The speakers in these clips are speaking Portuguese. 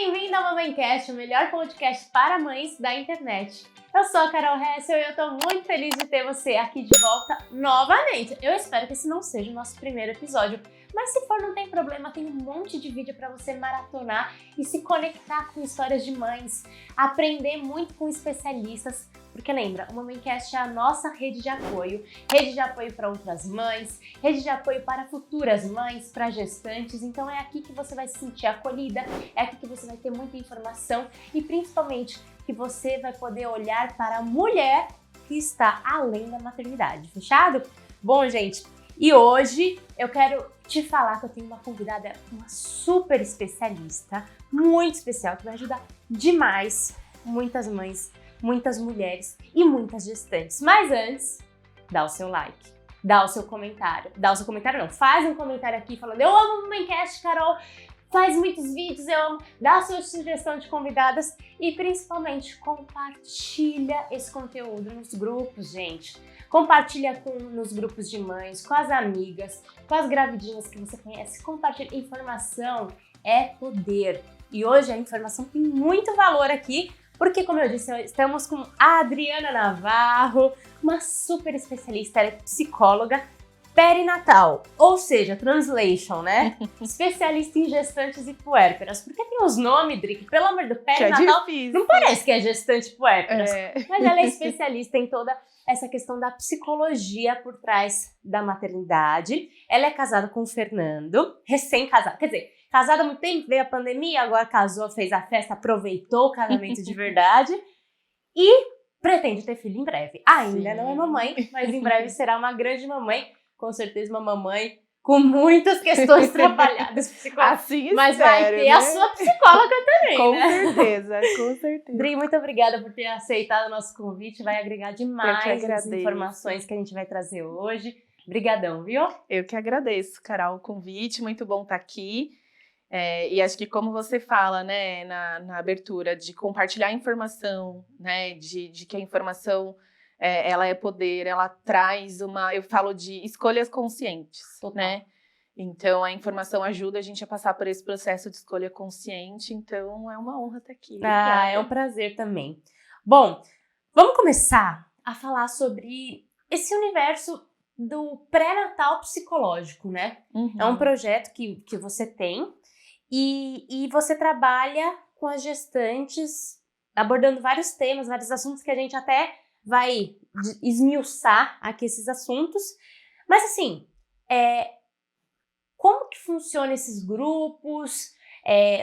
bem-vindo ao Mamãecast, o melhor podcast para mães da internet. Eu sou a Carol Hessel e eu tô muito feliz de ter você aqui de volta novamente. Eu espero que esse não seja o nosso primeiro episódio, mas se for, não tem problema, tem um monte de vídeo para você maratonar e se conectar com histórias de mães, aprender muito com especialistas, porque lembra, o Mamãecast é a nossa rede de apoio para outras mães, rede de apoio para futuras mães, para gestantes, então é aqui que você vai se sentir acolhida, é aqui que você vai ter muita informação e principalmente que você vai poder olhar para a mulher que está além da maternidade, fechado? Bom, gente, e hoje eu quero te falar que eu tenho uma convidada, uma super especialista, muito especial, que vai ajudar demais muitas mães, muitas mulheres e muitas gestantes. Mas antes, dá o seu like, dá o seu comentário. Dá o seu comentário não, faz um comentário aqui falando eu amo o Mamãecast, Carol, faz muitos vídeos, eu amo, dá a sua sugestão de convidadas e principalmente compartilha esse conteúdo nos grupos, gente. Compartilha nos grupos de mães, com as amigas, com as gravidinhas que você conhece. Compartilha. Informação é poder. E hoje a informação tem muito valor aqui, porque, como eu disse, estamos com a Adriana Navarro, uma super especialista, ela é psicóloga perinatal, ou seja, translation, né? Especialista em gestantes e puérperas. Porque tem uns nomes, Dri, que pelo amor do perinatal, não parece que é gestante puérperas. Mas ela é especialista em toda essa questão da psicologia por trás da maternidade. Ela é casada com o Fernando, recém-casada, quer dizer, casada há muito tempo, veio a pandemia, agora casou, fez a festa, aproveitou o casamento de verdade e pretende ter filho em breve. Ainda não é mamãe, mas em breve será uma grande mamãe, com certeza uma mamãe com muitas questões trabalhadas psicológicas. Assim mas espero, vai ter né? a sua psicóloga também, com né? certeza, com certeza. Dri, muito obrigada por ter aceitado o nosso convite, vai agregar demais as informações que a gente vai trazer hoje. Obrigadão, viu? Eu que agradeço, Carol, o convite, muito bom estar aqui. E acho que como você fala, né, na abertura, de compartilhar informação, né, de que a informação ela é poder, ela traz eu falo de escolhas conscientes, Total. Né? Então a informação ajuda a gente a passar por esse processo de escolha consciente, então é uma honra estar aqui. É um prazer também. Bom, vamos começar a falar sobre esse universo do pré-natal psicológico, né? Uhum. É um projeto que você tem e você trabalha com as gestantes, abordando vários temas, vários assuntos que a gente até vai esmiuçar aqui esses assuntos. Mas assim, como que funcionam esses grupos?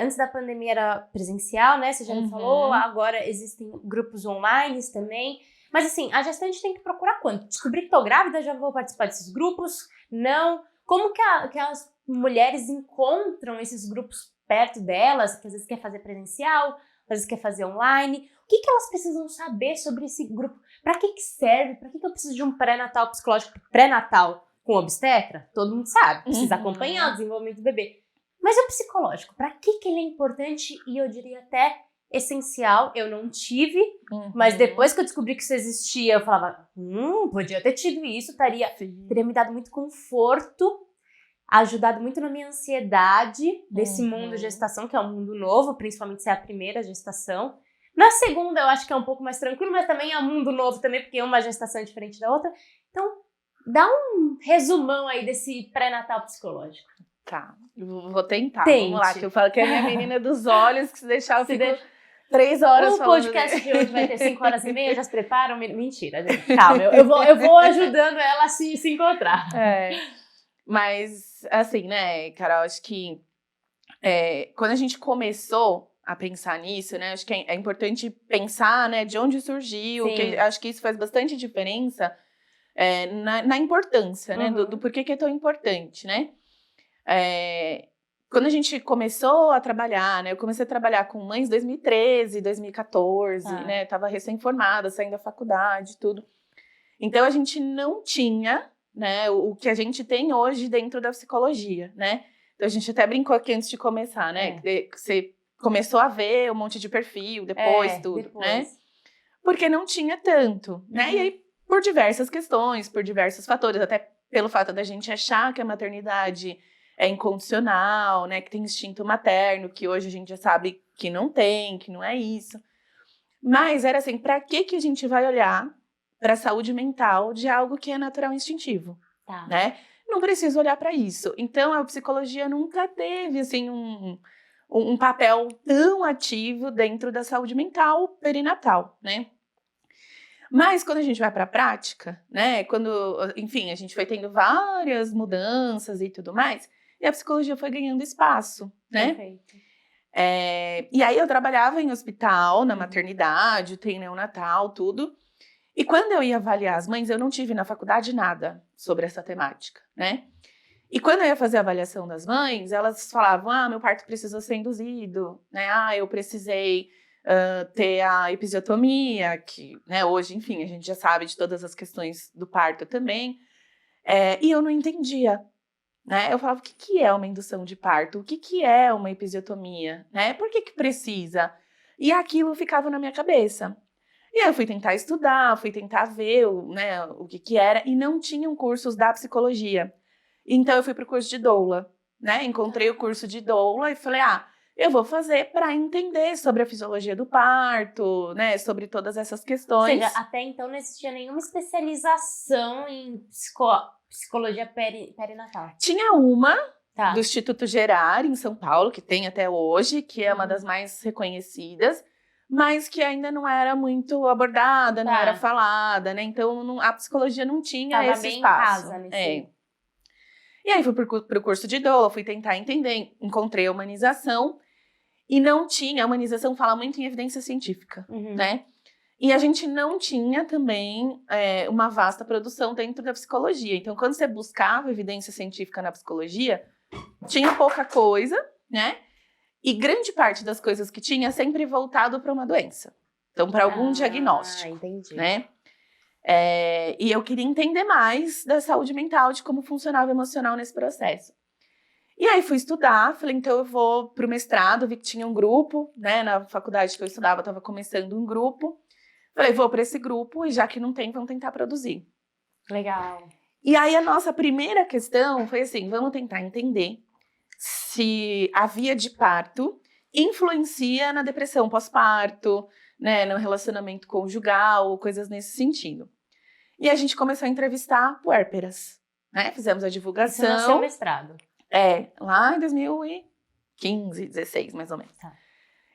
Antes da pandemia era presencial, né? Você já me falou, agora existem grupos online também. Mas assim, a gestante tem que procurar quando? Descobrir que tô grávida, já vou participar desses grupos? Não. Como que as mulheres encontram esses grupos perto delas? Que às vezes quer fazer presencial, às vezes quer fazer online. O que elas precisam saber sobre esse grupo? Para que serve? Para que eu preciso de um pré-natal psicológico? Pré-natal com obstetra? Todo mundo sabe. Precisa acompanhar o desenvolvimento do bebê. Mas o psicológico, para que ele é importante e eu diria até essencial? Eu não tive, mas depois que eu descobri que isso existia, eu falava, podia ter tido isso, teria me dado muito conforto, ajudado muito na minha ansiedade desse mundo gestação, que é um mundo novo, principalmente se é a primeira gestação. Na segunda eu acho que é um pouco mais tranquilo, mas também é um mundo novo também, porque uma gestação é diferente da outra. Então, dá um resumão aí desse pré-natal psicológico. Tá, vou tentar. Tente. Vamos lá, que eu falo que é a minha menina dos olhos, que se deixar eu fico 3 horas falando. O podcast de hoje vai ter 5 horas e meia, já se preparam? Mentira, gente, calma, eu vou ajudando ela a se encontrar. Mas, assim, né, Carol, acho que quando a gente começou a pensar nisso, né, acho que é importante pensar, né, de onde surgiu, que acho que isso faz bastante diferença na importância, né, do porquê que é tão importante, né. Quando a gente começou a trabalhar, né, eu comecei a trabalhar com mães em 2013, 2014, né, tava recém-formada, saindo da faculdade, tudo. Então, a gente não tinha, né, o que a gente tem hoje dentro da psicologia, né. Então, a gente até brincou aqui antes de começar, né, que você começou a ver um monte de perfil, depois, né, porque não tinha tanto, né, e aí, por diversas questões, por diversos fatores, até pelo fato da gente achar que a maternidade é incondicional, né? Que tem instinto materno, que hoje a gente já sabe que não é isso. Mas era assim, para que a gente vai olhar para a saúde mental de algo que é natural e instintivo, né? Não preciso olhar para isso. Então, a psicologia nunca teve, assim, um papel tão ativo dentro da saúde mental perinatal, né? Mas quando a gente vai para a prática, né? Enfim, a gente foi tendo várias mudanças e tudo mais, e a psicologia foi ganhando espaço, né? Perfeito. E aí eu trabalhava em hospital, na maternidade, tem neonatal, tudo. E quando eu ia avaliar as mães, eu não tive na faculdade nada sobre essa temática, né? E quando eu ia fazer a avaliação das mães, elas falavam, meu parto precisou ser induzido, né? Eu precisei ter a episiotomia, que, né, hoje, enfim, a gente já sabe de todas as questões do parto também. E eu não entendia, né? Eu falava, o que é uma indução de parto? O que é uma episiotomia? Né? Por que precisa? E aquilo ficava na minha cabeça. E aí eu fui tentar estudar, fui tentar ver o que era, e não tinham cursos da psicologia. Então eu fui para o curso de doula, né? Encontrei o curso de doula e falei, eu vou fazer para entender sobre a fisiologia do parto, né? Sobre todas essas questões. Ou seja, até então não existia nenhuma especialização em psicologia perinatal. Tinha uma do Instituto Gerard, em São Paulo, que tem até hoje, que é uma das mais reconhecidas, mas que ainda não era muito abordada, não era falada, né? Então a psicologia não tinha esse espaço. Em casa, E aí fui para o curso de doula, fui tentar entender, encontrei a humanização, e não tinha, a humanização fala muito em evidência científica, né? E a gente não tinha também uma vasta produção dentro da psicologia. Então, quando você buscava evidência científica na psicologia, tinha pouca coisa, né? E grande parte das coisas que tinha sempre voltado para uma doença. Então, para algum diagnóstico. Entendi. Né? E eu queria entender mais da saúde mental, de como funcionava o emocional nesse processo. E aí fui estudar, falei, então eu vou para o mestrado, vi que tinha um grupo, né? Na faculdade que eu estudava, estava começando um grupo. Falei, vou para esse grupo, e já que não tem, vamos tentar produzir. Legal. E aí a nossa primeira questão foi assim, vamos tentar entender se a via de parto influencia na depressão pós-parto, né, no relacionamento conjugal, coisas nesse sentido. E a gente começou a entrevistar puérperas, né? Fizemos a divulgação. Isso no seu mestrado? Lá em 2015, 16, mais ou menos.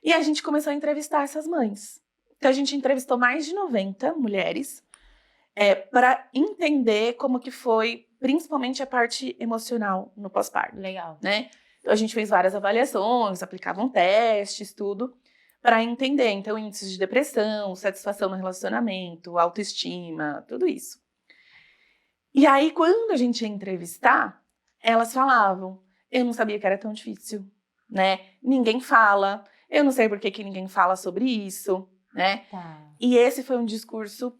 E a gente começou a entrevistar essas mães. Então a gente entrevistou mais de 90 mulheres para entender como que foi, principalmente a parte emocional no pós-parto. Legal. Né? Então a gente fez várias avaliações, aplicavam testes, tudo, para entender. Então, índices de depressão, satisfação no relacionamento, autoestima, tudo isso. E aí, quando a gente ia entrevistar, elas falavam, eu não sabia que era tão difícil, né? Ninguém fala, eu não sei por que ninguém fala sobre isso, né? E esse foi um discurso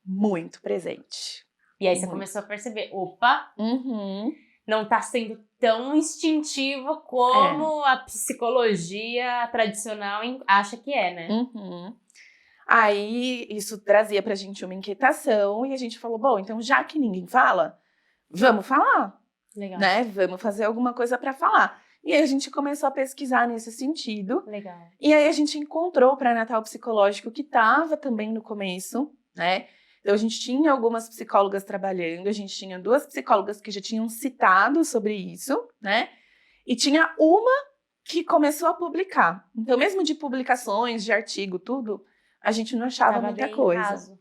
muito presente. E aí você começou a perceber, opa, não tá sendo tão instintivo como a psicologia tradicional acha que é, né? Aí isso trazia pra gente uma inquietação e a gente falou, bom, então já que ninguém fala, vamos falar. Legal. Né? Vamos fazer alguma coisa para falar. E aí a gente começou a pesquisar nesse sentido. Legal. E aí a gente encontrou o pré-natal psicológico que estava também no começo, né? Então a gente tinha algumas psicólogas trabalhando, a gente tinha 2 psicólogas que já tinham citado sobre isso, né? E tinha uma que começou a publicar. Então mesmo de publicações, de artigo, tudo, a gente não achava muita coisa. Raso.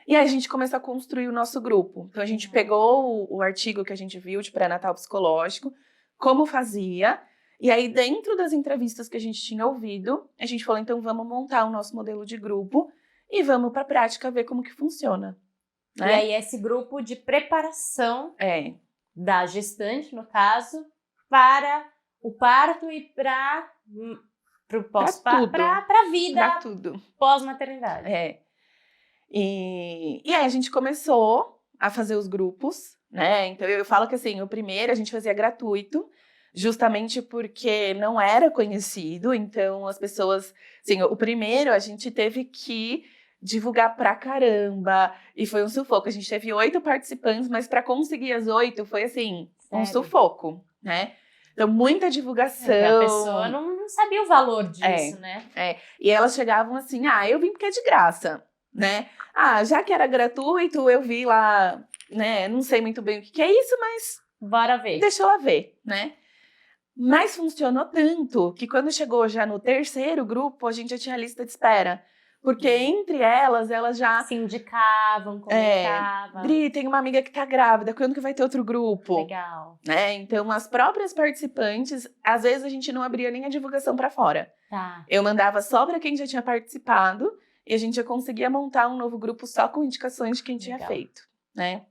E aí a gente começou a construir o nosso grupo. Então a gente pegou o artigo que a gente viu de pré-natal psicológico, como fazia, e aí dentro das entrevistas que a gente tinha ouvido, a gente falou, então vamos montar o nosso modelo de grupo e vamos para a prática ver como que funciona. Né? E aí esse grupo de preparação da gestante, no caso, para o parto e para a vida pós-maternidade. E aí a gente começou a fazer os grupos, né? Então eu falo que assim, o primeiro a gente fazia gratuito, justamente porque não era conhecido, então as pessoas, assim, o primeiro a gente teve que divulgar pra caramba, e foi um sufoco. A gente teve 8 participantes, mas para conseguir as 8 foi assim, um sufoco. né? Então, muita divulgação. A pessoa não sabia o valor disso, né? E elas chegavam assim, eu vim porque é de graça, né? Já que era gratuito, eu vi lá, né? Não sei muito bem o que é isso, mas bora ver. Deixa ela ver, né? Mas funcionou tanto que quando chegou já no 3º grupo, a gente já tinha lista de espera. Porque entre elas já... Se indicavam, comentavam. Dri, tem uma amiga que tá grávida, quando que vai ter outro grupo? Legal. Então, as próprias participantes, às vezes a gente não abria nem a divulgação para fora. Tá. Eu mandava só para quem já tinha participado e a gente já conseguia montar um novo grupo só com indicações de quem tinha feito, né?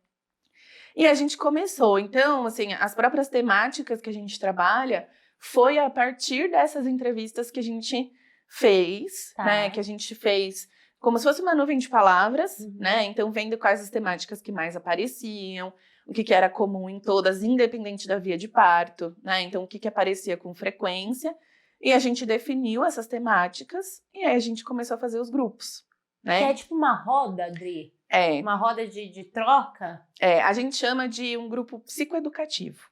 E a gente começou. Então, assim, as próprias temáticas que a gente trabalha foi a partir dessas entrevistas que a gente fez, né? Que a gente fez como se fosse uma nuvem de palavras, né? Então, vendo quais as temáticas que mais apareciam, o que era comum em todas, independente da via de parto, né? Então, o que aparecia com frequência. E a gente definiu essas temáticas e aí a gente começou a fazer os grupos, né? Que é tipo uma roda, Adri? Uma roda de troca? A gente chama de um grupo psicoeducativo.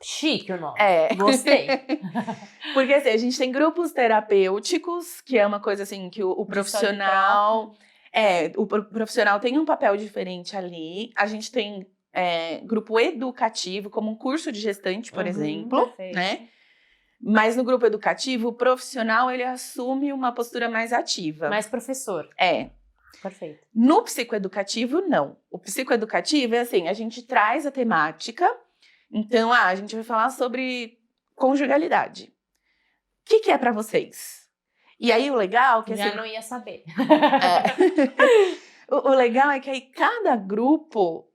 Chique o nome. Gostei. Porque assim, a gente tem grupos terapêuticos, que é uma coisa assim que o profissional... o profissional tem um papel diferente ali. A gente tem grupo educativo, como um curso de gestante, por exemplo, perfeito. né? Mas no grupo educativo, o profissional, ele assume uma postura mais ativa. Mais professor. Perfeito. No psicoeducativo, não. O psicoeducativo é assim, a gente traz a temática, então, a gente vai falar sobre conjugalidade. O que é para vocês? E aí, o legal... que já assim, não ia saber. O legal é que aí cada grupo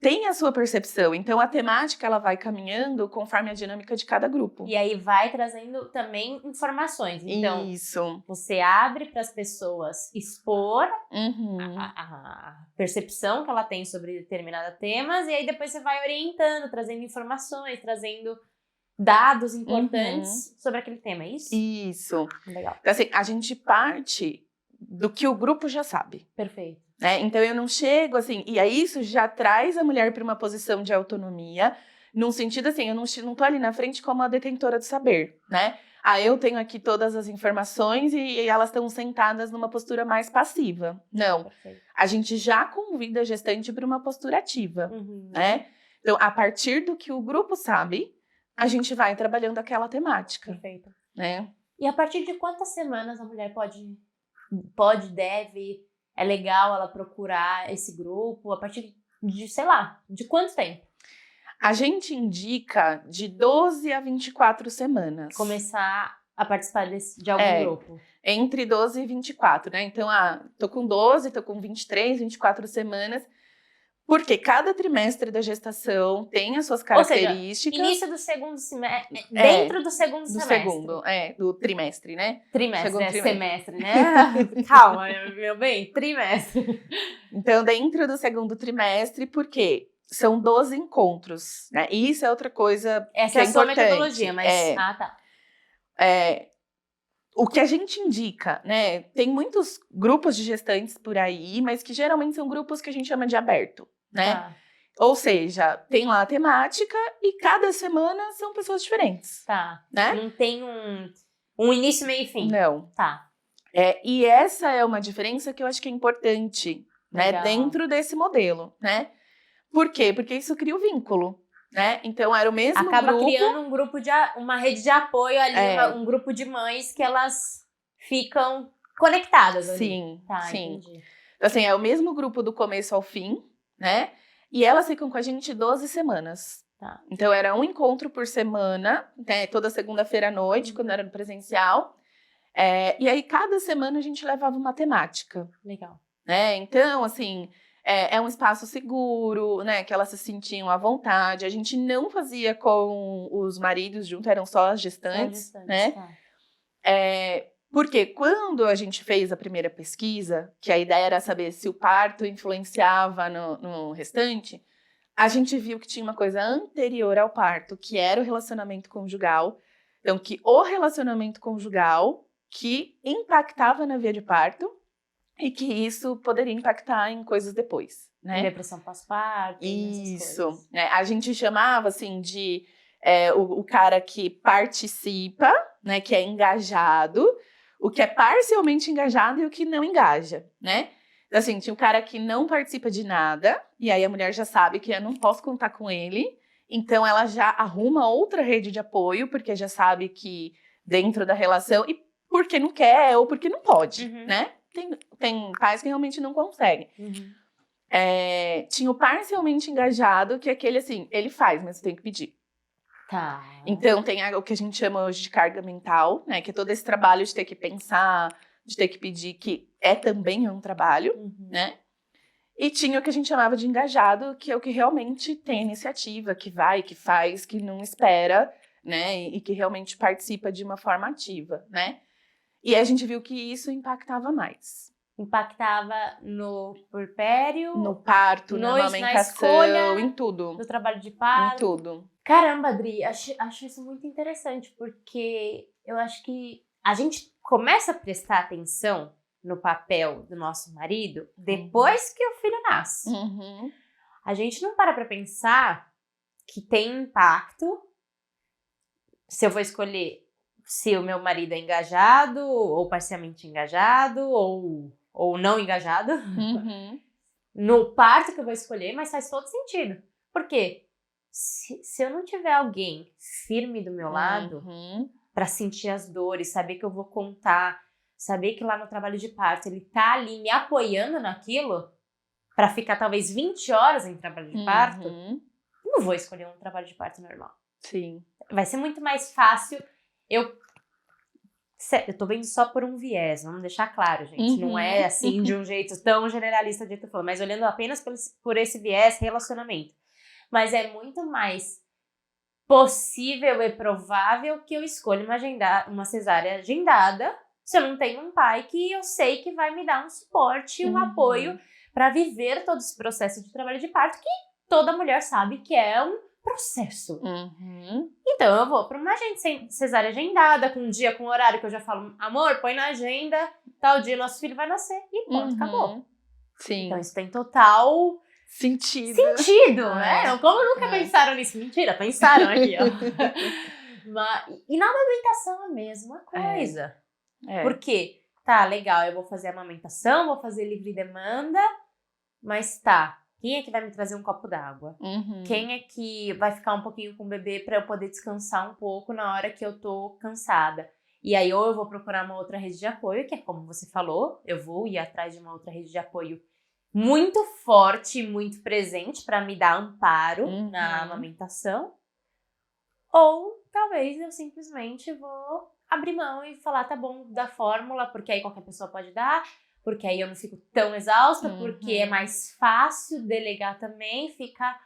tem a sua percepção. Então, a temática ela vai caminhando conforme a dinâmica de cada grupo. E aí vai trazendo também informações. Então, Isso. Você abre para as pessoas expor a percepção que ela tem sobre determinados temas e aí depois você vai orientando, trazendo informações, trazendo dados importantes sobre aquele tema, é isso? Isso. Legal. Então, assim, a gente parte do que o grupo já sabe. Perfeito. Então, eu não chego assim... E aí, isso já traz a mulher para uma posição de autonomia, num sentido assim, eu não tô ali na frente como a detentora do saber, né? Eu tenho aqui todas as informações e elas estão sentadas numa postura mais passiva. Não. Perfeito. A gente já convida a gestante para uma postura ativa, né? Então, a partir do que o grupo sabe, a gente vai trabalhando aquela temática. Perfeito. Né? E a partir de quantas semanas a mulher deve... É legal ela procurar esse grupo a partir de, sei lá, de quanto tempo? A gente indica de 12 a 24 semanas. Começar a participar de algum grupo. Entre 12 e 24, né? Então, tô com 12, tô com 23, 24 semanas. Porque cada trimestre da gestação tem as suas características. Ou seja, início do segundo semestre, dentro do segundo semestre. Do trimestre, né? Trimestre, semestre, né? Calma, meu bem, trimestre. Então, dentro do segundo trimestre, por quê? São 12 encontros, né? E isso é outra coisa Essa que é a sua importante. metodologia, mas... tá. O que a gente indica, né? Tem muitos grupos de gestantes por aí, mas que geralmente são grupos que a gente chama de aberto, né? Tá. Ou seja, tem lá a temática e cada semana são pessoas diferentes. Tá. Né? Não tem um início, meio e fim. Não. Tá. E essa é uma diferença que eu acho que é importante, né? Dentro desse modelo, né? Por quê? Porque isso cria o vínculo. Né? Então, era o mesmo grupo. Acaba criando um grupo uma rede de apoio ali, um grupo de mães que elas ficam conectadas ali. Sim, tá, sim. Entendi. Assim, é o mesmo grupo do começo ao fim, né? E elas ficam com a gente 12 semanas. Tá. Então, era um encontro por semana, né? Toda segunda-feira à noite, quando era no presencial. E aí, cada semana, a gente levava uma temática. Legal. Né? Então, assim... É um espaço seguro, né? Que elas se sentiam à vontade. A gente não fazia com os maridos junto, eram só as gestantes, né? Tá. Porque quando a gente fez a primeira pesquisa, que a ideia era saber se o parto influenciava no restante, a gente viu que tinha uma coisa anterior ao parto, que era o relacionamento conjugal. Então, que o relacionamento conjugal que impactava na via de parto, e que isso poderia impactar em coisas depois, né? Depressão pós-parto. Isso. A gente chamava, assim, de o cara que participa, né, que é engajado, o que é parcialmente engajado e o que não engaja, né? Assim, tinha o cara que não participa de nada, e aí a mulher já sabe que eu não posso contar com ele, então ela já arruma outra rede de apoio, porque já sabe que dentro da relação, e porque não quer ou porque não pode, né? Tem pais que realmente não conseguem. Tinha o parcialmente engajado, que é aquele assim, ele faz, mas você tem que pedir. Tá. Então tem o que a gente chama hoje de carga mental, né? Que é todo esse trabalho de ter que pensar, de ter que pedir, que é também um trabalho, né? E tinha o que a gente chamava de engajado, que é o que realmente tem iniciativa, que vai, que faz, que não espera, né? E que realmente participa de uma forma ativa, né? E a gente viu que isso impactava mais. Impactava no puerpério, no parto, na amamentação, em tudo. No trabalho de parto. Em tudo. Caramba, Adri, acho isso muito interessante, porque eu acho que a gente começa a prestar atenção no papel do nosso marido depois que o filho nasce. A gente não para pra pensar que tem impacto se eu vou escolher se o meu marido é engajado, ou parcialmente engajado, ou não engajado, no parto que eu vou escolher, mas faz todo sentido. Por quê? Se eu não tiver alguém firme do meu lado pra sentir as dores, saber que eu vou contar, saber que lá no trabalho de parto ele tá ali me apoiando naquilo, pra ficar talvez 20 horas em trabalho de parto, não vou escolher um trabalho de parto normal. Sim. Vai ser muito mais fácil. Eu tô vendo só por um viés, vamos deixar claro, gente. Não é assim de um jeito tão generalista de eu tô falando, mas olhando apenas por esse viés relacionamento. Mas é muito mais possível e provável que eu escolha uma cesárea agendada se eu não tenho um pai que eu sei que vai me dar um suporte, um apoio para viver todo esse processo de trabalho de parto, que toda mulher sabe que é um processo. Então eu vou para uma cesárea agendada, com um dia, com um horário que eu já falo, amor, põe na agenda, tal dia nosso filho vai nascer e ponto, acabou. Sim. Então isso tem total sentido, né? Como nunca pensaram nisso? Mentira, pensaram aqui, ó. E na amamentação a mesma coisa. Por quê? Tá, legal, eu vou fazer amamentação, vou fazer livre demanda, mas tá, quem é que vai me trazer um copo d'água? Quem é que vai ficar um pouquinho com o bebê para eu poder descansar um pouco na hora que eu tô cansada? E aí ou eu vou procurar uma outra rede de apoio, que é como você falou, eu vou ir atrás de uma outra rede de apoio muito forte, muito presente para me dar amparo na amamentação. Ou talvez eu simplesmente vou abrir mão e falar, tá bom, da fórmula, porque aí qualquer pessoa pode dar, porque aí eu não fico tão exausta, porque é mais fácil delegar também, fica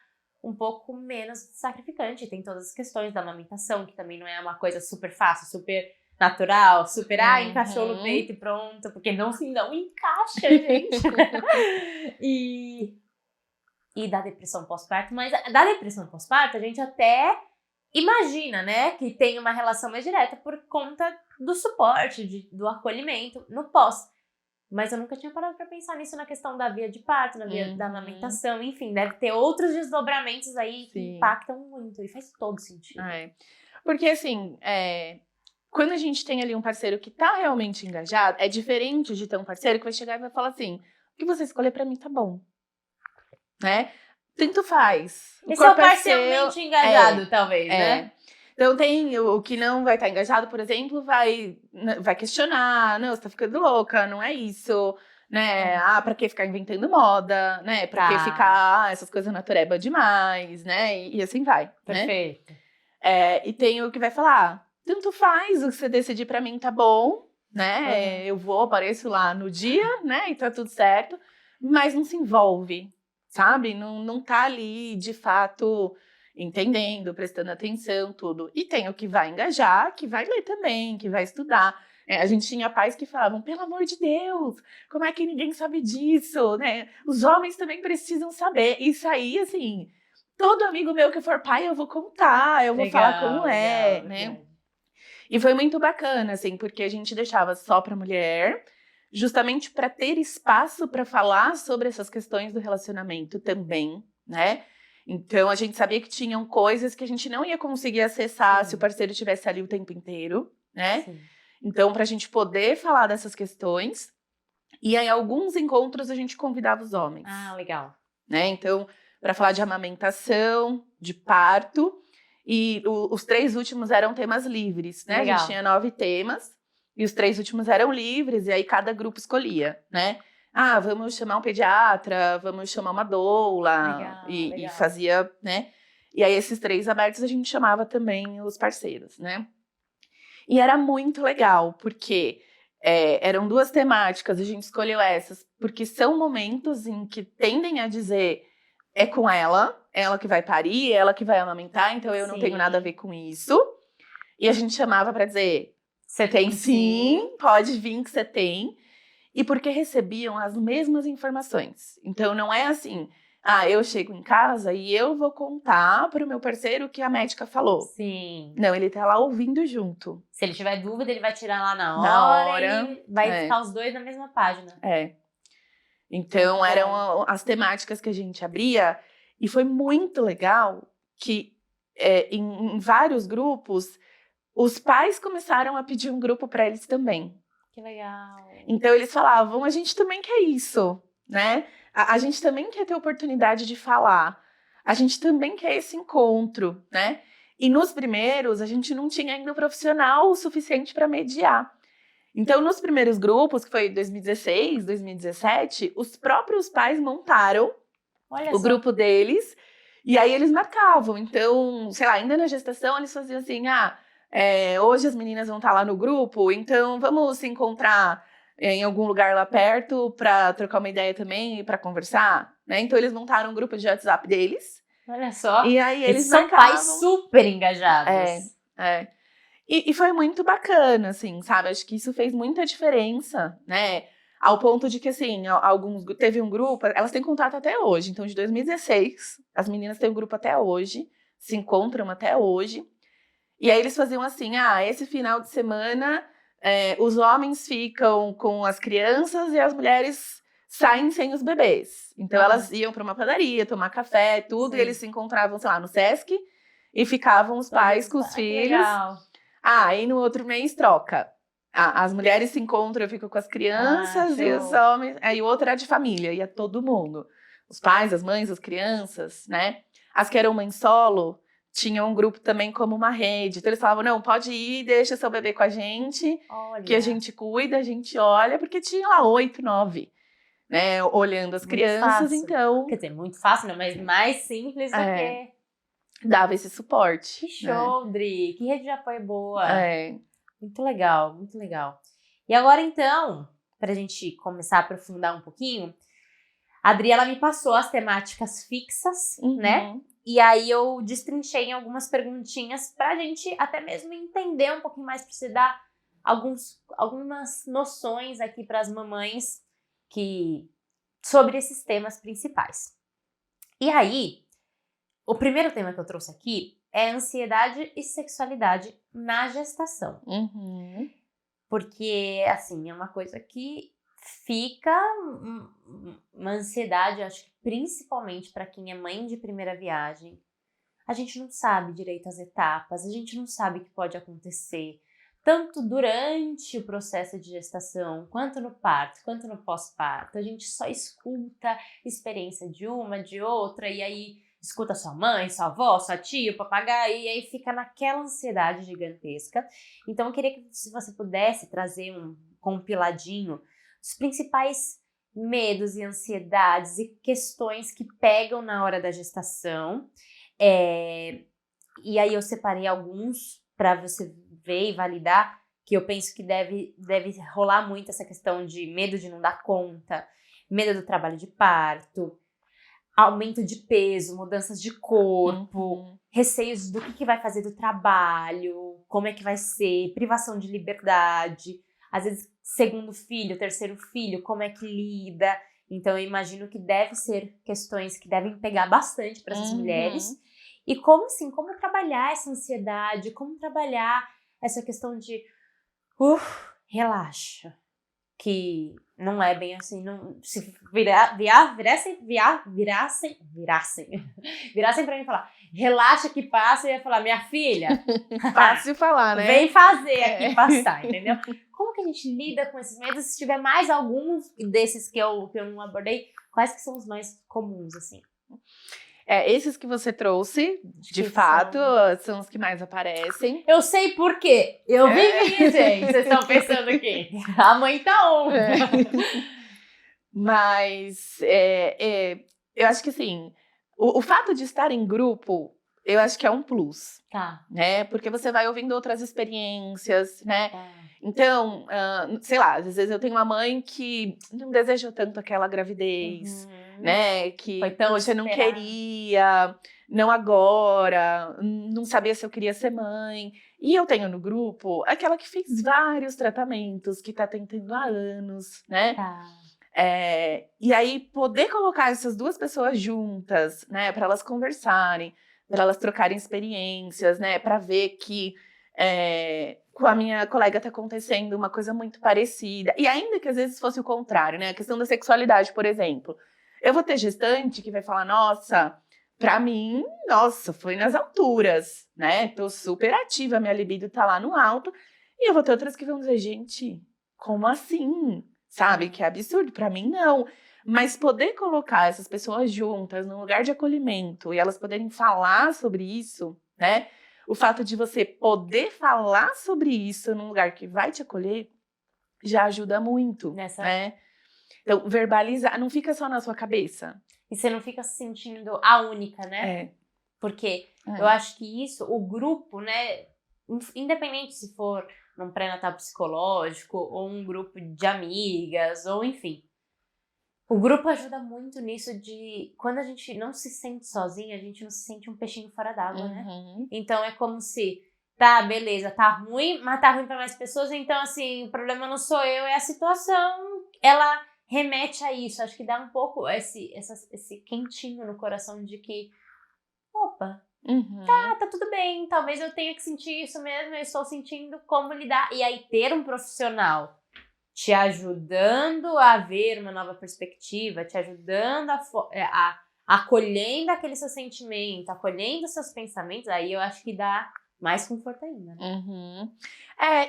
um pouco menos sacrificante. Tem todas as questões da amamentação, que também não é uma coisa super fácil, super natural, super, encaixou no peito e pronto, porque não encaixa, gente. E da depressão pós-parto, mas da depressão pós-parto a gente até imagina, né, que tem uma relação mais direta por conta do suporte, do acolhimento no pós. Mas eu nunca tinha parado pra pensar nisso na questão da via de parto, na via da amamentação, enfim, deve ter outros desdobramentos aí que impactam muito e faz todo sentido. Porque assim, quando a gente tem ali um parceiro que tá realmente engajado, é diferente de ter um parceiro que vai chegar e vai falar assim, o que você escolher pra mim tá bom, né? Tanto faz. Esse é o parcialmente engajado, talvez, né? Então tem o que não vai estar engajado, por exemplo, vai questionar, não, você tá ficando louca, não é isso, né? Pra que ficar inventando moda, né? Pra que ficar essas coisas natureba demais, né? E assim vai. Perfeito. Né? E tem o que vai falar, tanto faz, o que você decidir pra mim tá bom, né? Eu apareço lá no dia, né? E tá tudo certo, mas não se envolve, sabe? Não tá ali, de fato, entendendo, prestando atenção, tudo. E tem o que vai engajar, que vai ler também, que vai estudar. A gente tinha pais que falavam, pelo amor de Deus, como é que ninguém sabe disso, né? Os homens também precisam saber. Isso aí, assim, todo amigo meu que for pai, eu vou contar, eu vou falar como é, né? E foi muito bacana, assim, porque a gente deixava só pra mulher, justamente para ter espaço para falar sobre essas questões do relacionamento também, né? Então, a gente sabia que tinham coisas que a gente não ia conseguir acessar Sim. se o parceiro estivesse ali o tempo inteiro, né? Sim. Então, para a gente poder falar dessas questões, e em alguns encontros a gente convidava os homens. Ah, legal. Né? Então, para falar de amamentação, de parto, e os 3 últimos eram temas livres, né? Legal. A gente tinha 9 temas, e os 3 últimos eram livres, e aí cada grupo escolhia, né? Ah, vamos chamar um pediatra, vamos chamar uma doula, Legal, e legal. fazia, né? E aí esses 3 abertos a gente chamava também os parceiros, né? E era muito legal, porque eram 2 temáticas, a gente escolheu essas, porque são momentos em que tendem a dizer é com ela que vai parir, ela que vai amamentar, então eu não tenho nada a ver com isso. E a gente chamava para dizer, Você tem sim, pode vir que você tem. E porque recebiam as mesmas informações. Então não é assim, eu chego em casa e eu vou contar para o meu parceiro o que a médica falou. Sim. Não, ele tá lá ouvindo junto. Se ele tiver dúvida, ele vai tirar lá na Na hora hora, e vai ficar os 2 na mesma página. Então, Muito eram bom. as temáticas que a gente abria. E foi muito legal que em vários grupos, os pais começaram a pedir um grupo para eles também. Que legal. Então, eles falavam, a gente também quer isso, né? A gente também quer ter oportunidade de falar. A gente também quer esse encontro, né? E nos primeiros, a gente não tinha ainda o profissional o suficiente para mediar. Então, nos primeiros grupos, que foi 2016, 2017, os próprios pais montaram o grupo deles e aí eles marcavam. Então, sei lá, ainda na gestação, eles faziam assim, hoje as meninas vão estar lá no grupo, então vamos se encontrar em algum lugar lá perto para trocar uma ideia também e para conversar, né? Então, eles montaram um grupo de WhatsApp deles. Olha só. E aí eles são marcavam. pais super engajados. E foi muito bacana, assim, sabe? Acho que isso fez muita diferença, né? Ao ponto de que, assim, teve um grupo, elas têm contato até hoje. Então, de 2016, as meninas têm um grupo até hoje, se encontram até hoje. E aí eles faziam assim, esse final de semana, os homens ficam com as crianças e as mulheres saem sem os bebês. Então, elas iam para uma padaria, tomar café, tudo, Sim. e eles se encontravam, sei lá, no Sesc, e ficavam os pais com os filhos. Legal. Aí no outro mês troca. As mulheres se encontram, eu fico com as crianças e os homens. Aí o outro era de família, ia todo mundo. Os pais, as mães, as crianças, né? As que eram mãe solo, tinham um grupo também como uma rede. Então eles falavam, não, pode ir, deixa seu bebê com a gente, que a gente cuida, a gente olha, porque tinha lá 8, 9, né? Olhando as crianças, fácil. Então... Quer dizer, muito fácil, não, mas mais simples do que... Dava esse suporte. Que show, Dri! Que rede de apoio boa! Muito legal, muito legal. E agora, então, para a gente começar a aprofundar um pouquinho, a Adri, ela me passou as temáticas fixas, né? E aí eu destrinchei em algumas perguntinhas para a gente até mesmo entender um pouquinho mais, para você dar algumas noções aqui para as mamães sobre esses temas principais. E aí, o primeiro tema que eu trouxe aqui é ansiedade e sexualidade na gestação. Porque, assim, é uma coisa que fica uma ansiedade, acho que principalmente para quem é mãe de primeira viagem. A gente não sabe direito as etapas, a gente não sabe o que pode acontecer, tanto durante o processo de gestação, quanto no parto, quanto no pós-parto. A gente só escuta experiência de uma, de outra, e aí escuta sua mãe, sua avó, sua tia, o papagaio, e aí fica naquela ansiedade gigantesca. Então eu queria que se você pudesse trazer um compiladinho dos principais medos e ansiedades e questões que pegam na hora da gestação. E aí eu separei alguns para você ver e validar, que eu penso que deve rolar muito essa questão de medo de não dar conta, medo do trabalho de parto, aumento de peso, mudanças de corpo, receios do que vai fazer do trabalho, como é que vai ser, privação de liberdade, às vezes segundo filho, terceiro filho, como é que lida. Então eu imagino que deve ser questões que devem pegar bastante para essas mulheres. E como trabalhar essa ansiedade, como trabalhar essa questão de relaxa, que não é bem assim, não, se virassem pra mim e falar, relaxa que passa, eu ia falar, minha filha, Fácil de falar, né? vem fazer aqui passar, entendeu? Como que a gente lida com esses medos? Se tiver mais alguns desses que eu não abordei, quais que são os mais comuns, assim? Esses que você trouxe, de fato, são os que mais aparecem. Eu sei por quê. Eu vivi, gente. Vocês estão pensando aqui. A mãe tá on. Mas eu acho que assim, o fato de estar em grupo, eu acho que é um plus. Tá. Né? Porque você vai ouvindo outras experiências, né? Então, sei lá, às vezes eu tenho uma mãe que não desejou tanto aquela gravidez, né? Que, poxa, não queria, não agora, não sabia se eu queria ser mãe. E eu tenho no grupo aquela que fez vários tratamentos, que tá tentando há anos, né? Tá. E aí, poder colocar essas duas pessoas juntas, né? Para elas conversarem, para elas trocarem experiências, né? Para ver que com a minha colega tá acontecendo uma coisa muito parecida. E ainda que às vezes fosse o contrário, né? A questão da sexualidade, por exemplo. Eu vou ter gestante que vai falar, nossa, pra mim, nossa, foi nas alturas, né? Tô super ativa, minha libido tá lá no alto. E eu vou ter outras que vão dizer, gente, como assim? Sabe? Que absurdo, pra mim não. Mas poder colocar essas pessoas juntas num lugar de acolhimento e elas poderem falar sobre isso, né? O fato de você poder falar sobre isso num lugar que vai te acolher já ajuda muito, né? Então, verbalizar, não fica só na sua cabeça. E você não fica se sentindo a única, né? Porque eu acho que isso, o grupo, né? Independente se for num pré-natal psicológico ou um grupo de amigas, ou enfim. O grupo ajuda muito nisso de... Quando a gente não se sente sozinha, a gente não se sente um peixinho fora d'água, né? Então é como se... Tá, beleza, tá ruim, mas tá ruim pra mais pessoas. Então, assim, o problema não sou eu, é a situação. Ela remete a isso. Acho que dá um pouco esse quentinho no coração de que... Opa, tá tudo bem. Talvez eu tenha que sentir isso mesmo. Eu estou sentindo como lidar. E aí ter um profissional te ajudando a ver uma nova perspectiva, te ajudando acolhendo aquele seu sentimento, acolhendo seus pensamentos, aí eu acho que dá mais conforto ainda, né?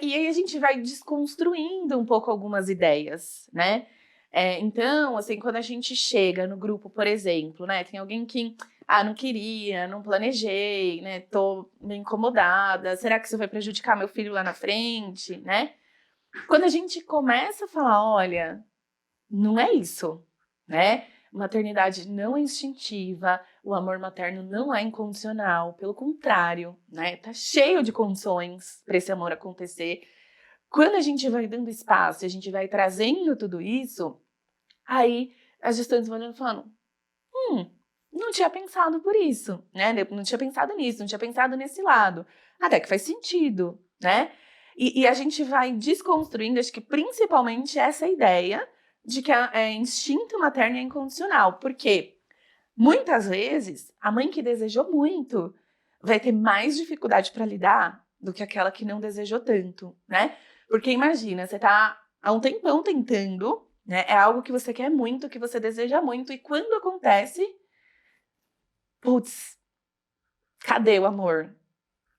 E aí a gente vai desconstruindo um pouco algumas ideias, né? Então, assim, quando a gente chega no grupo, por exemplo, né? Tem alguém que, não queria, não planejei, né? Tô meio incomodada, será que isso vai prejudicar meu filho lá na frente, né? Quando a gente começa a falar, olha, não é isso, né? Maternidade não é instintiva, o amor materno não é incondicional, pelo contrário, né? Tá cheio de condições para esse amor acontecer. Quando a gente vai dando espaço, a gente vai trazendo tudo isso, aí as gestantes vão olhando e falando, não tinha pensado por isso, né? Não tinha pensado nisso, não tinha pensado nesse lado. Até que faz sentido, né? E a gente vai desconstruindo, acho que principalmente essa ideia de que instinto materno é incondicional. Porque muitas vezes a mãe que desejou muito vai ter mais dificuldade para lidar do que aquela que não desejou tanto, né? Porque imagina, você tá há um tempão tentando, né? É algo que você quer muito, que você deseja muito, e quando acontece, putz, cadê o amor,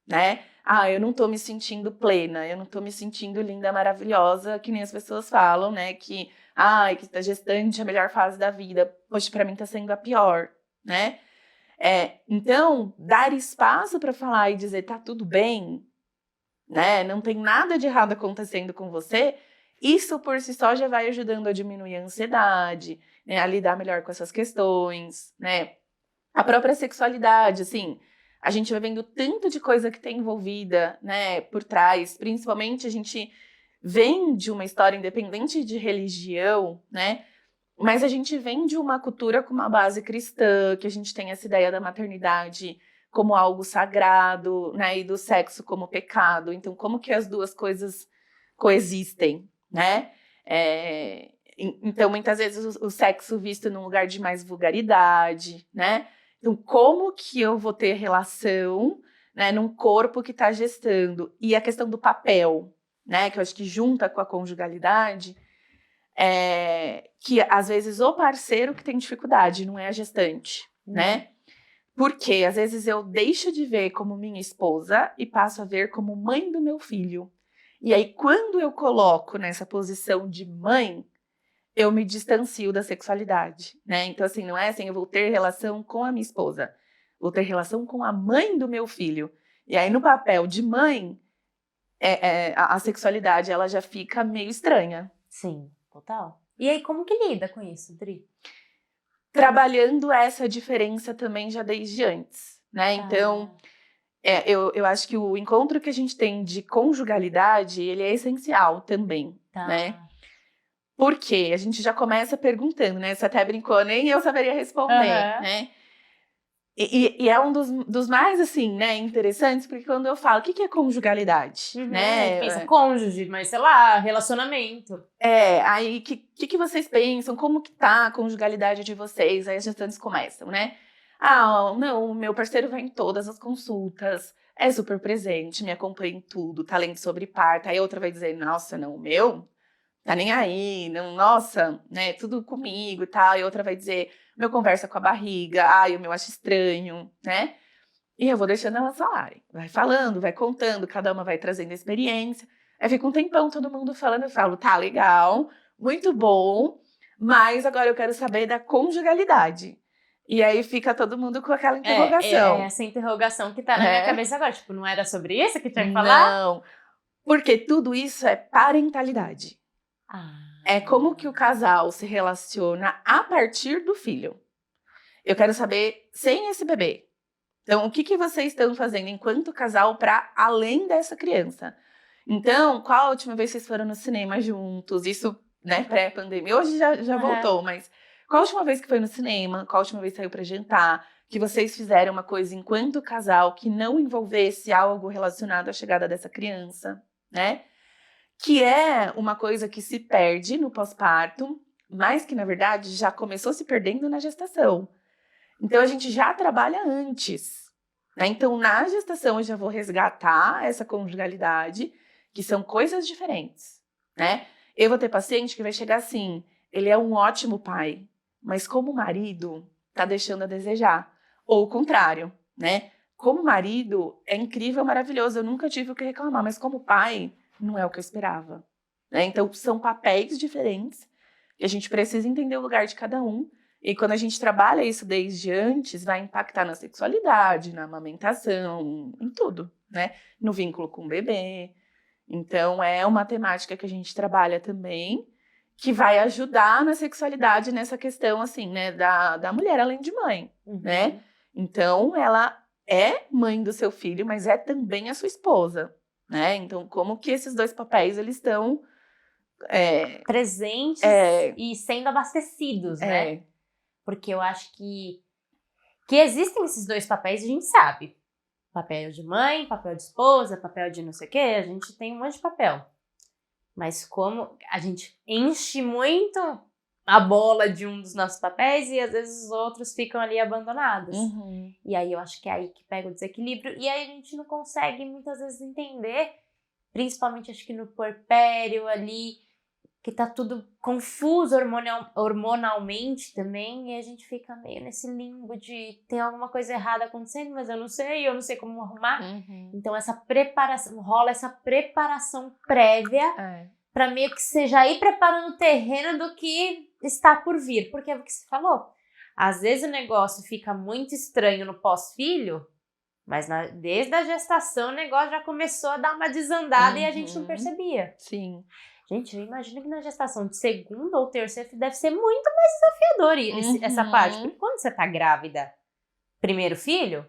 né? Eu não tô me sentindo plena, eu não tô me sentindo linda, maravilhosa, que nem as pessoas falam, né? Que tá gestante é a melhor fase da vida. Poxa, pra mim tá sendo a pior, né? Então, dar espaço para falar e dizer tá tudo bem, né? Não tem nada de errado acontecendo com você. Isso por si só já vai ajudando a diminuir a ansiedade, né? A lidar melhor com essas questões, né? A própria sexualidade, assim, a gente vai vendo tanto de coisa que tem envolvida, né, por trás. Principalmente a gente vem de uma história independente de religião, né, mas a gente vem de uma cultura com uma base cristã, que a gente tem essa ideia da maternidade como algo sagrado, né, e do sexo como pecado. Então, como que as duas coisas coexistem, né? Então, muitas vezes o sexo visto num lugar de mais vulgaridade, né? Então, como que eu vou ter relação, né, num corpo que está gestando? E a questão do papel, né, que eu acho que junta com a conjugalidade, que às vezes o parceiro que tem dificuldade, não é a gestante, né? Porque às vezes eu deixo de ver como minha esposa e passo a ver como mãe do meu filho. E aí, quando eu coloco nessa posição de mãe, eu me distancio da sexualidade, né? Então, assim, não é assim, eu vou ter relação com a minha esposa, vou ter relação com a mãe do meu filho. E aí, no papel de mãe, a sexualidade, ela já fica meio estranha. Sim, total. E aí, como que lida com isso, Dri? Trabalhando essa diferença também já desde antes, né? Então, eu acho que o encontro que a gente tem de conjugalidade, ele é essencial também, né? Porque a gente já começa perguntando, né? Você até brincou, nem eu saberia responder, né? E é um dos mais, assim, né, interessantes, porque quando eu falo, o que é conjugalidade, né? A gente pensa cônjuge, mas sei lá, relacionamento. Aí, o que vocês pensam? Como que tá a conjugalidade de vocês? Aí as gestantes começam, né? Não, o meu parceiro vai em todas as consultas, é super presente, me acompanha em tudo, tá lendo sobre parto. Aí outra vai dizer, nossa, não, o meu tá nem aí, não, nossa, né, tudo comigo e tal. E outra vai dizer, meu conversa com a barriga, o meu acho estranho, né? E eu vou deixando elas falarem. Vai falando, vai contando, cada uma vai trazendo experiência. Aí fica um tempão todo mundo falando, eu falo, tá, legal, muito bom, mas agora eu quero saber da conjugalidade. E aí fica todo mundo com aquela interrogação. É essa interrogação que tá na minha cabeça agora. Tipo, não era sobre isso que tinha que falar? Não, porque tudo isso é parentalidade. É como que o casal se relaciona a partir do filho. Eu quero saber sem esse bebê. Então, o que vocês estão fazendo enquanto casal para além dessa criança? Então, qual a última vez que vocês foram no cinema juntos? Isso, né, pré-pandemia. Hoje já voltou, mas qual a última vez que foi no cinema? Qual a última vez que saiu para jantar? Que vocês fizeram uma coisa enquanto casal que não envolvesse algo relacionado à chegada dessa criança, né? Que é uma coisa que se perde no pós-parto, mas que, na verdade, já começou se perdendo na gestação. Então, a gente já trabalha antes, né? Então, na gestação, eu já vou resgatar essa conjugalidade, que são coisas diferentes, né? Eu vou ter paciente que vai chegar assim, ele é um ótimo pai, mas como marido, tá deixando a desejar. Ou o contrário, né? Como marido, é incrível, maravilhoso, eu nunca tive o que reclamar, mas como pai, não é o que eu esperava, né? Então, são papéis diferentes, e a gente precisa entender o lugar de cada um. E quando a gente trabalha isso desde antes, vai impactar na sexualidade, na amamentação, em tudo, né? No vínculo com o bebê. Então, é uma temática que a gente trabalha também, que vai ajudar na sexualidade nessa questão, assim, né? Da mulher além de mãe, né? Então, ela é mãe do seu filho, mas é também a sua esposa, né? Então, como que esses dois papéis, eles estão... presentes e sendo abastecidos, né? Porque eu acho que existem esses dois papéis, a gente sabe. Papel de mãe, papel de esposa, papel de não sei o quê, a gente tem um monte de papel. Mas como a gente enche muito a bola de um dos nossos papéis e às vezes os outros ficam ali abandonados. E aí eu acho que é aí que pega o desequilíbrio. E aí a gente não consegue muitas vezes entender, principalmente acho que no puerpério ali, que tá tudo confuso hormonalmente também, e a gente fica meio nesse limbo de tem alguma coisa errada acontecendo, mas eu não sei como arrumar. Então essa preparação, rola essa preparação prévia pra meio que você já ir preparando o terreno do que está por vir, porque é o que você falou. Às vezes o negócio fica muito estranho no pós-filho, mas desde a gestação o negócio já começou a dar uma desandada e a gente não percebia. Sim. Gente, eu imagino que na gestação de segundo ou terceiro deve ser muito mais desafiador essa parte. Porque quando você tá grávida, primeiro filho,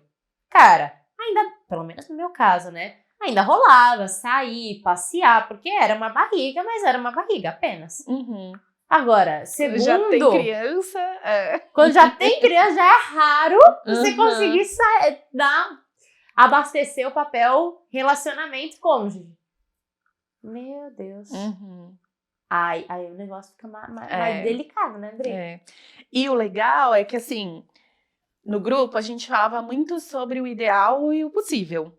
cara, ainda, pelo menos no meu caso, né? Ainda rolava sair, passear, porque era uma barriga, mas era uma barriga apenas. Agora, segundo... Já tem criança? Quando já tem criança, já é raro você conseguir abastecer o papel relacionamento cônjuge. Meu Deus. Aí o negócio fica mais delicado, né, André? E o legal é que, assim, no grupo a gente falava muito sobre o ideal e o possível.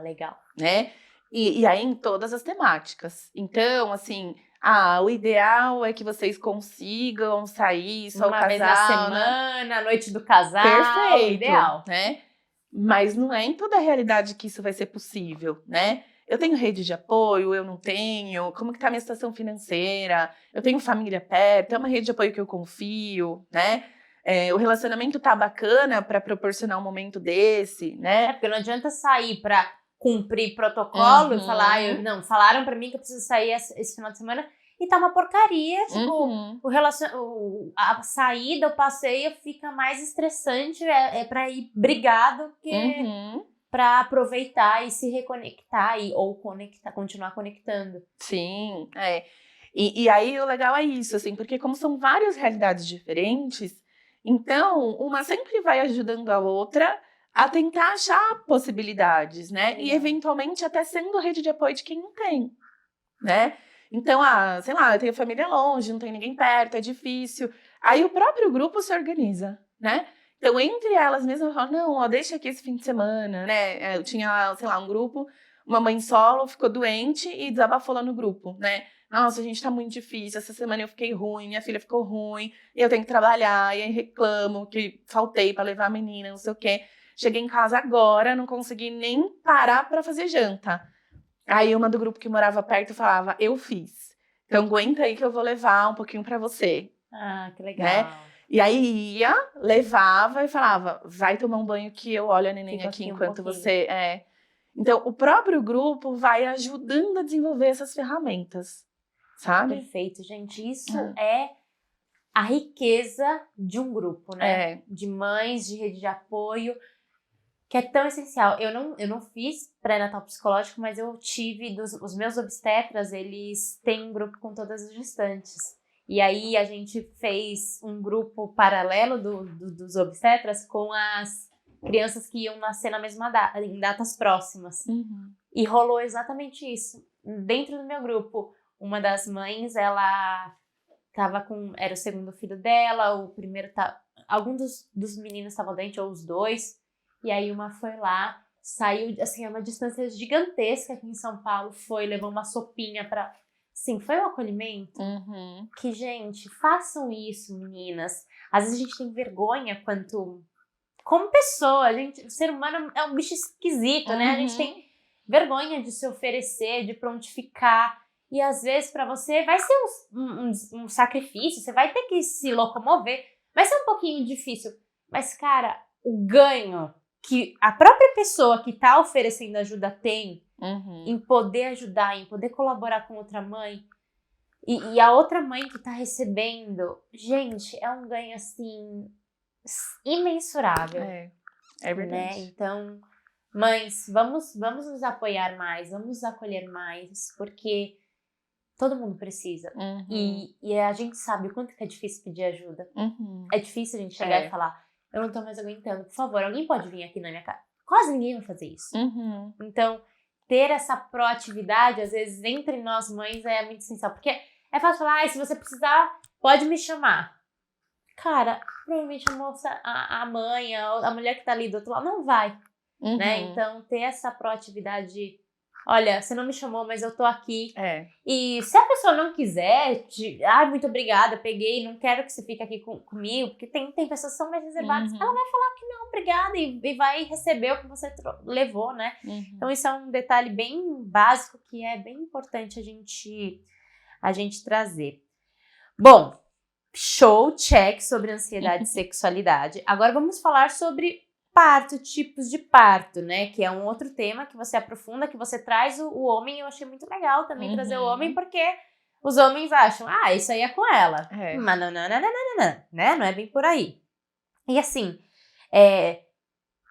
Legal. Né? E aí em todas as temáticas. Então, assim, o ideal é que vocês consigam sair só o Uma casal, vez na semana, noite do casal, perfeito, ideal. né? Mas não é em toda a realidade que isso vai ser possível, né? Eu tenho rede de apoio, eu não tenho? Como que tá a minha situação financeira? Eu tenho família perto, é uma rede de apoio que eu confio, né? O relacionamento tá bacana para proporcionar um momento desse, né? Porque não adianta sair pra cumprir protocolo e falar, não, falaram pra mim que eu preciso sair esse final de semana e tá uma porcaria, tipo, a saída, o passeio fica mais estressante, é pra ir brigar do que pra aproveitar e se reconectar ou continuar conectando. Sim, E aí o legal é isso, assim, porque como são várias realidades diferentes, então uma sempre vai ajudando a outra a tentar achar possibilidades, né? E eventualmente até sendo rede de apoio de quem não tem, né? Então, sei lá, eu tenho família longe, não tem ninguém perto, é difícil. Aí o próprio grupo se organiza, né? Então, entre elas mesmas, falam, não, ó, deixa aqui esse fim de semana, né? Eu tinha, sei lá, um grupo, uma mãe solo ficou doente e desabafou lá no grupo, né? Nossa, gente, tá muito difícil, essa semana eu fiquei ruim, minha filha ficou ruim, eu tenho que trabalhar, e aí reclamo que faltei pra levar a menina, não sei o quê. Cheguei em casa agora, não consegui nem parar pra fazer janta. Aí uma do grupo que morava perto falava, eu fiz. Então aguenta aí que eu vou levar um pouquinho pra você. Ah, que legal. Né? E aí ia, levava e falava, vai tomar um banho que eu olho a neném Fica aqui aqui um enquanto pouquinho. você... Então o próprio grupo vai ajudando a desenvolver essas ferramentas, sabe? Perfeito, gente. Isso é a riqueza de um grupo, né? De mães, de rede de apoio, que é tão essencial. Eu não fiz pré-natal psicológico, mas eu tive, os meus obstetras, eles têm um grupo com todas as gestantes. E aí a gente fez um grupo paralelo dos obstetras com as crianças que iam nascer na mesma data, em datas próximas. E rolou exatamente isso. Dentro do meu grupo, uma das mães, ela era o segundo filho dela, o primeiro algum dos meninos estava doente, ou os dois. E aí uma foi lá, saiu, assim, é uma distância gigantesca aqui em São Paulo, levou uma sopinha pra... Sim, foi um acolhimento que, gente, façam isso, meninas. Às vezes a gente tem vergonha como pessoa, o ser humano é um bicho esquisito, né? A gente tem vergonha de se oferecer, de prontificar. E às vezes pra você vai ser um sacrifício, você vai ter que se locomover, vai ser um pouquinho difícil. Mas, cara, o ganho que a própria pessoa que tá oferecendo ajuda tem em poder ajudar, em poder colaborar com outra mãe, e a outra mãe que tá recebendo, gente, é um ganho assim imensurável. É verdade. Né? Então, mães, vamos nos apoiar mais, vamos nos acolher mais, porque todo mundo precisa. E a gente sabe o quanto que é difícil pedir ajuda. É difícil a gente chegar e falar, eu não tô mais aguentando, por favor, alguém pode vir aqui na minha casa? Quase ninguém vai fazer isso. Então, ter essa proatividade, às vezes, entre nós mães é muito essencial. Porque é fácil falar, se você precisar, pode me chamar. Cara, provavelmente a moça, a mãe, a mulher que tá ali do outro lado, não vai. Né? Então, ter essa proatividade de, olha, você não me chamou, mas eu tô aqui. E se a pessoa não quiser, muito obrigada, peguei, não quero que você fique aqui comigo, porque tem pessoas que são mais reservadas, ela vai falar que não, obrigada, e vai receber o que você levou, né? Então, isso é um detalhe bem básico que é bem importante a gente trazer. Bom, show, check sobre ansiedade e sexualidade. Agora vamos falar sobre parto, tipos de parto, né? Que é um outro tema que você aprofunda, que você traz o homem. Eu achei muito legal também trazer o homem, porque os homens acham, isso aí é com ela. Mas não, né? Não é bem por aí. E assim,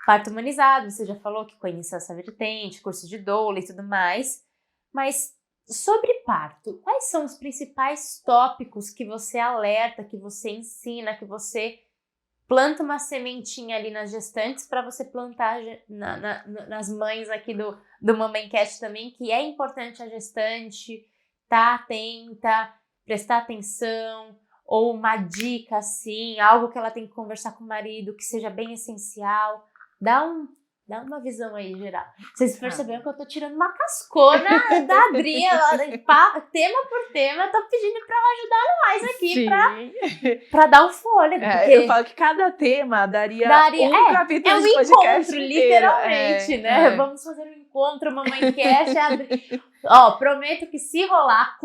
parto humanizado, você já falou que conheceu essa vertente, curso de doula e tudo mais. Mas sobre parto, quais são os principais tópicos que você alerta, que você ensina, que você planta uma sementinha ali nas gestantes para você plantar nas mães aqui do Mamencast também, que é importante a gestante estar atenta, prestar atenção, ou uma dica assim, algo que ela tem que conversar com o marido que seja bem essencial. Dá Dá uma visão aí, geral. Vocês perceberam que eu tô tirando uma cascona da Adri, tema por tema, eu tô pedindo pra ela ajudar mais aqui, pra dar um fôlego. Porque Eu falo que cada tema daria um capítulo de podcast encontro, literalmente, né? Vamos fazer um encontro, MamãeCast, Adri. Ó, prometo que se rolar,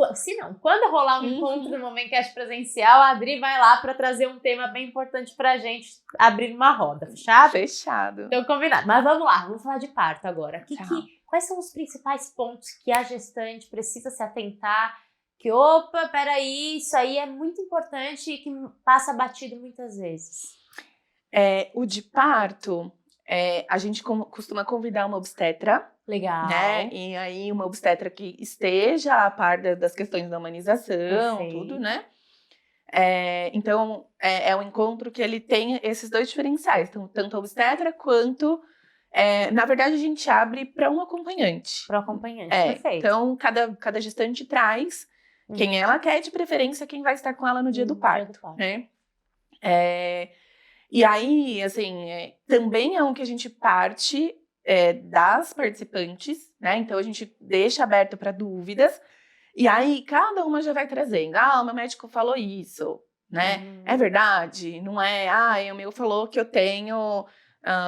quando rolar um encontro do MamãeCast presencial, a Adri vai lá pra trazer um tema bem importante pra gente abrir uma roda, fechado? Fechado. Então, combinado. Mas vamos lá, vamos falar de parto agora. Quais são os principais pontos que a gestante precisa se atentar? Que, opa, peraí, isso aí é muito importante e que passa batido muitas vezes. O de parto, a gente costuma convidar uma obstetra. Legal. Né? E aí uma obstetra que esteja a par das questões da humanização, Perfeito. tudo, né? Então, é um encontro que ele tem esses dois diferenciais, então, tanto a obstetra quanto, na verdade, a gente abre para um acompanhante. Para o acompanhante, perfeito. Então, cada gestante traz quem ela quer, de preferência, quem vai estar com ela no dia do parto, né? E aí, assim, também é um que a gente parte das participantes, né? Então, a gente deixa aberto para dúvidas. E aí, cada uma já vai trazendo. O meu médico falou isso, né? É verdade? Não é? O meu falou que eu tenho,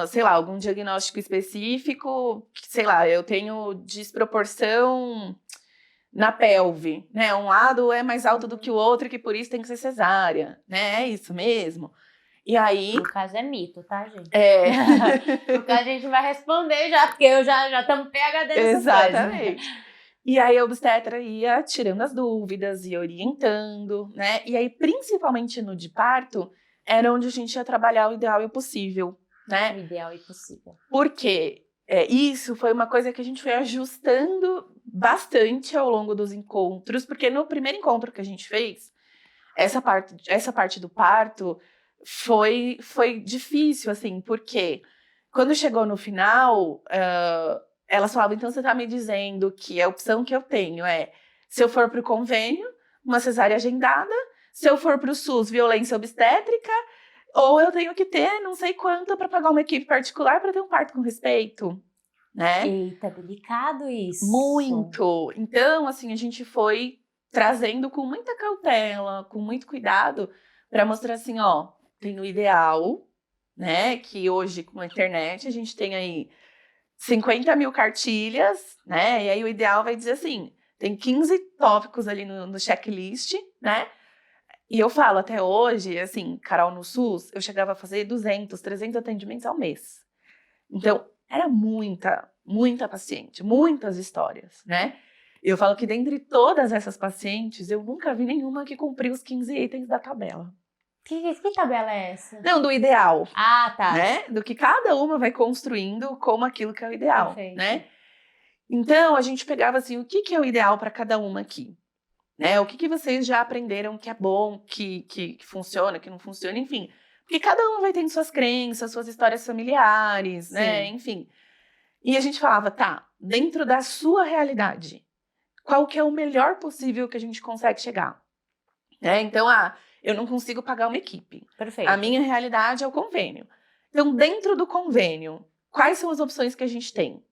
sei lá, algum diagnóstico específico, sei lá, eu tenho desproporção na pelve, né? Um lado é mais alto do que o outro, que por isso tem que ser cesárea, né? É isso mesmo. E aí... No caso é mito, tá, gente? Porque a gente vai responder já, porque eu já estamos PhD nessas coisas. Exatamente. E aí a obstetra ia tirando as dúvidas e orientando, né? E aí, principalmente no de parto, era onde a gente ia trabalhar o ideal e o possível, né? O ideal e possível. Porque isso foi uma coisa que a gente foi ajustando bastante ao longo dos encontros, porque no primeiro encontro que a gente fez, essa parte do parto foi difícil, assim, porque quando chegou no final... elas falavam, então você tá me dizendo que a opção que eu tenho se eu for pro convênio, uma cesárea agendada, se eu for pro SUS, violência obstétrica, ou eu tenho que ter não sei quanto para pagar uma equipe particular para ter um parto com respeito, né? Eita, delicado isso. Muito! Então, assim, a gente foi trazendo com muita cautela, com muito cuidado, para mostrar assim, tem o ideal, né? Que hoje, com a internet, a gente tem aí 50 mil cartilhas, né? E aí o ideal vai dizer assim, tem 15 tópicos ali no checklist, né? E eu falo até hoje, assim, Carol, no SUS, eu chegava a fazer 200, 300 atendimentos ao mês. Então, era muita paciente, muitas histórias, né? Eu falo que dentre todas essas pacientes, eu nunca vi nenhuma que cumpriu os 15 itens da tabela. Que tabela é essa? Não, do ideal. Tá. Né? Do que cada uma vai construindo como aquilo que é o ideal, Perfeito. né? Então, a gente pegava assim, o que é o ideal para cada uma aqui? Né? O que vocês já aprenderam que é bom, que funciona, que não funciona, enfim. Porque cada uma vai tendo suas crenças, suas histórias familiares, né? Enfim. E a gente falava, dentro da sua realidade, qual que é o melhor possível que a gente consegue chegar? Né? Então, eu não consigo pagar uma equipe. Perfeito. A minha realidade é o convênio. Então, dentro do convênio, quais são as opções que a gente tem?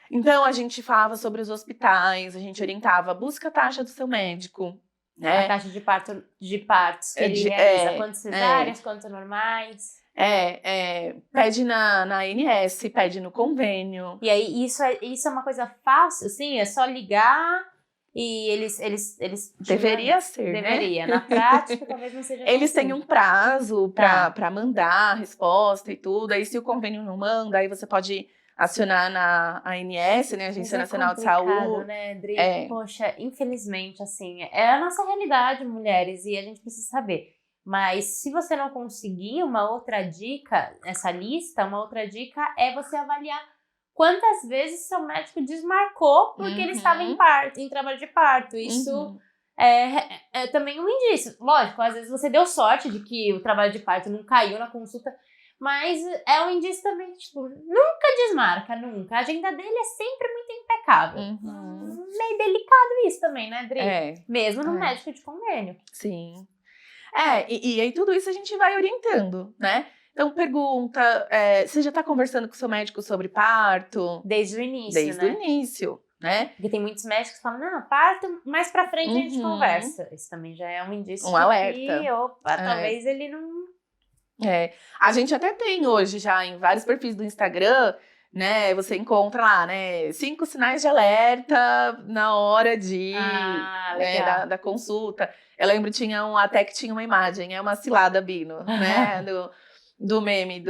Então, a gente falava sobre os hospitais, a gente orientava, busca a taxa do seu médico. Né? A taxa de partos que ele realiza, quantas cesáreas, quantas normais. Pede na ANS, pede no convênio. E aí, isso é uma coisa fácil, assim? É só ligar... E eles Deveria ser, Deveria. Na prática, talvez não seja Eles assim. têm um prazo para mandar a resposta e tudo. Aí, se o convênio não manda, aí você pode acionar na ANS, né? Agência Nacional de Saúde. Né, Adri? Poxa, infelizmente, assim, é a nossa realidade, mulheres, e a gente precisa saber. Mas se você não conseguir uma outra dica, essa lista, uma outra dica é você avaliar quantas vezes seu médico desmarcou porque ele estava em trabalho de parto. Isso é também um indício. Lógico, às vezes você deu sorte de que o trabalho de parto não caiu na consulta, mas é um indício também, tipo, nunca desmarca, nunca. A agenda dele é sempre muito impecável. Meio delicado isso também, né, Adri? Mesmo no médico de convênio. Sim. E aí tudo isso a gente vai orientando, né? Então, pergunta, você já tá conversando com o seu médico sobre parto? Desde o início, Desde né? o início, né? Porque tem muitos médicos que falam, não, parto, mais pra frente a gente conversa. Isso também já é um indício de alerta. que, opa, talvez ele não... A gente até tem hoje já em vários perfis do Instagram, né? Você encontra lá, né? 5 sinais de alerta na hora legal. da consulta. Eu lembro, até que tinha uma imagem, é uma cilada, Bino, né? Do meme,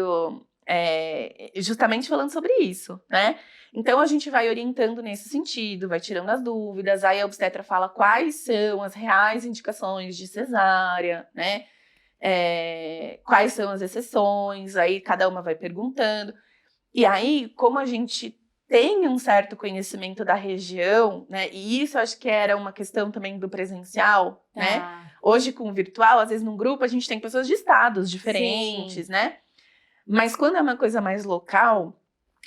justamente falando sobre isso, né? Então, a gente vai orientando nesse sentido, vai tirando as dúvidas, aí a obstetra fala quais são as reais indicações de cesárea, né? Quais são as exceções, aí cada uma vai perguntando. E aí, como a gente tem um certo conhecimento da região, né? E isso acho que era uma questão também do presencial, né? Hoje, com o virtual, às vezes num grupo a gente tem pessoas de estados diferentes, né? Mas quando é uma coisa mais local,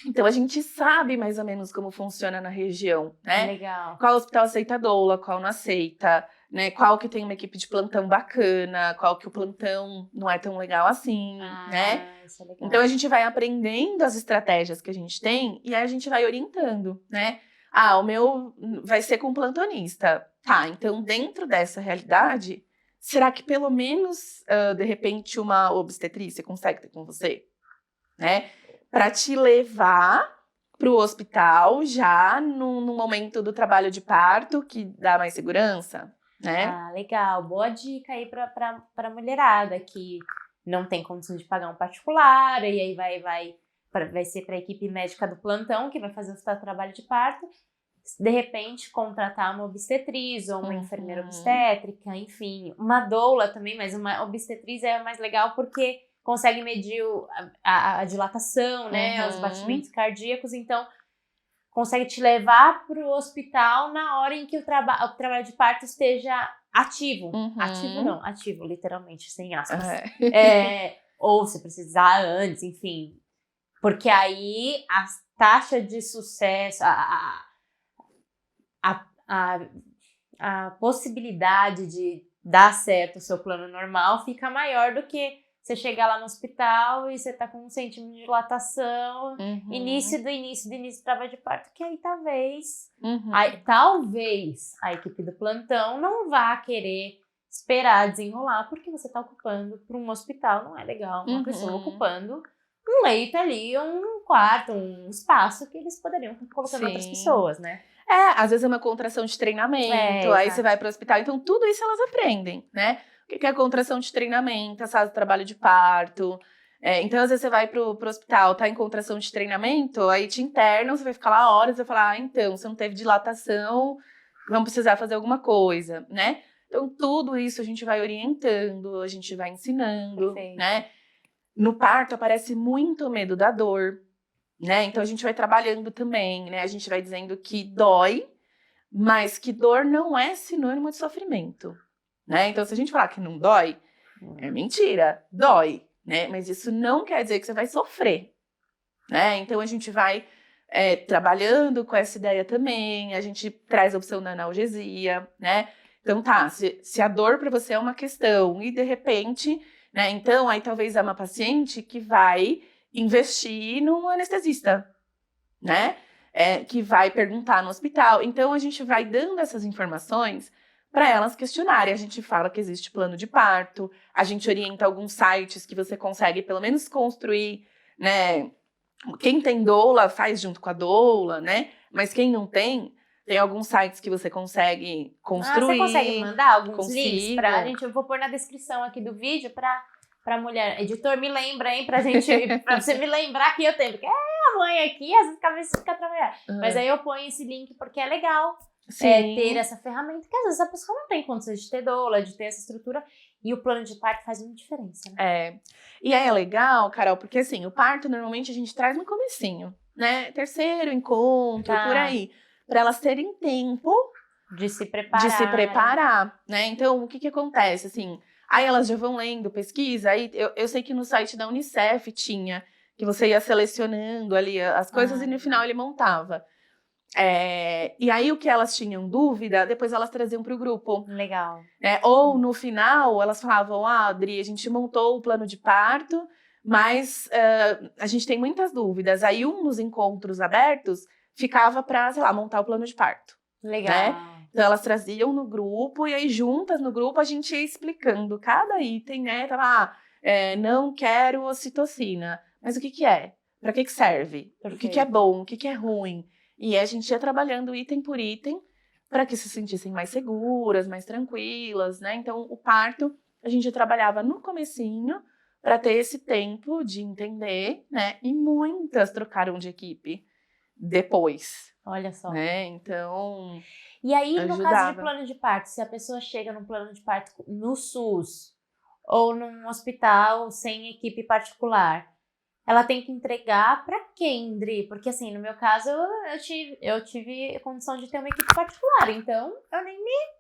então a gente sabe mais ou menos como funciona na região, né? Legal. Qual hospital aceita doula, qual não aceita, né? Qual que tem uma equipe de plantão bacana, qual que o plantão não é tão legal assim, né? Isso é legal. Então a gente vai aprendendo as estratégias que a gente tem e aí a gente vai orientando, né? O meu vai ser com plantonista. Tá, então dentro dessa realidade, será que pelo menos, de repente, uma obstetrícia consegue ter com você? Né? Para te levar para o hospital já no momento do trabalho de parto, que dá mais segurança, né? Legal. Boa dica aí para mulherada que não tem condição de pagar um particular, e aí vai ser para a equipe médica do plantão, que vai fazer o seu trabalho de parto. De repente, contratar uma obstetriz ou uma enfermeira obstétrica, enfim. Uma doula também, mas uma obstetriz é mais legal porque consegue medir a dilatação, né? Os batimentos cardíacos, então consegue te levar para o hospital na hora em que o trabalho de parto esteja ativo. Ativo não, ativo, literalmente, sem aspas. Ou se precisar antes, enfim. Porque aí a taxa de sucesso, a possibilidade de dar certo o seu plano normal fica maior do que você chegar lá no hospital e você tá com 1 centímetro de dilatação, início do trabalho de parto, que aí talvez a equipe do plantão não vá querer esperar desenrolar, porque você tá ocupando para um hospital, não é legal uma pessoa ocupando um leito ali, um quarto, um espaço que eles poderiam estar colocando outras pessoas, né? Às vezes é uma contração de treinamento, aí você vai para o hospital, então tudo isso elas aprendem, né? O que é contração de treinamento, a sala de trabalho de parto. Então, às vezes você vai pro hospital, tá em contração de treinamento, aí te internam, você vai ficar lá horas e vai falar, então, você não teve dilatação, vamos precisar fazer alguma coisa, né? Então, tudo isso a gente vai orientando, a gente vai ensinando, né? No parto aparece muito medo da dor, né? Então, a gente vai trabalhando também, né? A gente vai dizendo que dói, mas que dor não é sinônimo de sofrimento, né? Então, se a gente falar que não dói, é mentira, dói, né? Mas isso não quer dizer que você vai sofrer, né? Então, a gente vai trabalhando com essa ideia também, a gente traz a opção da analgesia, né? Então, se a dor para você é uma questão e, de repente, né? Então, aí talvez é uma paciente que vai investir num anestesista, né? Que vai perguntar no hospital. Então, a gente vai dando essas informações para elas questionarem. A gente fala que existe plano de parto, a gente orienta alguns sites que você consegue pelo menos construir, né? Quem tem doula faz junto com a doula, né? Mas quem não tem alguns sites que você consegue construir. Você consegue mandar alguns links pra gente? Eu vou pôr na descrição aqui do vídeo pra mulher. Editor, me lembra, hein? Pra você me lembrar que eu tenho. Porque a mãe aqui, às vezes, cabeça fica trabalhando. Mas aí eu ponho esse link porque é legal ter essa ferramenta. Que às vezes a pessoa não tem condições de ter doula, de ter essa estrutura. E o plano de parto faz uma diferença, né? E aí é legal, Carol, porque assim, o parto normalmente a gente traz no comecinho, né? 3º encontro, por aí. Pra elas terem tempo de se preparar. Né? Então, o que acontece, assim... Aí elas já vão lendo pesquisa, aí eu sei que no site da Unicef tinha, que você ia selecionando ali as coisas e no final ele montava. E aí o que elas tinham dúvida, depois elas traziam para o grupo. Legal. Ou no final elas falavam, Adri, a gente montou o plano de parto, Mas a gente tem muitas dúvidas. Aí, dos encontros abertos ficava para, sei lá, montar o plano de parto. Legal. Né? Então, elas traziam no grupo, e aí, juntas no grupo, a gente ia explicando cada item, né? Tava, não quero ocitocina. Mas o que é? Para que serve? Perfeito. O que é bom? O que é ruim? E a gente ia trabalhando item por item para que se sentissem mais seguras, mais tranquilas, né? Então, o parto, a gente trabalhava no comecinho para ter esse tempo de entender, né? E muitas trocaram de equipe depois. Olha só. Né? Então, e aí, ajudava. No caso de plano de parto, se a pessoa chega num plano de parto no SUS ou num hospital sem equipe particular, ela tem que entregar pra quem, Dri? Porque assim, no meu caso, eu tive a condição de ter uma equipe particular, então eu nem me...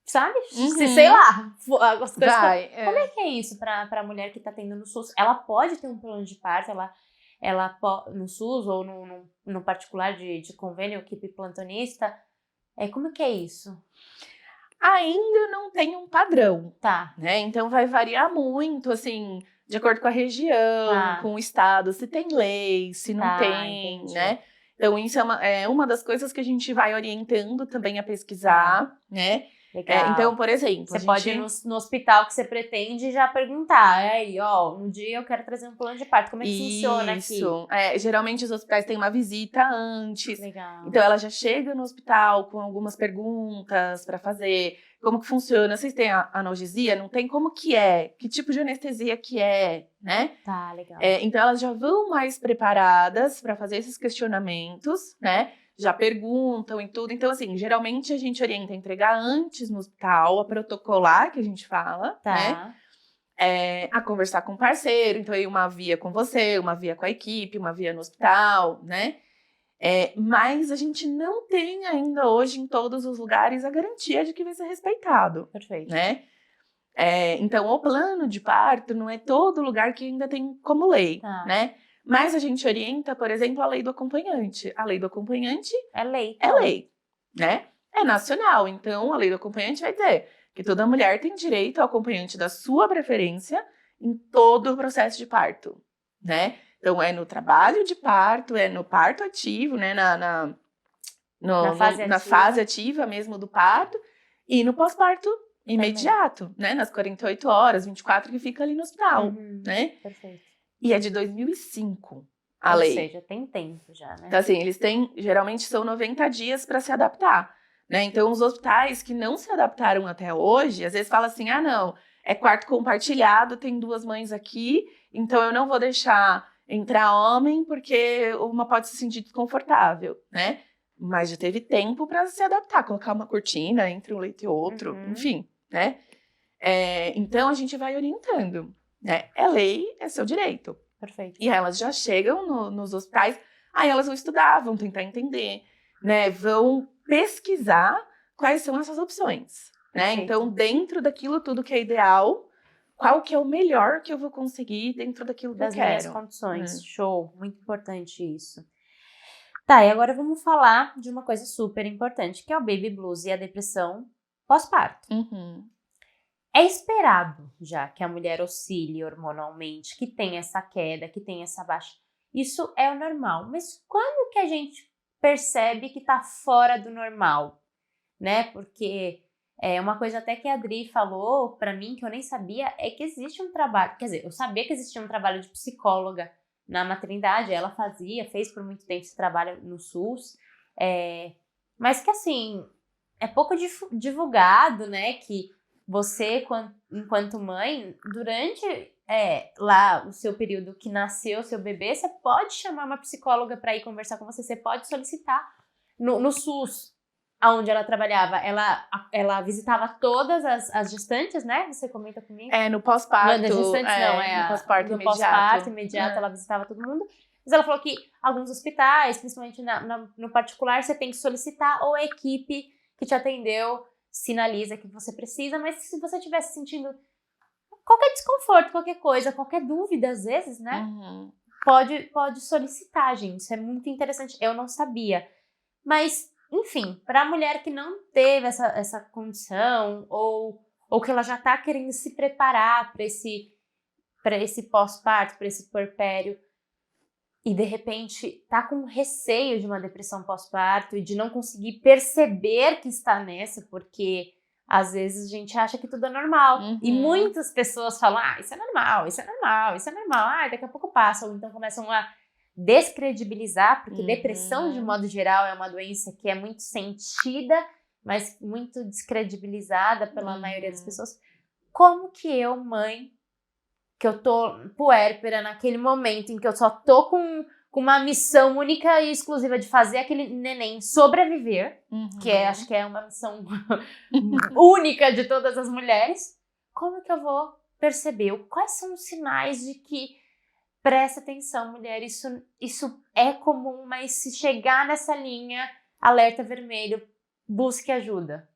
Sabe? Sei lá. As coisas como é que é isso pra mulher que tá tendo no SUS? Ela pode ter um plano de parto, ela no SUS ou no particular de convênio, equipe plantonista? Como é que é isso? Ainda não tem um padrão. Tá. Né? Então vai variar muito, assim, de acordo com a região, com o estado, se tem lei, se não tem, entendi. né? Então isso é uma das coisas que a gente vai orientando também a pesquisar, né? Legal. Então, por exemplo, você pode ir no hospital que você pretende já perguntar. Aí, um dia eu quero trazer um plano de parto. Como é que funciona aqui? Isso. Geralmente os hospitais têm uma visita antes. Legal. Então ela já chega no hospital com algumas perguntas para fazer. Como que funciona? Vocês têm analgesia? Não tem? Como que é? Que tipo de anestesia que é? Né? Tá, legal. Então elas já vão mais preparadas para fazer esses questionamentos, né? Já perguntam e tudo. Então, assim, geralmente a gente orienta a entregar antes no hospital, a protocolar, que a gente fala, né? A conversar com o parceiro. Então, aí uma via com você, uma via com a equipe, uma via no hospital, né? Mas a gente não tem ainda hoje em todos os lugares a garantia de que vai ser respeitado. Perfeito. Né? Então, o plano de parto não é todo lugar que ainda tem como lei, né? Mas a gente orienta, por exemplo, a lei do acompanhante. A lei do acompanhante é lei. É lei, né? É nacional. Então, a lei do acompanhante vai dizer que toda mulher tem direito ao acompanhante da sua preferência em todo o processo de parto, né? Então, é no trabalho de parto, é no parto ativo, né? Na fase ativa mesmo do parto e no pós-parto imediato, né? Nas 48 horas, 24 que fica ali no hospital, né? Perfeito. E é de 2005 a lei. Ou seja, tem tempo já, né? Então, assim, eles têm, geralmente são 90 dias para se adaptar, né? Então, os hospitais que não se adaptaram até hoje, às vezes falam assim, não, é quarto compartilhado, tem 2 mães aqui, então eu não vou deixar entrar homem porque uma pode se sentir desconfortável, né? Mas já teve tempo para se adaptar, colocar uma cortina entre um leito e outro, enfim, né? Então, a gente vai orientando, né? É lei, é seu direito. Perfeito. E elas já chegam nos hospitais, aí elas vão estudar, vão tentar entender, né? Vão pesquisar quais são essas opções, né? Então, dentro daquilo tudo que é ideal, qual que é o melhor que eu vou conseguir dentro daquilo que eu quero. Das minhas condições. Show, muito importante isso. Tá, e agora vamos falar de uma coisa super importante, que é o baby blues e a depressão pós-parto. É esperado já que a mulher oscile hormonalmente, que tem essa queda, que tem essa baixa. Isso é o normal. Mas quando que a gente percebe que tá fora do normal? Né? Porque uma coisa até que a Adri falou pra mim, que eu nem sabia, é que existe um trabalho... Quer dizer, eu sabia que existia um trabalho de psicóloga na maternidade. Ela fez por muito tempo esse trabalho no SUS. Mas que, assim, é pouco divulgado, né? Que você, enquanto mãe, durante lá o seu período que nasceu o seu bebê, você pode chamar uma psicóloga para ir conversar com você, você pode solicitar. No SUS, onde ela trabalhava, ela visitava todas as gestantes, né? Você comenta comigo? No pós-parto. Não, gestantes não, no pós-parto imediato. No pós-parto imediato, ela visitava todo mundo. Mas ela falou que alguns hospitais, principalmente no particular, você tem que solicitar, ou a equipe que te atendeu sinaliza que você precisa, mas se você estiver sentindo qualquer desconforto, qualquer coisa, qualquer dúvida, às vezes, né? Pode solicitar, gente. Isso é muito interessante. Eu não sabia. Mas, enfim, para a mulher que não teve essa condição, ou que ela já tá querendo se preparar para para esse pós-parto, para esse puerpério, e de repente tá com receio de uma depressão pós-parto e de não conseguir perceber que está nessa, porque às vezes a gente acha que tudo é normal. E muitas pessoas falam, isso é normal, isso é normal, isso é normal, daqui a pouco passa. Ou então começam a descredibilizar, porque depressão, de modo geral, é uma doença que é muito sentida, mas muito descredibilizada pela maioria das pessoas. Como que eu, mãe, que eu tô puérpera naquele momento em que eu só tô com uma missão única e exclusiva de fazer aquele neném sobreviver, que acho que é uma missão única de todas as mulheres, como que eu vou perceber? Quais são os sinais de que presta atenção, mulher, isso é comum, mas se chegar nessa linha, alerta vermelho, busque ajuda.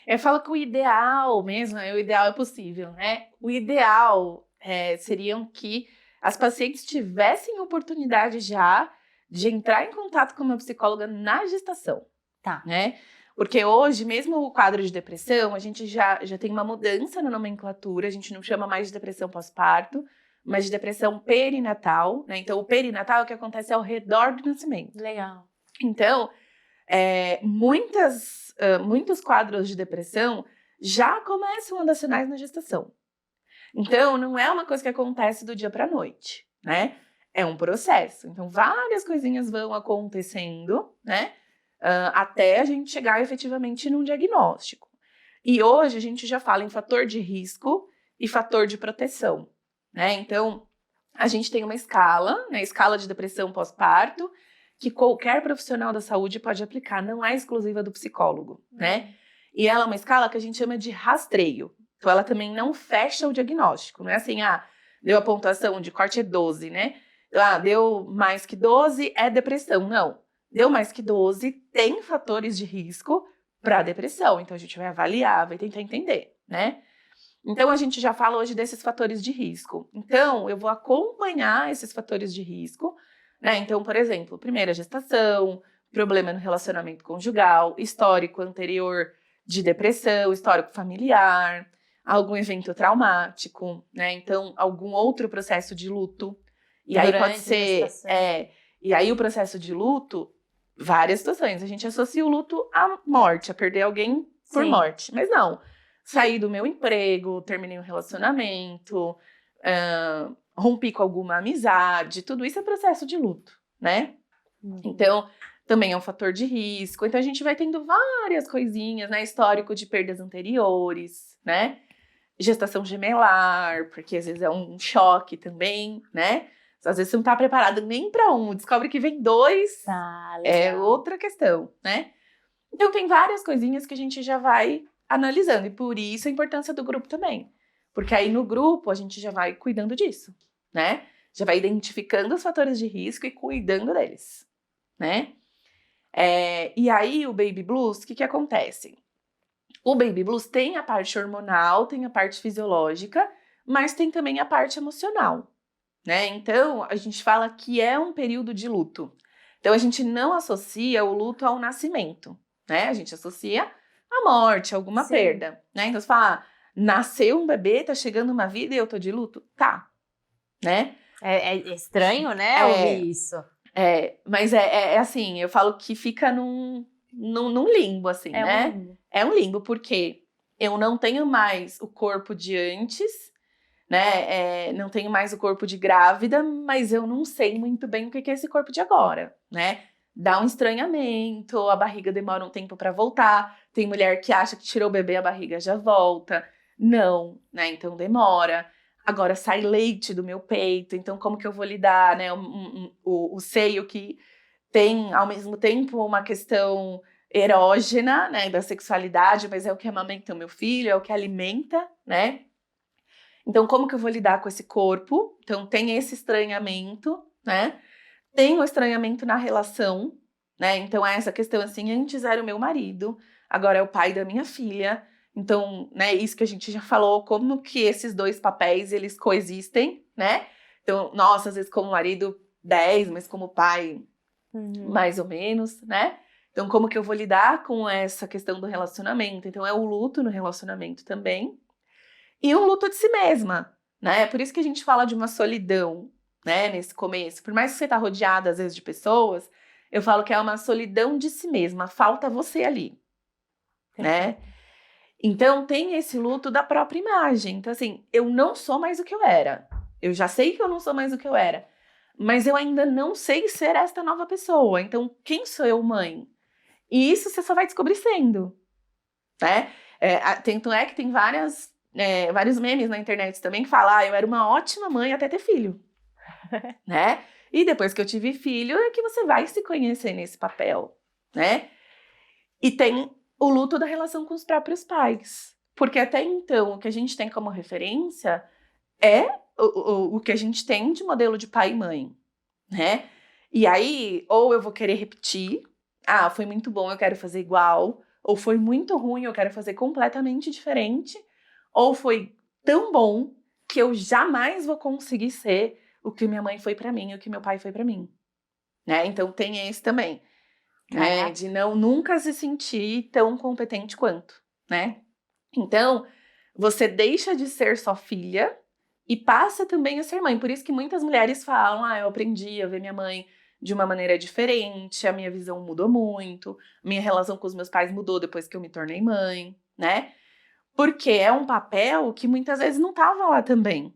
Eu falo que o ideal mesmo, o ideal é possível, né? O ideal seriam que as pacientes tivessem oportunidade já de entrar em contato com uma psicóloga na gestação, né? Porque hoje, mesmo o quadro de depressão, a gente já tem uma mudança na nomenclatura, a gente não chama mais de depressão pós-parto, mas de depressão perinatal, né? Então, o perinatal é o que acontece ao redor do nascimento. Legal. Então, muitos quadros de depressão já começam a dar sinais na gestação. Então, não é uma coisa que acontece do dia para a noite, né? É um processo. Então, várias coisinhas vão acontecendo, né? Até a gente chegar efetivamente num diagnóstico. E hoje a gente já fala em fator de risco e fator de proteção, né? Então, a gente tem uma escala, né? Escala de depressão pós-parto, que qualquer profissional da saúde pode aplicar, não é exclusiva do psicólogo, né? E ela é uma escala que a gente chama de rastreio. Então, ela também não fecha o diagnóstico. Não é assim, deu a pontuação de corte é 12, né? Deu mais que 12, é depressão. Não. Deu mais que 12, tem fatores de risco para depressão. Então, a gente vai avaliar, vai tentar entender, né? Então, a gente já fala hoje desses fatores de risco. Então, eu vou acompanhar esses fatores de risco, né? Então, por exemplo, primeira gestação, problema no relacionamento conjugal, histórico anterior de depressão, histórico familiar, algum evento traumático, né? Então, algum outro processo de luto. E aí pode ser... e aí o processo de luto, várias situações. A gente associa o luto à morte, a perder alguém por morte. Mas não. Saí do meu emprego, terminei um relacionamento, rompi com alguma amizade, tudo isso é processo de luto, né? Então, também é um fator de risco. Então, a gente vai tendo várias coisinhas, né? Histórico de perdas anteriores, né? Gestação gemelar, porque às vezes é um choque também, né? Às vezes você não tá preparado nem para um, descobre que vem 2, é outra questão, né? Então, tem várias coisinhas que a gente já vai analisando, e por isso a importância do grupo também. Porque aí no grupo a gente já vai cuidando disso, né? Já vai identificando os fatores de risco e cuidando deles, né? E aí o Baby Blues, o que acontece? O Baby Blues tem a parte hormonal, tem a parte fisiológica, mas tem também a parte emocional, né? Então, a gente fala que é um período de luto. Então, a gente não associa o luto ao nascimento, né? A gente associa a morte, alguma perda, né? Então, você fala, nasceu um bebê, tá chegando uma vida e eu tô de luto? Tá, né? É estranho, né, ouvir isso. Mas é assim, eu falo que fica num limbo, assim, né? É um limbo, porque eu não tenho mais o corpo de antes, né? Não tenho mais o corpo de grávida, mas eu não sei muito bem o que é esse corpo de agora, né? Dá um estranhamento, a barriga demora um tempo para voltar. Tem mulher que acha que tirou o bebê, a barriga já volta. Não, né? Então demora. Agora sai leite do meu peito, então como que eu vou lidar, né? O seio que tem, ao mesmo tempo, uma questão erógena, né, da sexualidade, mas é o que amamenta o meu filho, é o que alimenta, né? Então, como que eu vou lidar com esse corpo? Então, tem esse estranhamento, né? Tem o estranhamento na relação, né? Então, é essa questão assim, antes era o meu marido, agora é o pai da minha filha. Então, né, isso que a gente já falou, como que esses dois papéis, eles coexistem, né? Então, nossa, às vezes como marido 10, mas como pai mais ou menos, né? Então, como que eu vou lidar com essa questão do relacionamento? Então, é o luto no relacionamento também. E o luto de si mesma, né? Por isso que a gente fala de uma solidão, né, nesse começo. Por mais que você tá rodeada, às vezes, de pessoas, eu falo que é uma solidão de si mesma, falta você ali, né? Então, tem esse luto da própria imagem. Então, assim, eu não sou mais o que eu era. Eu já sei que eu não sou mais o que eu era. Mas eu ainda não sei ser esta nova pessoa. Então, quem sou eu, mãe? E isso você só vai descobrir sendo, né? Tanto é que tem vários memes na internet também que falam, eu era uma ótima mãe até ter filho, né? E depois que eu tive filho é que você vai se conhecer nesse papel, né? E tem o luto da relação com os próprios pais. Porque até então, o que a gente tem como referência é o que a gente tem de modelo de pai e mãe, né? E aí, ou eu vou querer repetir, foi muito bom, eu quero fazer igual, ou foi muito ruim, eu quero fazer completamente diferente, ou foi tão bom que eu jamais vou conseguir ser o que minha mãe foi pra mim, o que meu pai foi pra mim, né? Então tem esse também, né? De nunca se sentir tão competente quanto, né? Então, você deixa de ser só filha e passa também a ser mãe. Por isso que muitas mulheres falam, eu aprendi a ver minha mãe de uma maneira diferente, a minha visão mudou muito, minha relação com os meus pais mudou depois que eu me tornei mãe, né? Porque é um papel que muitas vezes não estava lá também,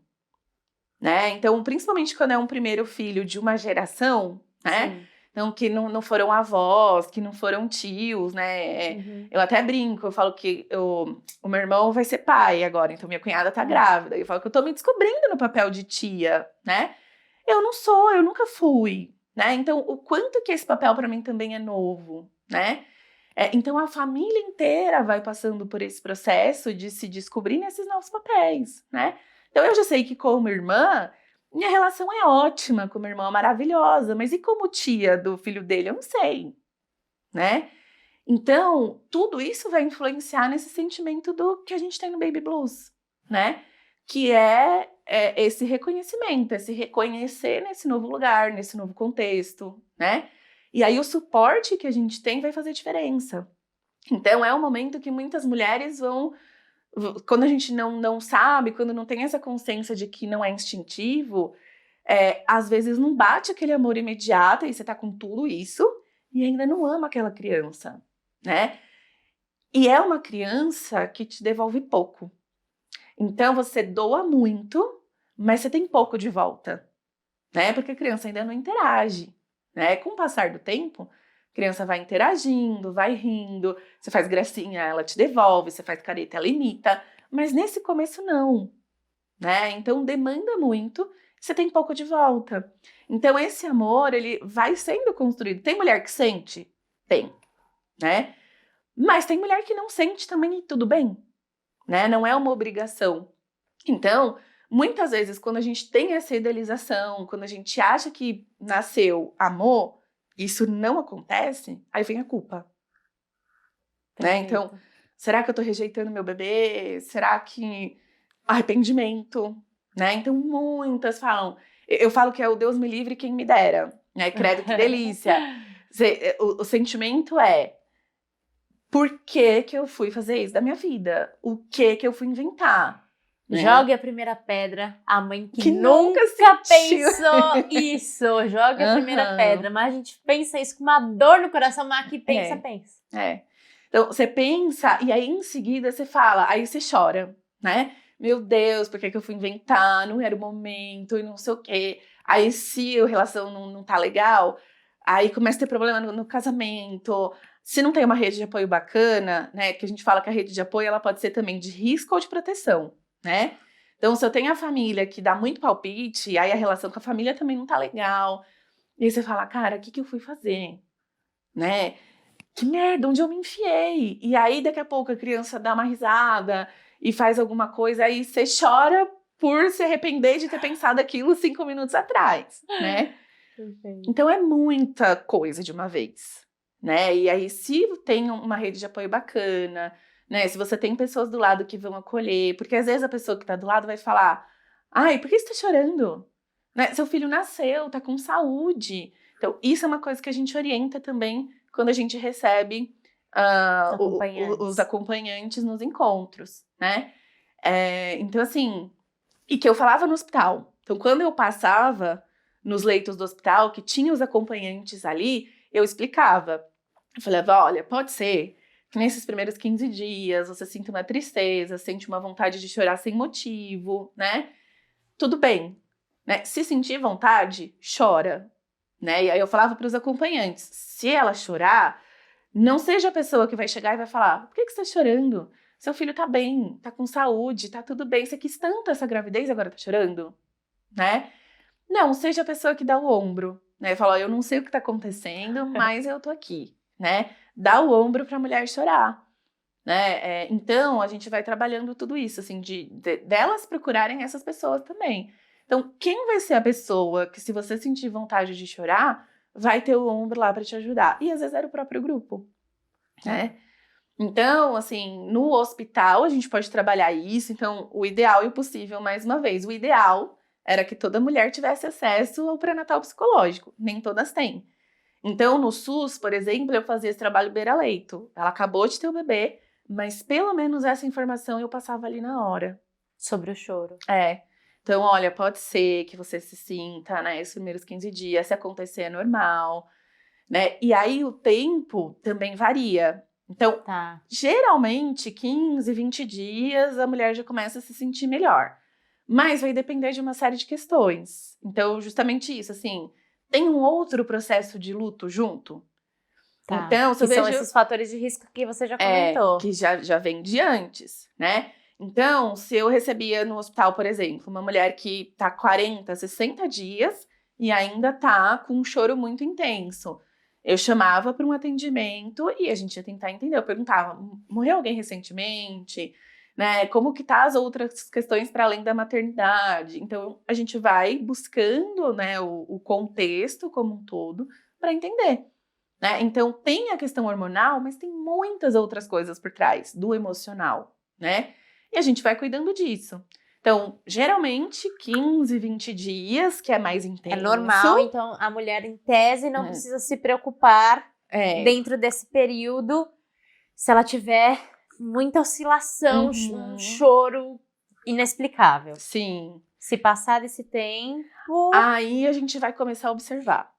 né? Então, principalmente quando é um primeiro filho de uma geração, né? Sim. Então, que não foram avós, que não foram tios, né? Eu até brinco, eu falo que o meu irmão vai ser pai agora, então minha cunhada tá grávida. Eu falo que eu tô me descobrindo no papel de tia, né? Eu não sou, eu nunca fui, né? Então, o quanto que esse papel para mim também é novo, né? Então, a família inteira vai passando por esse processo de se descobrir nesses novos papéis, né? Então, eu já sei que como irmã, minha relação é ótima com meu irmão, é maravilhosa, mas e como tia do filho dele? Eu não sei, né? Então, tudo isso vai influenciar nesse sentimento do que a gente tem no Baby Blues, né? Que é esse reconhecimento, esse reconhecer nesse novo lugar, nesse novo contexto, né? E aí o suporte que a gente tem vai fazer diferença. Então, é um momento que muitas mulheres vão... Quando a gente não sabe, quando não tem essa consciência de que não é instintivo, às vezes não bate aquele amor imediato e você tá com tudo isso e ainda não ama aquela criança, né? E é uma criança que te devolve pouco. Então, você doa muito, mas você tem pouco de volta, né? Porque a criança ainda não interage, né? Com o passar do tempo, a criança vai interagindo, vai rindo, você faz gracinha, ela te devolve, você faz careta, ela imita, mas nesse começo não, né? Então, demanda muito, você tem pouco de volta. Então, esse amor, ele vai sendo construído. Tem mulher que sente? Tem, né? Mas tem mulher que não sente também e tudo bem, né? Não é uma obrigação. Então, muitas vezes, quando a gente tem essa idealização, quando a gente acha que nasceu amor, isso não acontece, aí vem a culpa, né? Então, será que eu tô rejeitando meu bebê? Será que... Arrependimento, né? Então, muitas falam... Eu falo que é o Deus me livre quem me dera, né? Credo, que delícia. O sentimento é... Por que que eu fui fazer isso da minha vida? O que eu fui inventar? Né? Jogue a primeira pedra, a mãe que nunca pensou isso. Jogue a primeira pedra. Mas a gente pensa isso com uma dor no coração, mas que pensa. Então, você pensa e aí em seguida você fala, aí você chora, né? Meu Deus, por que eu fui inventar? Não era o momento e não sei o quê. Aí se a relação não tá legal, aí começa a ter problema no casamento. Se não tem uma rede de apoio bacana, né? Que a gente fala que a rede de apoio ela pode ser também de risco ou de proteção, né? Então, se eu tenho a família que dá muito palpite, aí a relação com a família também não tá legal. E aí você fala, cara, o que eu fui fazer? Né? Que merda, onde eu me enfiei? E aí, daqui a pouco, a criança dá uma risada e faz alguma coisa, aí você chora por se arrepender de ter pensado aquilo 5 minutos atrás, né? Então, é muita coisa de uma vez, né? E aí, se tem uma rede de apoio bacana, né? Se você tem pessoas do lado que vão acolher, porque às vezes a pessoa que tá do lado vai falar, ai, por que você tá chorando? Né? Seu filho nasceu, tá com saúde. Então, isso é uma coisa que a gente orienta também quando a gente recebe os acompanhantes nos encontros, né? Então, assim, E que eu falava no hospital. Então, quando eu passava nos leitos do hospital, que tinha os acompanhantes ali, eu explicava. Eu falava, olha, pode ser que nesses primeiros 15 dias você sinta uma tristeza, sente uma vontade de chorar sem motivo, né? Tudo bem, né? Se sentir vontade, chora, né? E aí eu falava para os acompanhantes, se ela chorar, não seja a pessoa que vai chegar e vai falar, por que você tá chorando? Seu filho tá bem, tá com saúde, tá tudo bem. Você quis tanto essa gravidez e agora tá chorando, né? Não, seja a pessoa que dá o ombro, né? Fala, eu não sei o que tá acontecendo, mas eu tô aqui, né? Dá o ombro pra mulher chorar, né? Então, a gente vai trabalhando tudo isso, assim, delas procurarem essas pessoas também. Então, quem vai ser a pessoa que, se você sentir vontade de chorar, vai ter o ombro lá pra te ajudar? E às vezes era o próprio grupo, né? Então, assim, no hospital a gente pode trabalhar isso. Então, o ideal e o possível, mais uma vez, o ideal era que toda mulher tivesse acesso ao pré-natal psicológico. Nem todas têm. Então, no SUS, por exemplo, eu fazia esse trabalho beira-leito. Ela acabou de ter o bebê, mas pelo menos essa informação eu passava ali na hora. Sobre o choro. Então, olha, pode ser que você se sinta, né, os primeiros 15 dias, se acontecer é normal, né? E aí o tempo também varia. Então, geralmente, 15, 20 dias, a mulher já começa a se sentir melhor. Mas vai depender de uma série de questões. Então, justamente isso, assim, tem um outro processo de luto junto? Então, se eu vejo... são esses fatores de risco que você já comentou. Que já vem de antes, né? Então, se eu recebia no hospital, por exemplo, uma mulher que tá 40, 60 dias e ainda tá com um choro muito intenso, eu chamava para um atendimento e a gente ia tentar entender. Eu perguntava, morreu alguém recentemente? Né? Como que tá as outras questões para além da maternidade? Então, a gente vai buscando, né, o contexto como um todo para entender. Né? Então, tem a questão hormonal, mas tem muitas outras coisas por trás do emocional, né? E a gente vai cuidando disso. Então, geralmente, 15, 20 dias, que é mais intenso. É normal, então a mulher, em tese, não precisa se preocupar dentro desse período se ela tiver muita oscilação, um choro inexplicável. Sim. Se passar desse tempo... Aí a gente vai começar a observar.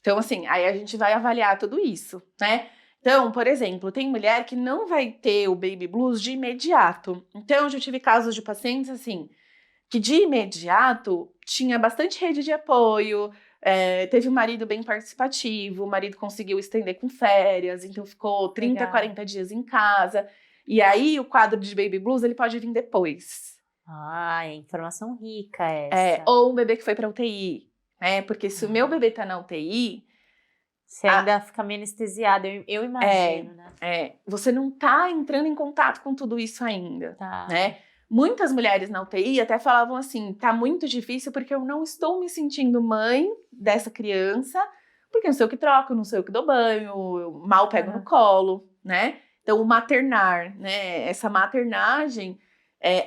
Então, assim, aí a gente vai avaliar tudo isso, né? Então, por exemplo, tem mulher que não vai ter o baby blues de imediato. Então, eu já tive casos de pacientes, assim, que de imediato tinha bastante rede de apoio, teve um marido bem participativo, o marido conseguiu estender com férias, então ficou 30, 40 dias em casa. E aí, o quadro de baby blues, ele pode vir depois. É informação rica essa. Ou um bebê que foi pra UTI, né? Porque se o meu bebê tá na UTI... Você ainda fica meio anestesiado, eu imagino, né? Você não tá entrando em contato com tudo isso ainda, né? Muitas mulheres na UTI até falavam assim, tá muito difícil porque eu não estou me sentindo mãe dessa criança, porque não sei o que troco, não sei o que dou banho, eu mal pego no colo, né? Então, o maternar, né? Essa maternagem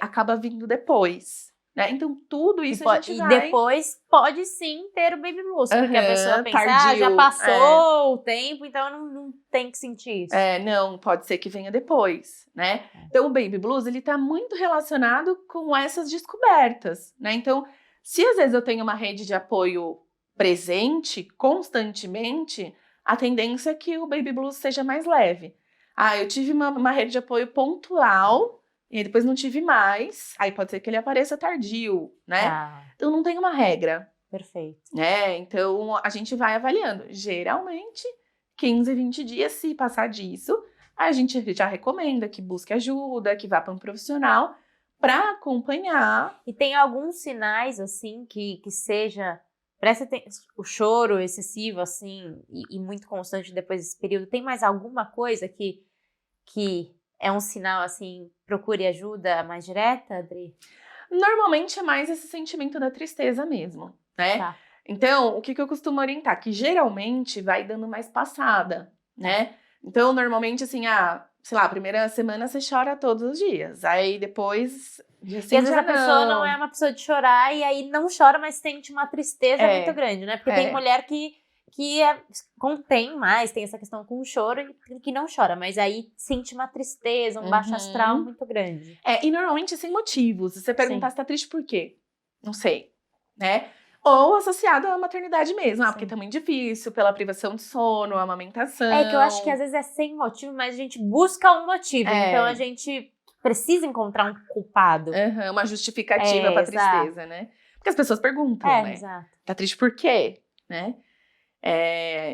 acaba vindo depois. Né? Então, tudo isso a gente vai... E depois pode sim ter o baby blues, porque a pessoa pensa, já passou o tempo, então não tem que sentir isso. Não, pode ser que venha depois, né? Então, o baby blues, ele tá muito relacionado com essas descobertas, né? Então, se às vezes eu tenho uma rede de apoio presente, constantemente, a tendência é que o baby blues seja mais leve. Eu tive uma rede de apoio pontual, e depois não tive mais, aí pode ser que ele apareça tardio, né? Então não tem uma regra. Perfeito. Né? Então a gente vai avaliando. Geralmente, 15, 20 dias, se passar disso, a gente já recomenda que busque ajuda, que vá para um profissional para acompanhar. E tem alguns sinais, assim, que seja... o choro excessivo, assim, e muito constante depois desse período. Tem mais alguma coisa que é um sinal, assim, procure ajuda mais direta, Adri? Normalmente é mais esse sentimento da tristeza mesmo, né? Então, o que eu costumo orientar? Que geralmente vai dando mais passada, né? Então, normalmente, assim, sei lá, a primeira semana você chora todos os dias. Aí depois... E às vezes a pessoa não é uma pessoa de chorar e aí não chora, mas sente uma tristeza muito grande, né? Porque tem mulher que contém mais, tem essa questão com o choro e que não chora, mas aí sente uma tristeza, um baixo astral muito grande. E normalmente sem motivos. Se você perguntar se tá triste por quê? Não sei, né? Ou associado à maternidade mesmo, Sim. porque tá muito difícil, pela privação de sono, a amamentação. É que eu acho que às vezes é sem motivo, mas a gente busca um motivo. Então a gente precisa encontrar um culpado. Uma justificativa pra tristeza, né? Porque as pessoas perguntam, né? Exato. Tá triste por quê? Né?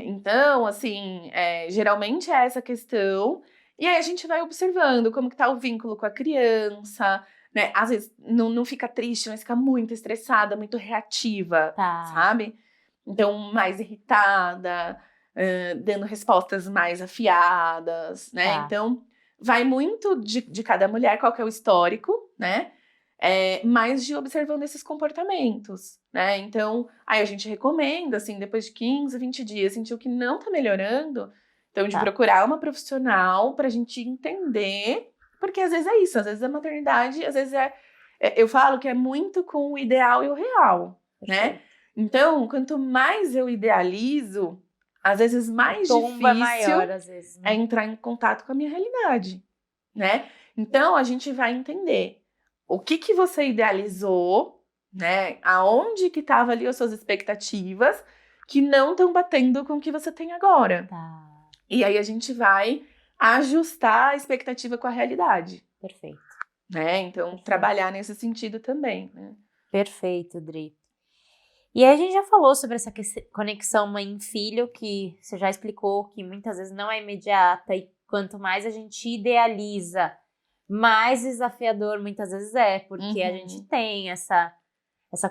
Então, assim, geralmente é essa questão. E aí a gente vai observando como que tá o vínculo com a criança, né? Às vezes não fica triste, mas fica muito estressada, muito reativa, sabe? Então, mais irritada, dando respostas mais afiadas, né? Então, vai muito de cada mulher, qual que é o histórico, né? Mas de observando esses comportamentos, né? Então, aí a gente recomenda, assim, depois de 15, 20 dias, sentiu que não tá melhorando, então de procurar uma profissional pra gente entender, porque às vezes é isso, às vezes a maternidade, às vezes eu falo que é muito com o ideal e o real, né? Então, quanto mais eu idealizo, às vezes mais difícil maior, às vezes, né? é entrar em contato com a minha realidade, né? Então, a gente vai entender o que você idealizou, né? Aonde que tava ali as suas expectativas que não estão batendo com o que você tem agora. E aí a gente vai ajustar a expectativa com a realidade. Perfeito. Né? Então, trabalhar nesse sentido também, né? Perfeito, Dri. E aí a gente já falou sobre essa conexão mãe-filho, que você já explicou que muitas vezes não é imediata, e quanto mais a gente idealiza, mais desafiador muitas vezes é, porque a gente tem essa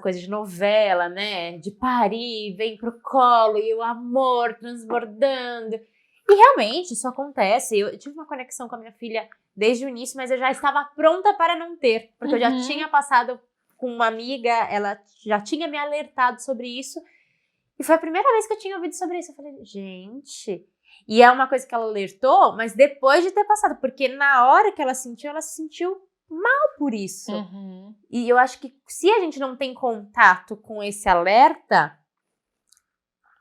coisa de novela, né? De parir, vem pro colo e o amor transbordando. E realmente isso acontece. Eu tive uma conexão com a minha filha desde o início, mas eu já estava pronta para não ter, porque eu já tinha passado com uma amiga, ela já tinha me alertado sobre isso, e foi a primeira vez que eu tinha ouvido sobre isso. Eu falei, gente... E é uma coisa que ela alertou, mas depois de ter passado, porque na hora que ela se sentiu mal por isso. E eu acho que se a gente não tem contato com esse alerta,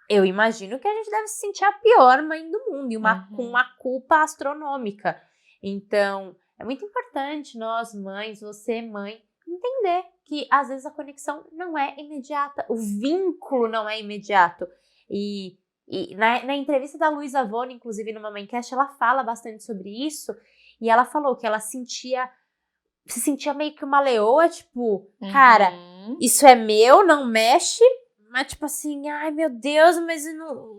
eu imagino que a gente deve se sentir a pior mãe do mundo, e com uma culpa astronômica. Então, é muito importante nós, mães, você, mãe, entender que às vezes a conexão não é imediata, o vínculo não é imediato. E na entrevista da Luísa Vona, inclusive no Mamãecast, ela fala bastante sobre isso, e ela falou que ela se sentia meio que uma leoa, tipo, cara, isso é meu, não mexe, mas tipo assim, ai meu Deus, mas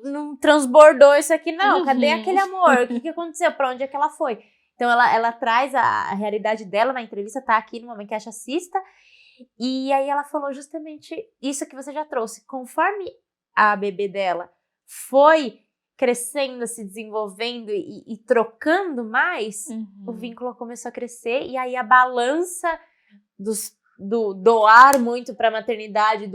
não transbordou isso aqui não, cadê aquele amor? O que aconteceu? Pra onde é que ela foi? Então ela traz a realidade dela na entrevista, tá aqui no Mamãecast, assista, e aí ela falou justamente isso que você já trouxe. Conforme a bebê dela foi crescendo, se desenvolvendo e trocando mais, o vínculo começou a crescer, e aí a balança do doar muito para a maternidade,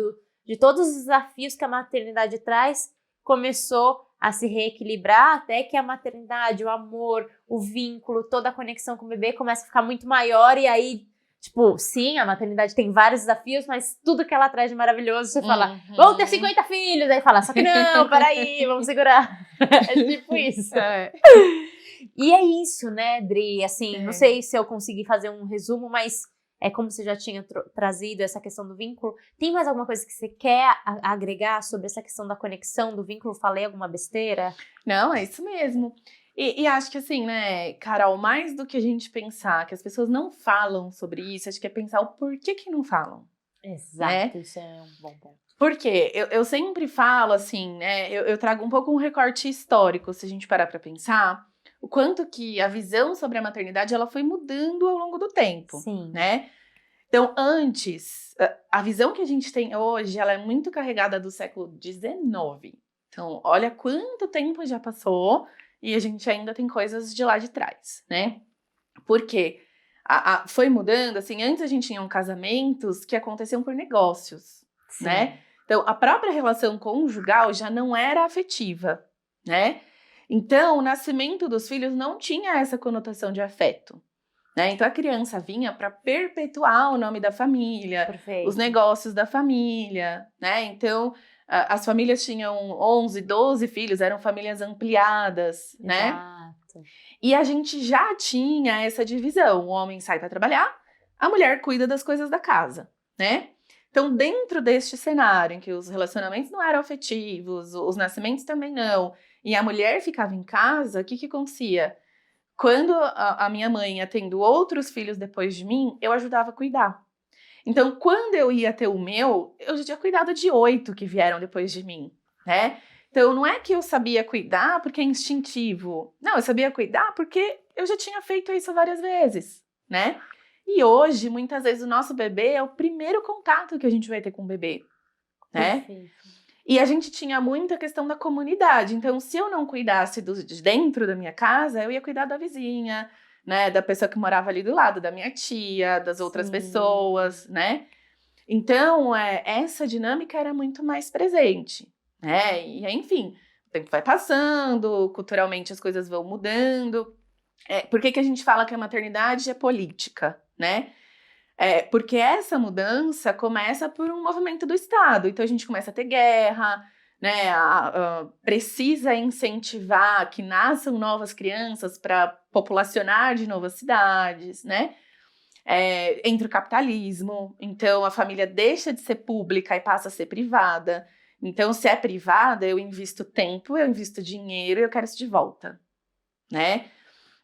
de todos os desafios que a maternidade traz, começou a se reequilibrar, até que a maternidade, o amor, o vínculo, toda a conexão com o bebê começa a ficar muito maior, e aí, tipo, sim, a maternidade tem vários desafios, mas tudo que ela traz de maravilhoso, você fala, vamos ter 50 filhos, aí fala, só que não, peraí, vamos segurar. É tipo isso. E é isso, né, Dri? Assim, não sei se eu consegui fazer um resumo, mas é como você já tinha trazido essa questão do vínculo. Tem mais alguma coisa que você quer agregar sobre essa questão da conexão, do vínculo? Falei alguma besteira? Não, é isso mesmo. E acho que assim, né, Carol, mais do que a gente pensar que as pessoas não falam sobre isso, acho que é pensar o porquê que não falam. Exato, né? Isso é um bom ponto. Porque eu sempre falo assim, né, eu trago um pouco um recorte histórico, se a gente parar pra pensar, o quanto que a visão sobre a maternidade ela foi mudando ao longo do tempo, né? Então, antes, a visão que a gente tem hoje, ela é muito carregada do século XIX. Então, olha quanto tempo já passou e a gente ainda tem coisas de lá de trás, né? Porque foi mudando, assim, antes a gente tinha casamentos que aconteciam por negócios, né? Então, a própria relação conjugal já não era afetiva, né? Então, o nascimento dos filhos não tinha essa conotação de afeto, né? Então, a criança vinha para perpetuar o nome da família, os negócios da família, né? Então, as famílias tinham 11, 12 filhos, eram famílias ampliadas, né? E a gente já tinha essa divisão. O homem sai para trabalhar, a mulher cuida das coisas da casa, né? Então, dentro deste cenário em que os relacionamentos não eram afetivos, os nascimentos também não, e a mulher ficava em casa, o que acontecia? Quando a minha mãe ia tendo outros filhos depois de mim, eu ajudava a cuidar. Então, quando eu ia ter o meu, eu já tinha cuidado de 8 que vieram depois de mim, né? Então, não é que eu sabia cuidar porque é instintivo. Não, eu sabia cuidar porque eu já tinha feito isso várias vezes, né? E hoje, muitas vezes, o nosso bebê é o primeiro contato que a gente vai ter com o bebê, né? Perfeito. E a gente tinha muita questão da comunidade. Então, se eu não cuidasse de dentro da minha casa, eu ia cuidar da vizinha, né? Da pessoa que morava ali do lado, da minha tia, das outras pessoas, né? Então, essa dinâmica era muito mais presente, né? E, enfim, o tempo vai passando, culturalmente as coisas vão mudando. Por que a gente fala que a maternidade é política, né? Porque essa mudança começa por um movimento do Estado. Então, a gente começa a ter guerra, né? Precisa incentivar que nasçam novas crianças para populacionar de novas cidades, né? Entra o capitalismo. Então, a família deixa de ser pública e passa a ser privada. Então, se é privada, eu invisto tempo, eu invisto dinheiro e eu quero isso de volta, né?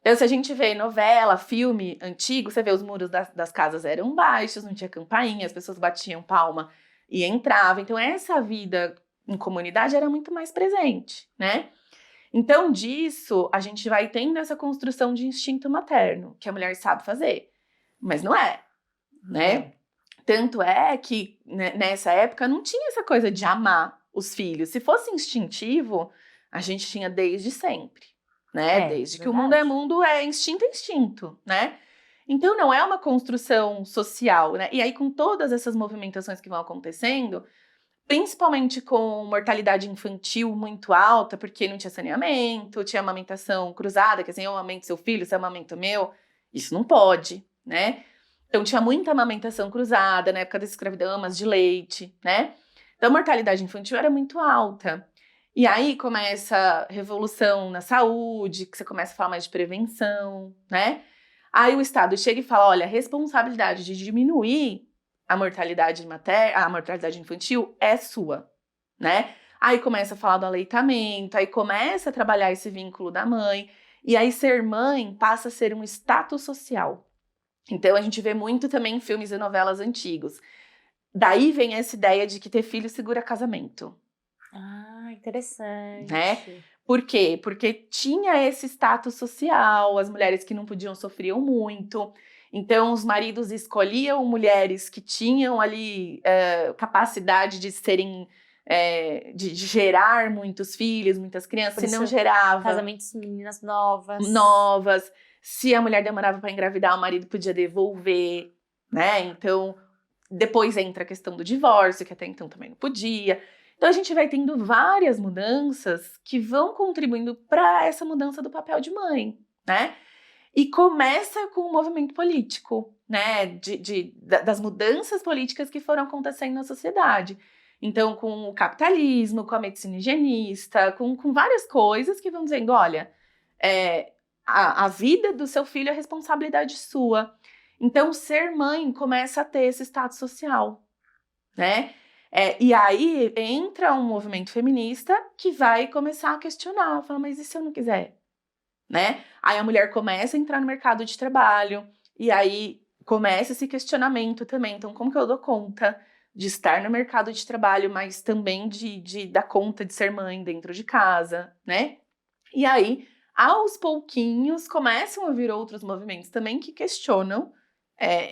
Então, se a gente vê novela, filme antigo, você vê os muros das casas eram baixos, não tinha campainha, as pessoas batiam palma e entravam. Então, essa vida em comunidade era muito mais presente, né? Então, disso, a gente vai tendo essa construção de instinto materno, que a mulher sabe fazer, mas não é, né? Tanto é que, né, nessa época, não tinha essa coisa de amar os filhos. Se fosse instintivo, a gente tinha desde sempre. Né? Desde que o mundo é instinto, né? Então não é uma construção social, né? E aí com todas essas movimentações que vão acontecendo, principalmente com mortalidade infantil muito alta, porque não tinha saneamento, tinha amamentação cruzada, que assim, eu amamento seu filho, você amamenta o meu, isso não pode, né? Então tinha muita amamentação cruzada, na época da escravidão, amas de leite, né? Então a mortalidade infantil era muito alta. E aí começa a revolução na saúde, que você começa a falar mais de prevenção, né? Aí o Estado chega e fala, olha, a responsabilidade de diminuir a mortalidade infantil é sua, né? Aí começa a falar do aleitamento, aí começa a trabalhar esse vínculo da mãe, e aí ser mãe passa a ser um status social. Então a gente vê muito também em filmes e novelas antigos. Daí vem essa ideia de que ter filho segura casamento. Interessante. Né? Por quê? Porque tinha esse status social, as mulheres que não podiam sofriam muito. Então, os maridos escolhiam mulheres que tinham ali capacidade de serem, de gerar muitos filhos, muitas crianças. Se não gerava... Casamentos meninas novas. Se a mulher demorava para engravidar, o marido podia devolver, né? Então, depois entra a questão do divórcio, que até então também não podia. Então, a gente vai tendo várias mudanças que vão contribuindo para essa mudança do papel de mãe, né? E começa com o movimento político, né? Das mudanças políticas que foram acontecendo na sociedade. Então, com o capitalismo, com a medicina higienista, com várias coisas que vão dizendo, olha, a vida do seu filho é responsabilidade sua. Então, ser mãe começa a ter esse status social, né? E aí entra um movimento feminista que vai começar a questionar, fala, mas e se eu não quiser? Né? Aí a mulher começa a entrar no mercado de trabalho, e aí começa esse questionamento também. Então, como que eu dou conta de estar no mercado de trabalho, mas também de dar conta de ser mãe dentro de casa, né? E aí, aos pouquinhos, começam a vir outros movimentos também que questionam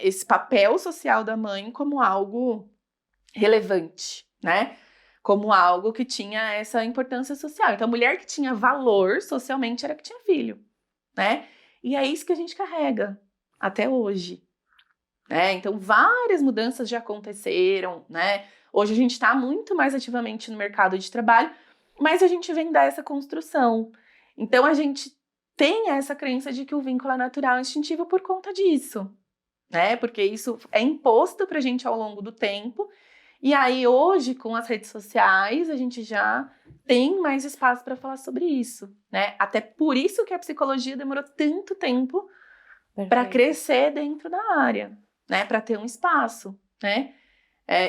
esse papel social da mãe como algo relevante, né? Como algo que tinha essa importância social. Então, a mulher que tinha valor socialmente era que tinha filho, né? E é isso que a gente carrega até hoje, né? Então, várias mudanças já aconteceram, né? Hoje a gente está muito mais ativamente no mercado de trabalho, mas a gente vem dessa construção. Então, a gente tem essa crença de que o vínculo é natural e instintivo por conta disso, né? Porque isso é imposto pra gente ao longo do tempo. E aí, hoje, com as redes sociais, a gente já tem mais espaço para falar sobre isso, né? Até por isso que a psicologia demorou tanto tempo para crescer dentro da área, né? Para ter um espaço, né?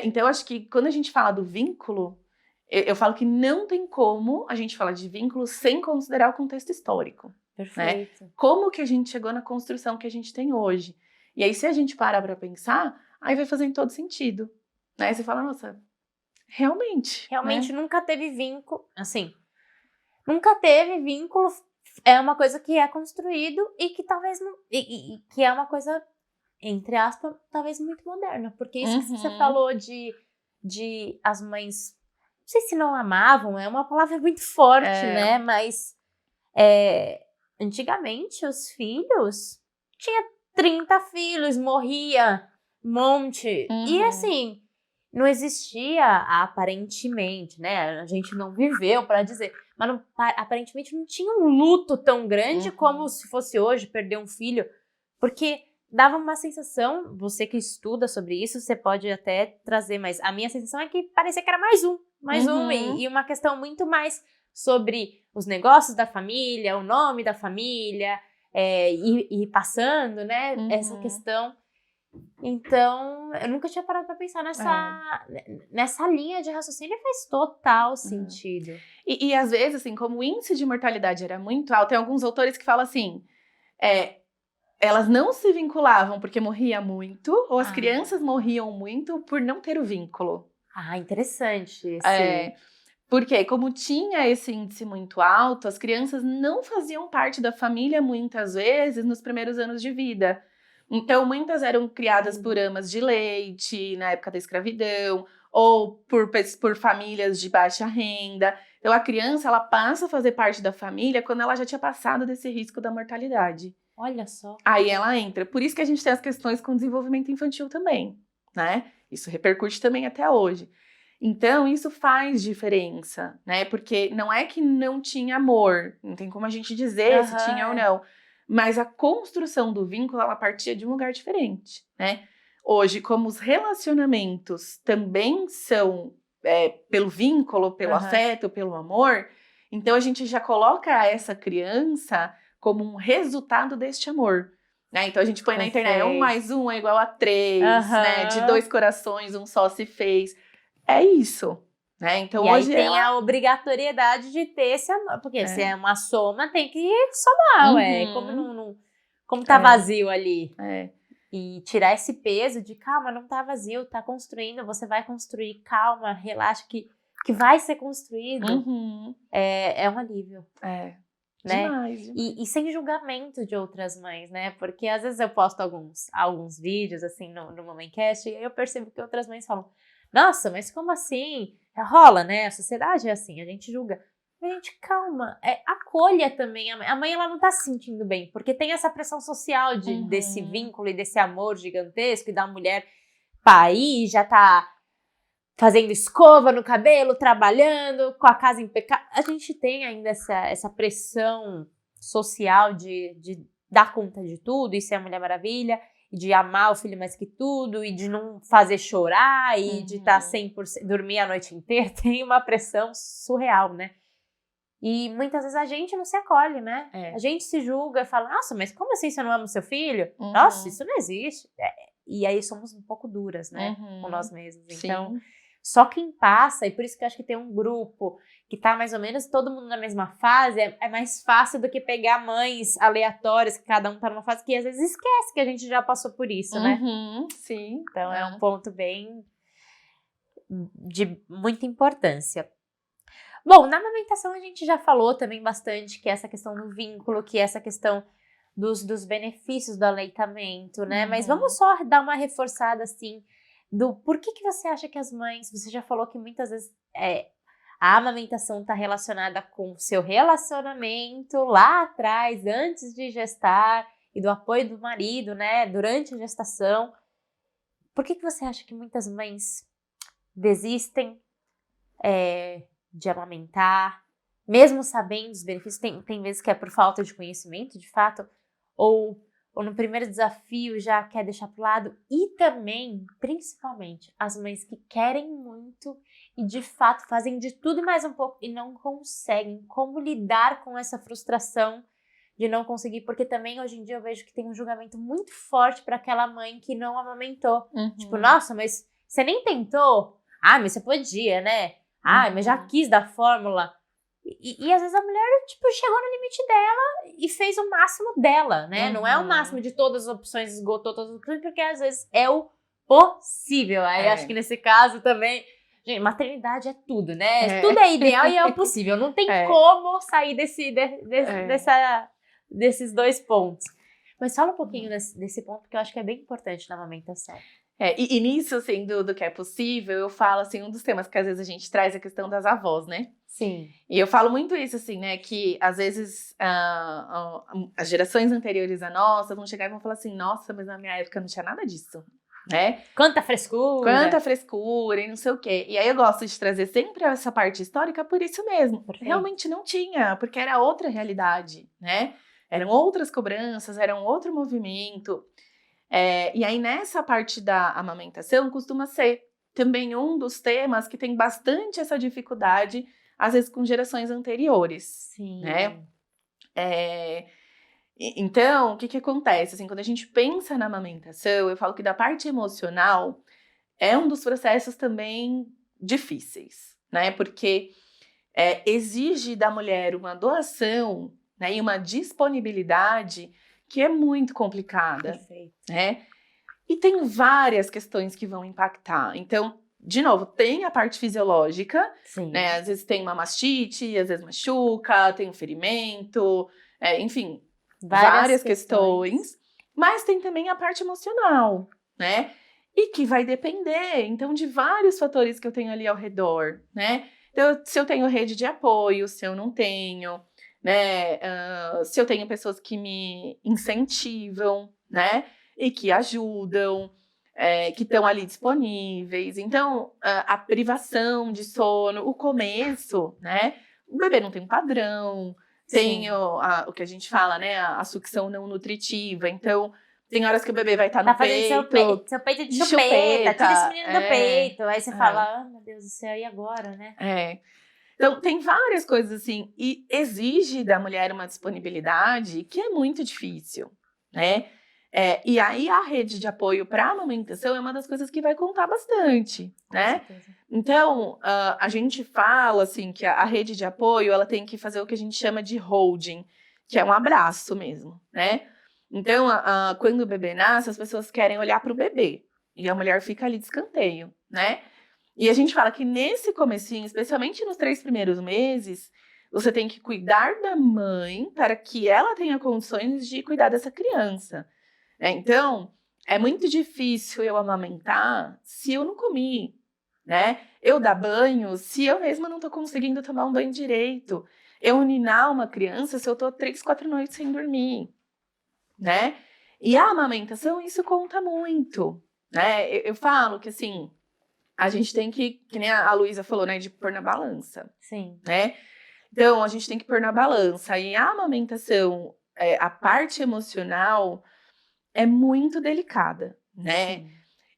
Então, eu acho que quando a gente fala do vínculo, eu falo que não tem como a gente falar de vínculo sem considerar o contexto histórico. Perfeito. Né? Como que a gente chegou na construção que a gente tem hoje. E aí, se a gente parar pra pensar, aí vai fazendo todo sentido. Né? Aí você fala, nossa, realmente. Realmente né? nunca teve vínculo, assim, nunca teve vínculo, é uma coisa que é construído e que talvez não, e que é uma coisa, entre aspas, talvez muito moderna, porque isso que você falou de as mães, não sei se não amavam, é uma palavra muito forte, né, mas antigamente os filhos, tinha 30 filhos, morria um monte, e assim, não existia aparentemente, né, a gente não viveu para dizer, mas aparentemente não tinha um luto tão grande como se fosse hoje perder um filho, porque dava uma sensação, você que estuda sobre isso, você pode até trazer, mas a minha sensação é que parecia que era mais um, e uma questão muito mais sobre os negócios da família, o nome da família, e passando, né, essa questão. Então, eu nunca tinha parado pra pensar nessa linha de raciocínio e faz total sentido. E às vezes, assim, como o índice de mortalidade era muito alto, tem alguns autores que falam assim, elas não se vinculavam porque morria muito, ou as crianças morriam muito por não ter o vínculo. Interessante Porque como tinha esse índice muito alto, as crianças não faziam parte da família muitas vezes nos primeiros anos de vida. Então, muitas eram criadas por amas de leite, na época da escravidão, ou por famílias de baixa renda. Então, a criança, ela passa a fazer parte da família quando ela já tinha passado desse risco da mortalidade. Olha só. Aí ela entra. Por isso que a gente tem as questões com desenvolvimento infantil também, né? Isso repercute também até hoje. Então, isso faz diferença, né? Porque não é que não tinha amor, não tem como a gente dizer se tinha ou não. Mas a construção do vínculo, ela partia de um lugar diferente, né? Hoje, como os relacionamentos também são pelo vínculo, pelo afeto, pelo amor, então a gente já coloca essa criança como um resultado deste amor. Né? Então a gente põe na internet, 1 mais 1 é igual a 3, né? De 2 corações, um só se fez. É isso. Né? Então, e hoje aí tem a obrigatoriedade de ter esse amor, porque se é uma soma, tem que somar, como tá vazio ali. E tirar esse peso de calma, não tá vazio, tá construindo, você vai construir, calma, relaxa, que vai ser construído. É um alívio. Né? Demais. E sem julgamento de outras mães, né? Porque às vezes eu posto alguns vídeos assim no Mamancast e aí eu percebo que outras mães falam: nossa, mas como assim? Rola, né? A sociedade é assim, a gente julga. Gente, calma, acolha também. A mãe, ela não tá se sentindo bem, porque tem essa pressão social desse vínculo e desse amor gigantesco e da mulher parir, já tá fazendo escova no cabelo, trabalhando, com a casa impecável. A gente tem ainda essa pressão social de dar conta de tudo e ser a Mulher Maravilha, e de amar o filho mais que tudo, e de não fazer chorar, e de estar 100%, dormir a noite inteira. Tem uma pressão surreal, né? E muitas vezes a gente não se acolhe, né? A gente se julga e fala, nossa, mas como assim você não ama o seu filho? Nossa, isso não existe. E aí somos um pouco duras, né? Com nós mesmos. Então, só quem passa, e por isso que eu acho que tem um grupo que tá mais ou menos todo mundo na mesma fase, é mais fácil do que pegar mães aleatórias, que cada um tá numa fase que às vezes esquece que a gente já passou por isso, né? Sim. Então é um ponto bem de muita importância. Bom, na amamentação a gente já falou também bastante que essa questão do vínculo, que essa questão dos benefícios do aleitamento, né? Mas vamos só dar uma reforçada, assim, do por que você acha que as mães... Você já falou que muitas vezes a amamentação está relacionada com o seu relacionamento lá atrás, antes de gestar, e do apoio do marido, né? Durante a gestação. Por que você acha que muitas mães desistem de amamentar, mesmo sabendo os benefícios? Tem vezes que é por falta de conhecimento, de fato, ou no primeiro desafio já quer deixar pro lado. E também, principalmente, as mães que querem muito e de fato fazem de tudo e mais um pouco e não conseguem. Como lidar com essa frustração de não conseguir? Porque também hoje em dia eu vejo que tem um julgamento muito forte para aquela mãe que não amamentou. Tipo, nossa, mas Você nem tentou? Ah, mas você podia, né? Ah, mas já quis da fórmula. E às vezes a mulher, tipo, chegou no limite dela e fez o máximo dela, né? Não é o máximo de todas as opções, esgotou todas as opções, porque às vezes é o possível. Aí acho que nesse caso também... Gente, maternidade é tudo, né? Tudo é ideal e é o possível. Não tem como sair desses dois pontos. Mas fala um pouquinho desse ponto, que eu acho que é bem importante na amamentação. E nisso, assim, do que é possível, eu falo, assim, um dos temas que às vezes a gente traz é a questão das avós, né? Sim. E eu falo muito isso, assim, né? Que às vezes as gerações anteriores à nossa vão chegar e vão falar assim, nossa, mas na minha época não tinha nada disso, né? Quanta frescura! Quanta frescura e não sei o quê. E aí eu gosto de trazer sempre essa parte histórica por isso mesmo. Perfeito. Realmente não tinha, porque era outra realidade, né? Eram outras cobranças, era um outro movimento. E aí nessa parte da amamentação costuma ser também um dos temas que tem bastante essa dificuldade, às vezes com gerações anteriores. Sim. Né? Então, o que acontece? Assim, quando a gente pensa na amamentação, eu falo que da parte emocional é um dos processos também difíceis, né? Porque exige da mulher uma doação, né, e uma disponibilidade que é muito complicada. Perfeito. Né? E tem várias questões que vão impactar. Então, de novo, tem a parte fisiológica, Sim. né? Às vezes tem uma mastite, às vezes machuca, tem um ferimento, enfim, várias questões. Mas tem também a parte emocional, né? E que vai depender, então, de vários fatores que eu tenho ali ao redor, né? Então, se eu tenho rede de apoio, se eu não tenho, né? Se eu tenho pessoas que me incentivam, né? E que ajudam, que estão ali disponíveis. Então, a privação de sono, o começo, né? O bebê não tem um padrão, tem o que a gente fala, né? A sucção não nutritiva. Então, tem horas que o bebê vai estar no peito. Seu peito de chupeta, tira esse menino do peito. Aí você fala, meu Deus do céu, e agora, né? Então, tem várias coisas assim, e exige da mulher uma disponibilidade que é muito difícil, né? E aí a rede de apoio para a amamentação é uma das coisas que vai contar bastante, né? Então, a gente fala assim que a rede de apoio ela tem que fazer o que a gente chama de holding, que é um abraço mesmo, né? Então, quando o bebê nasce, as pessoas querem olhar para o bebê e a mulher fica ali de escanteio, né? E a gente fala que nesse comecinho, especialmente nos 3 primeiros meses, você tem que cuidar da mãe para que ela tenha condições de cuidar dessa criança. Então, é muito difícil eu amamentar se eu não comi, né? Eu dar banho se eu mesma não tô conseguindo tomar um banho direito. Eu ninar uma criança se eu tô 3, 4 noites sem dormir, né? E a amamentação, isso conta muito, né? Eu falo que, assim, a gente tem que nem a Luísa falou, né, de pôr na balança. Sim. Né? Então, a gente tem que pôr na balança. E a amamentação, a parte emocional é muito delicada, né?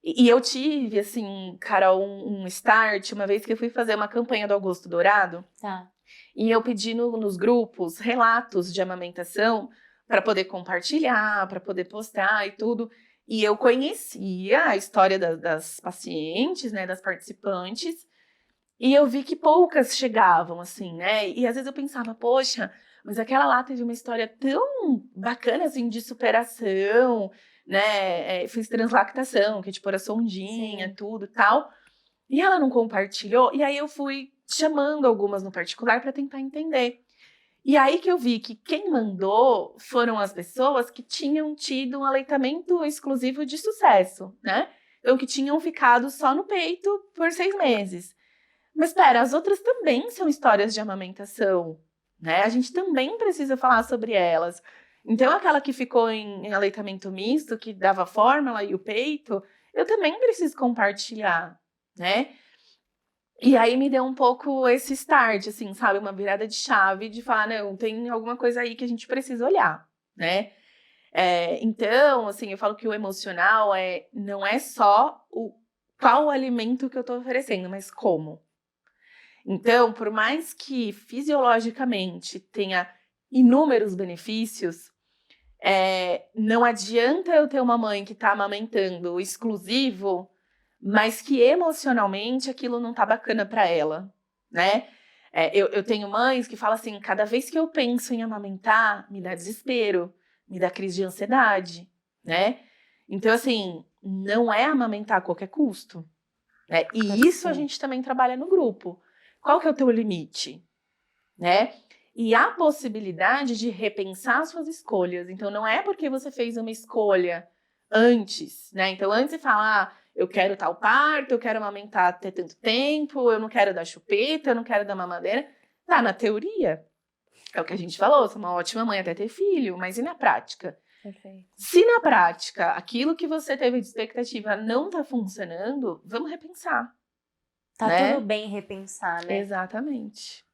E eu tive, assim, Carol, um start, uma vez que eu fui fazer uma campanha do Agosto Dourado. Tá. E eu pedi nos grupos relatos de amamentação para poder compartilhar, para poder postar e tudo. E eu conhecia a história das pacientes, né, das participantes, e eu vi que poucas chegavam, assim, né? E às vezes eu pensava, poxa, mas aquela lá teve uma história tão bacana, assim, de superação, né? Fiz translactação, que é tipo, era sondinha, Sim. tudo tal. E ela não compartilhou, e aí eu fui chamando algumas no particular para tentar entender. E aí que eu vi que quem mandou foram as pessoas que tinham tido um aleitamento exclusivo de sucesso, né? Então, que tinham ficado só no peito por 6 meses. Mas espera, as outras também são histórias de amamentação, né? A gente também precisa falar sobre elas. Então, aquela que ficou em aleitamento misto, que dava fórmula e o peito, eu também preciso compartilhar, né? E aí me deu um pouco esse start, assim, sabe? Uma virada de chave de falar, não, tem alguma coisa aí que a gente precisa olhar, né? Então, assim, eu falo que o emocional não é só qual o alimento que eu tô oferecendo, mas como. Então, por mais que fisiologicamente tenha inúmeros benefícios, não adianta eu ter uma mãe que tá amamentando exclusivo, mas que emocionalmente aquilo não tá bacana para ela, né? Eu tenho mães que falam assim, cada vez que eu penso em amamentar, me dá desespero, me dá crise de ansiedade, né? Então, assim, não é amamentar a qualquer custo, né? E isso a gente também trabalha no grupo. Qual que é o teu limite, né? E a possibilidade de repensar suas escolhas. Então, não é porque você fez uma escolha antes, né? Então, antes de falar, eu quero tal parto, eu quero amamentar até tanto tempo, eu não quero dar chupeta, eu não quero dar mamadeira. Tá, na teoria, é o que a gente falou, sou uma ótima mãe até ter filho, mas e na prática? Perfeito. Se na prática aquilo que você teve de expectativa não tá funcionando, vamos repensar. Tá né? tudo bem repensar, né? Exatamente.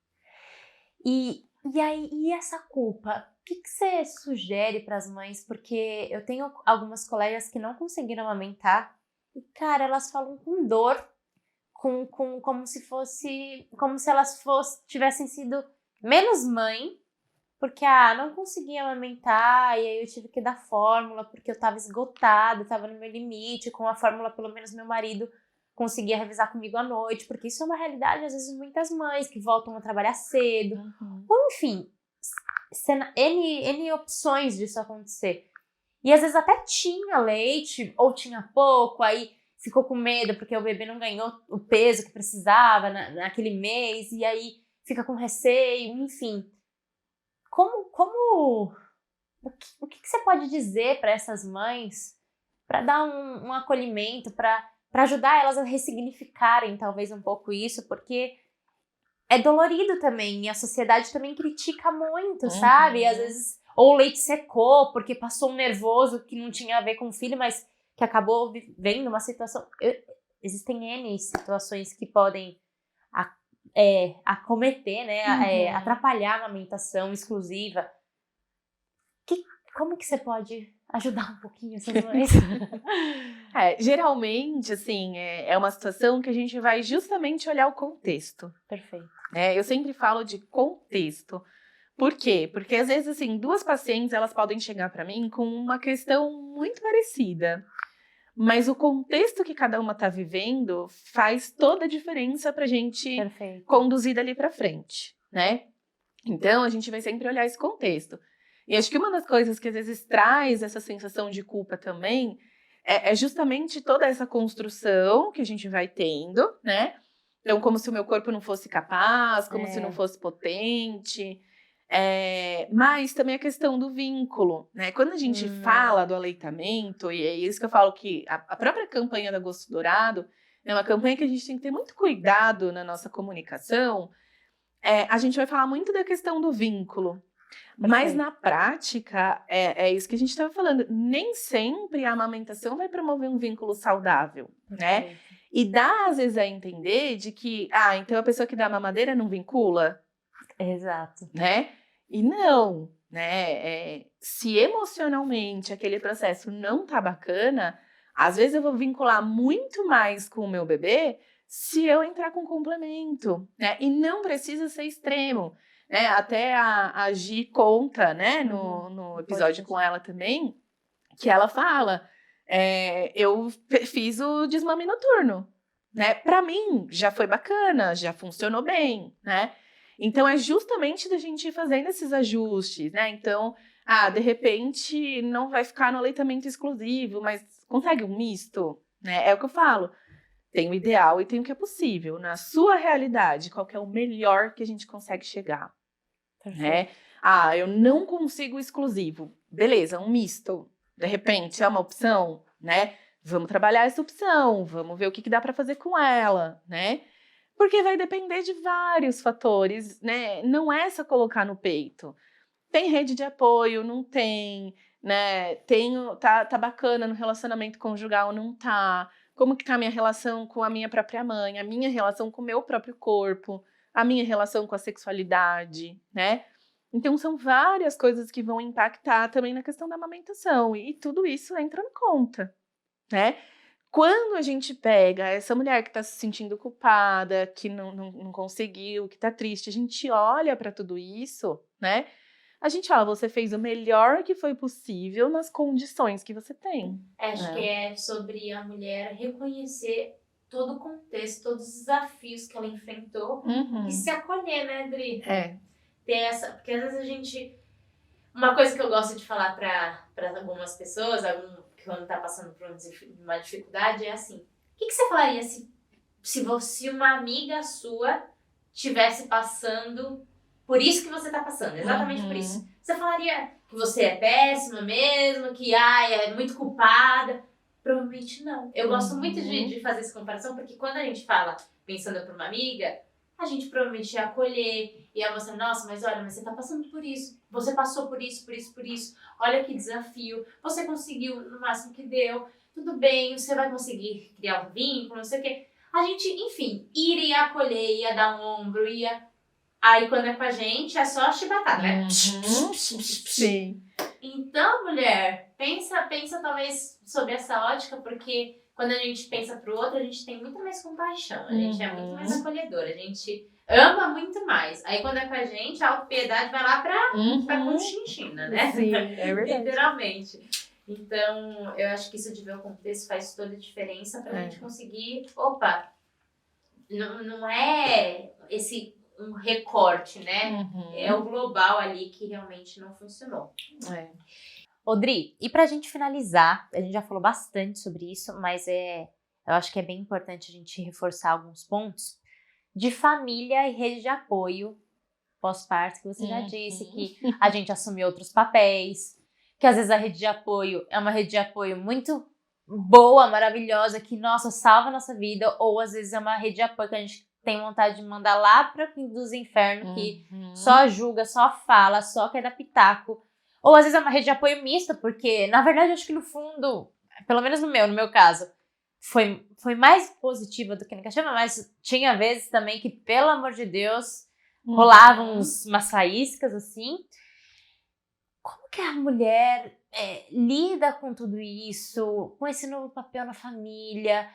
E aí, e essa culpa? O que você sugere para as mães? Porque eu tenho algumas colegas que não conseguiram amamentar e, cara, elas falam com dor, como se elas tivessem sido menos mãe, porque, não consegui amamentar e aí eu tive que dar fórmula porque eu tava esgotada, tava no meu limite, com a fórmula pelo menos meu marido conseguia revisar comigo à noite, porque isso é uma realidade, às vezes, de muitas mães que voltam a trabalhar cedo. Ou, enfim, N opções disso acontecer. E, às vezes, até tinha leite, ou tinha pouco, aí ficou com medo porque o bebê não ganhou o peso que precisava naquele mês, e aí fica com receio, enfim. O que você pode dizer para essas mães para dar um acolhimento, para ajudar elas a ressignificarem talvez um pouco isso, porque é dolorido também, e a sociedade também critica muito, sabe? Às vezes, ou o leite secou, porque passou um nervoso que não tinha a ver com o filho, mas que acabou vivendo uma situação... Existem N situações que podem acometer, né? Atrapalhar a amamentação exclusiva. Como que você pode ajudar um pouquinho essas mães? Geralmente, assim, é uma situação que a gente vai justamente olhar o contexto. Perfeito. Eu sempre falo de contexto. Por quê? Porque, às vezes, assim, duas pacientes, elas podem chegar para mim com uma questão muito parecida. Mas o contexto que cada uma está vivendo faz toda a diferença para a gente conduzir dali para frente, né? Então, a gente vai sempre olhar esse contexto. E acho que uma das coisas que às vezes traz essa sensação de culpa também é justamente toda essa construção que a gente vai tendo, né? Então, como se o meu corpo não fosse capaz, como se não fosse potente. Mas também a questão do vínculo, né? Quando a gente fala do aleitamento, e é isso que eu falo que a própria campanha da Gosto Dourado é uma campanha que a gente tem que ter muito cuidado na nossa comunicação. A gente vai falar muito da questão do vínculo. Mas na prática, é isso que a gente estava falando. Nem sempre a amamentação vai promover um vínculo saudável, né? E dá, às vezes, a entender de que, então a pessoa que dá mamadeira não vincula. Exato. Né? E não, né? Se emocionalmente aquele processo não tá bacana, às vezes eu vou vincular muito mais com o meu bebê se eu entrar com complemento, né? E não precisa ser extremo. Né? Até a Gi conta, né, no episódio com ela também, que ela fala, eu fiz o desmame noturno, né? Para mim já foi bacana, já funcionou bem, né? Então é justamente da gente ir fazendo esses ajustes, né? Então, de repente não vai ficar no aleitamento exclusivo, mas consegue um misto, né? É o que eu falo. Tem o ideal e tem o que é possível. Na sua realidade, qual que é o melhor que a gente consegue chegar? Né? Eu não consigo exclusivo. Beleza, um misto. De repente, é uma opção, né? Vamos trabalhar essa opção, vamos ver o que dá para fazer com ela, né? Porque vai depender de vários fatores, né? Não é só colocar no peito. Tem rede de apoio, não tem, né? Tá bacana no relacionamento conjugal, não tá? Como que tá a minha relação com a minha própria mãe, a minha relação com o meu próprio corpo, a minha relação com a sexualidade, né? Então, são várias coisas que vão impactar também na questão da amamentação. E tudo isso entra na conta, né? Quando a gente pega essa mulher que está se sentindo culpada, que não conseguiu, que está triste, a gente olha para tudo isso, né? a gente fala, você fez o melhor que foi possível nas condições que você tem. Acho que é sobre a mulher reconhecer todo o contexto, todos os desafios que ela enfrentou e se acolher, né, Dri? Ter essa, porque às vezes a gente... Uma coisa que eu gosto de falar para algumas pessoas, que quando tá passando por uma dificuldade, é assim, o que você falaria se uma amiga sua tivesse passando por isso que você tá passando, exatamente por isso? Você falaria que você é péssima mesmo, que é muito culpada? Provavelmente não. Eu gosto muito de fazer essa comparação, porque quando a gente fala, pensando por uma amiga, a gente provavelmente ia acolher, ia mostrar, nossa, mas olha, mas você tá passando por isso, você passou por isso, olha que desafio, você conseguiu no máximo que deu, tudo bem, você vai conseguir criar um vínculo, não sei o quê. A gente, enfim, iria acolher, ia dar um ombro, ia... Aí quando é com a gente, é só chibatada, né? Sim. Então, mulher, pensa talvez sobre essa ótica, porque quando a gente pensa pro outro, a gente tem muito mais compaixão, a gente é muito mais acolhedora, a gente ama muito mais. Aí quando é com a gente, a autopiedade vai lá pra conchinchina, né? Sim, é verdade. Literalmente. Então, eu acho que isso de ver o contexto faz toda a diferença pra gente conseguir, não é um recorte, né? É o global ali que realmente não funcionou. Odri, e pra gente finalizar, a gente já falou bastante sobre isso, mas eu acho que é bem importante a gente reforçar alguns pontos de família e rede de apoio pós-parto, que você já disse, que a gente assume outros papéis, que às vezes a rede de apoio é uma rede de apoio muito boa, maravilhosa, que, nossa, salva a nossa vida, ou às vezes é uma rede de apoio que a gente tem vontade de mandar lá para o dos infernos, que só julga, só fala, só quer dar pitaco. Ou às vezes é uma rede de apoio mista, porque, na verdade, eu acho que no fundo, pelo menos no meu caso, foi mais positiva do que negativa, mas tinha vezes também que, pelo amor de Deus, rolavam umas faíscas, assim. Como que a mulher lida com tudo isso, com esse novo papel na família?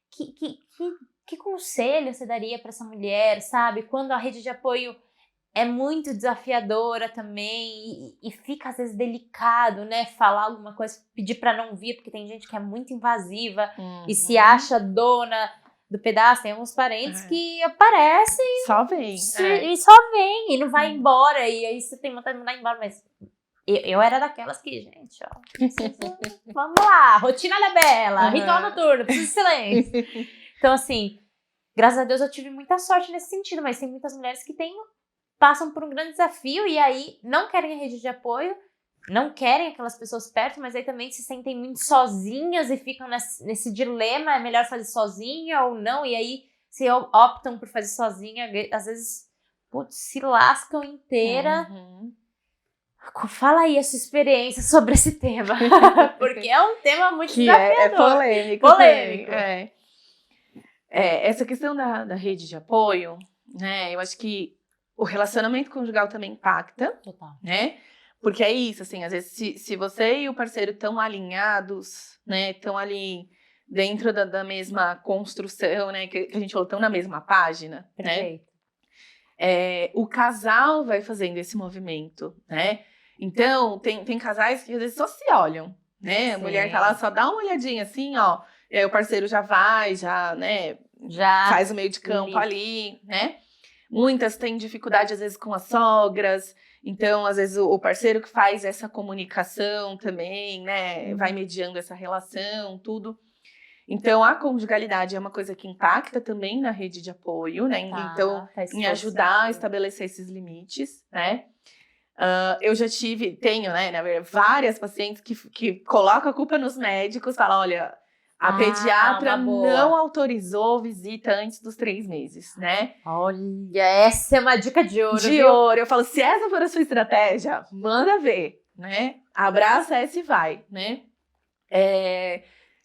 Que conselho você daria para essa mulher, sabe? Quando a rede de apoio é muito desafiadora também e fica às vezes delicado, né? Falar alguma coisa, pedir para não vir, porque tem gente que é muito invasiva e se acha dona do pedaço. Tem alguns parentes que aparecem só vem e só vem e não vai embora, e aí você tem vontade de mandar embora, mas eu era daquelas que, gente, vamos lá, rotina da bela, ritual noturno, preciso de silêncio. Então, assim, graças a Deus eu tive muita sorte nesse sentido, mas tem muitas mulheres que passam por um grande desafio e aí não querem a rede de apoio, não querem aquelas pessoas perto, mas aí também se sentem muito sozinhas e ficam nesse dilema, é melhor fazer sozinha ou não, e aí se optam por fazer sozinha, às vezes, se lascam inteira. Fala aí a sua experiência sobre esse tema, porque é um tema muito desafiador. É polêmico. Polêmico. Essa questão da rede de apoio, né? Eu acho que o relacionamento conjugal também impacta, né? Porque é isso, assim, às vezes se você e o parceiro estão alinhados, né? Estão ali dentro da mesma construção, né? Que a gente falou, estão na mesma página, Perfeito. né? O casal vai fazendo esse movimento, né? Então, tem casais que às vezes só se olham, né? A mulher tá lá, só dá uma olhadinha assim, ó. E aí o parceiro já vai, né? Já faz o meio de campo ali, né? Muitas têm dificuldade, às vezes, com as sogras. Então, às vezes, o parceiro que faz essa comunicação também, né? Vai mediando essa relação, tudo. Então, a conjugalidade é uma coisa que impacta também na rede de apoio, né? Então, em ajudar a estabelecer esses limites, né? Eu já tenho, né, na verdade, várias pacientes que colocam a culpa nos médicos, falam, olha, a pediatra não autorizou visita antes dos 3 meses, né? Olha, essa é uma dica de ouro, Eu falo, se essa for a sua estratégia, manda ver, né? Abraça essa e vai, né?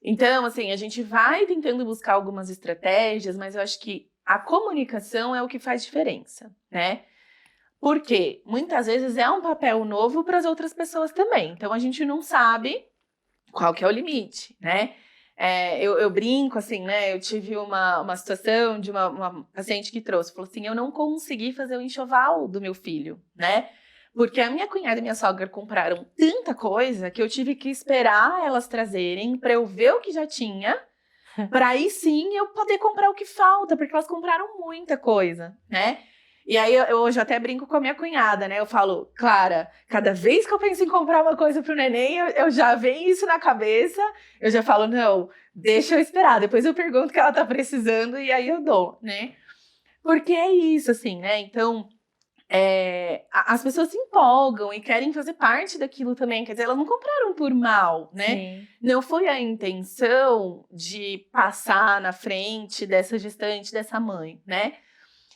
Então, assim, a gente vai tentando buscar algumas estratégias, mas eu acho que a comunicação é o que faz diferença, né? Porque muitas vezes é um papel novo para as outras pessoas também. Então, a gente não sabe qual que é o limite, né? Eu brinco, assim, né? Eu tive uma situação de uma paciente que falou assim, eu não consegui fazer o enxoval do meu filho, né? Porque a minha cunhada e minha sogra compraram tanta coisa que eu tive que esperar elas trazerem para eu ver o que já tinha, para aí sim eu poder comprar o que falta, porque elas compraram muita coisa, né? E aí eu hoje até brinco com a minha cunhada, né? Eu falo, Clara, cada vez que eu penso em comprar uma coisa pro neném, eu já venho isso na cabeça, eu já falo, não, deixa eu esperar, depois eu pergunto o que ela tá precisando e aí eu dou, né? Porque é isso, assim, né? Então, as pessoas se empolgam e querem fazer parte daquilo também. Quer dizer, elas não compraram por mal, né? Sim. Não foi a intenção de passar na frente dessa gestante, dessa mãe, né?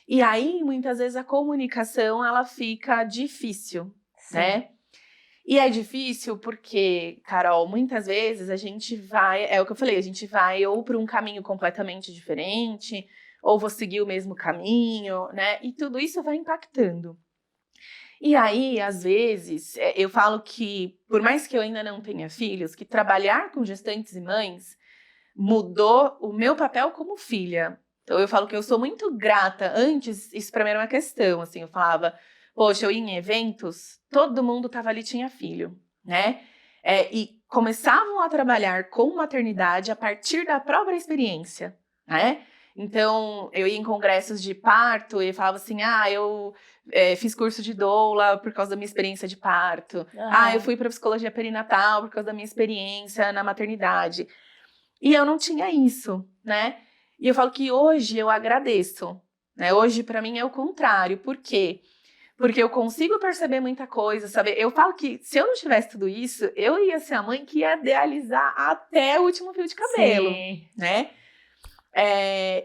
E aí, muitas vezes, a comunicação, ela fica difícil, Sim. né? E é difícil porque, Carol, muitas vezes a gente vai... É o que eu falei, a gente vai ou para um caminho completamente diferente, ou vou seguir o mesmo caminho, né? E tudo isso vai impactando. E aí, às vezes, eu falo que, por mais que eu ainda não tenha filhos, que trabalhar com gestantes e mães mudou o meu papel como filha. Então, eu falo que eu sou muito grata. Antes, isso pra mim era uma questão, assim, eu falava, poxa, eu ia em eventos, todo mundo tava ali, tinha filho, né? E começavam a trabalhar com maternidade a partir da própria experiência, né? Então, eu ia em congressos de parto e falava assim, eu fiz curso de doula por causa da minha experiência de parto. Eu fui para psicologia perinatal por causa da minha experiência na maternidade. E eu não tinha isso, né? E eu falo que hoje eu agradeço, né? Hoje, para mim, é o contrário. Por quê? Porque eu consigo perceber muita coisa, sabe? Eu falo que se eu não tivesse tudo isso, eu ia ser a mãe que ia idealizar até o último fio de cabelo, Sim. né?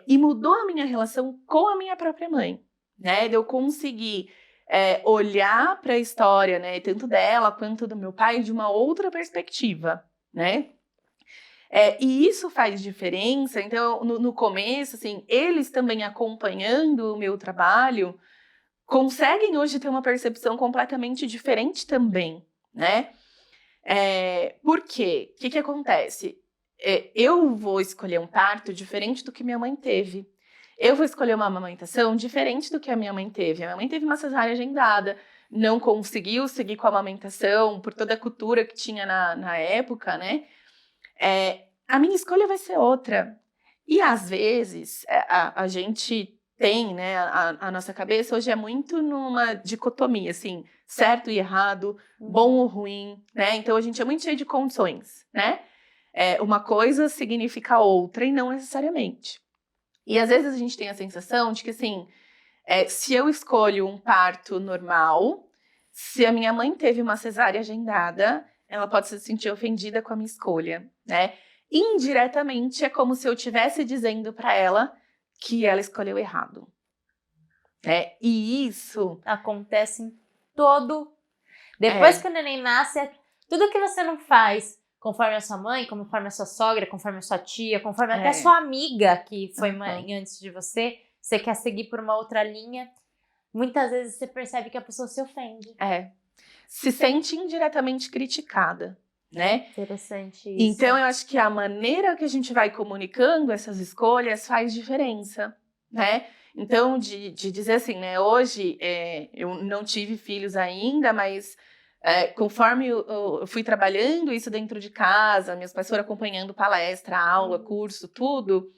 E mudou a minha relação com a minha própria mãe, né? De eu conseguir olhar para a história, né? Tanto dela quanto do meu pai de uma outra perspectiva, né? E isso faz diferença. Então, no começo, assim, eles também acompanhando o meu trabalho conseguem hoje ter uma percepção completamente diferente também, né? Por quê? O que acontece? Eu vou escolher um parto diferente do que minha mãe teve. Eu vou escolher uma amamentação diferente do que a minha mãe teve. A minha mãe teve uma cesárea agendada, não conseguiu seguir com a amamentação por toda a cultura que tinha na época, né? A minha escolha vai ser outra. E às vezes a gente tem, né? A nossa cabeça hoje é muito numa dicotomia, assim, certo e errado, bom ou ruim, né? Então a gente é muito cheio de condições, né? Uma coisa significa outra e não necessariamente. E às vezes a gente tem a sensação de que, assim, se eu escolho um parto normal, se a minha mãe teve uma cesárea agendada, ela pode se sentir ofendida com a minha escolha, né? Indiretamente, é como se eu estivesse dizendo para ela que ela escolheu errado. E isso acontece em todo... Depois que o neném nasce, tudo que você não faz conforme a sua mãe, conforme a sua sogra, conforme a sua tia, conforme até a sua amiga que foi mãe antes de você quer seguir por uma outra linha, muitas vezes você percebe que a pessoa se ofende. Se sente indiretamente criticada, né? Interessante isso. Então, eu acho que a maneira que a gente vai comunicando essas escolhas faz diferença, né? Então, de dizer assim, né? Hoje, eu não tive filhos ainda, mas conforme eu fui trabalhando isso dentro de casa, meus pais foram acompanhando palestra, aula, curso, tudo,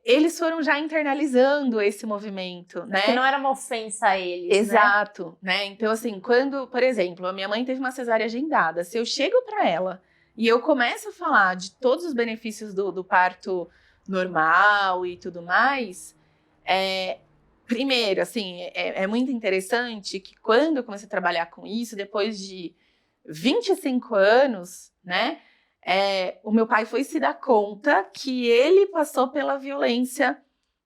eles foram já internalizando esse movimento, né? Que não era uma ofensa a eles, Exato, né? Então, assim, quando, por exemplo, a minha mãe teve uma cesárea agendada, se eu chego para ela e eu começo a falar de todos os benefícios do parto normal e tudo mais, primeiro, assim, é muito interessante que quando eu comecei a trabalhar com isso, depois de 25 anos, né? O meu pai foi se dar conta que ele passou pela violência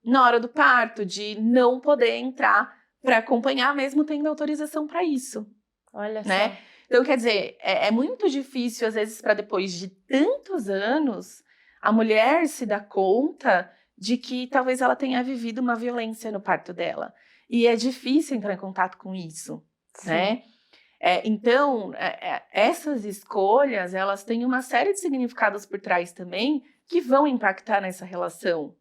na hora do parto, de não poder entrar para acompanhar, mesmo tendo autorização para isso. Olha né? só. Então, quer dizer, é muito difícil, às vezes, para depois de tantos anos, a mulher se dar conta de que talvez ela tenha vivido uma violência no parto dela. E é difícil entrar em contato com isso, né? Então, essas escolhas, elas têm uma série de significados por trás também que vão impactar nessa relação,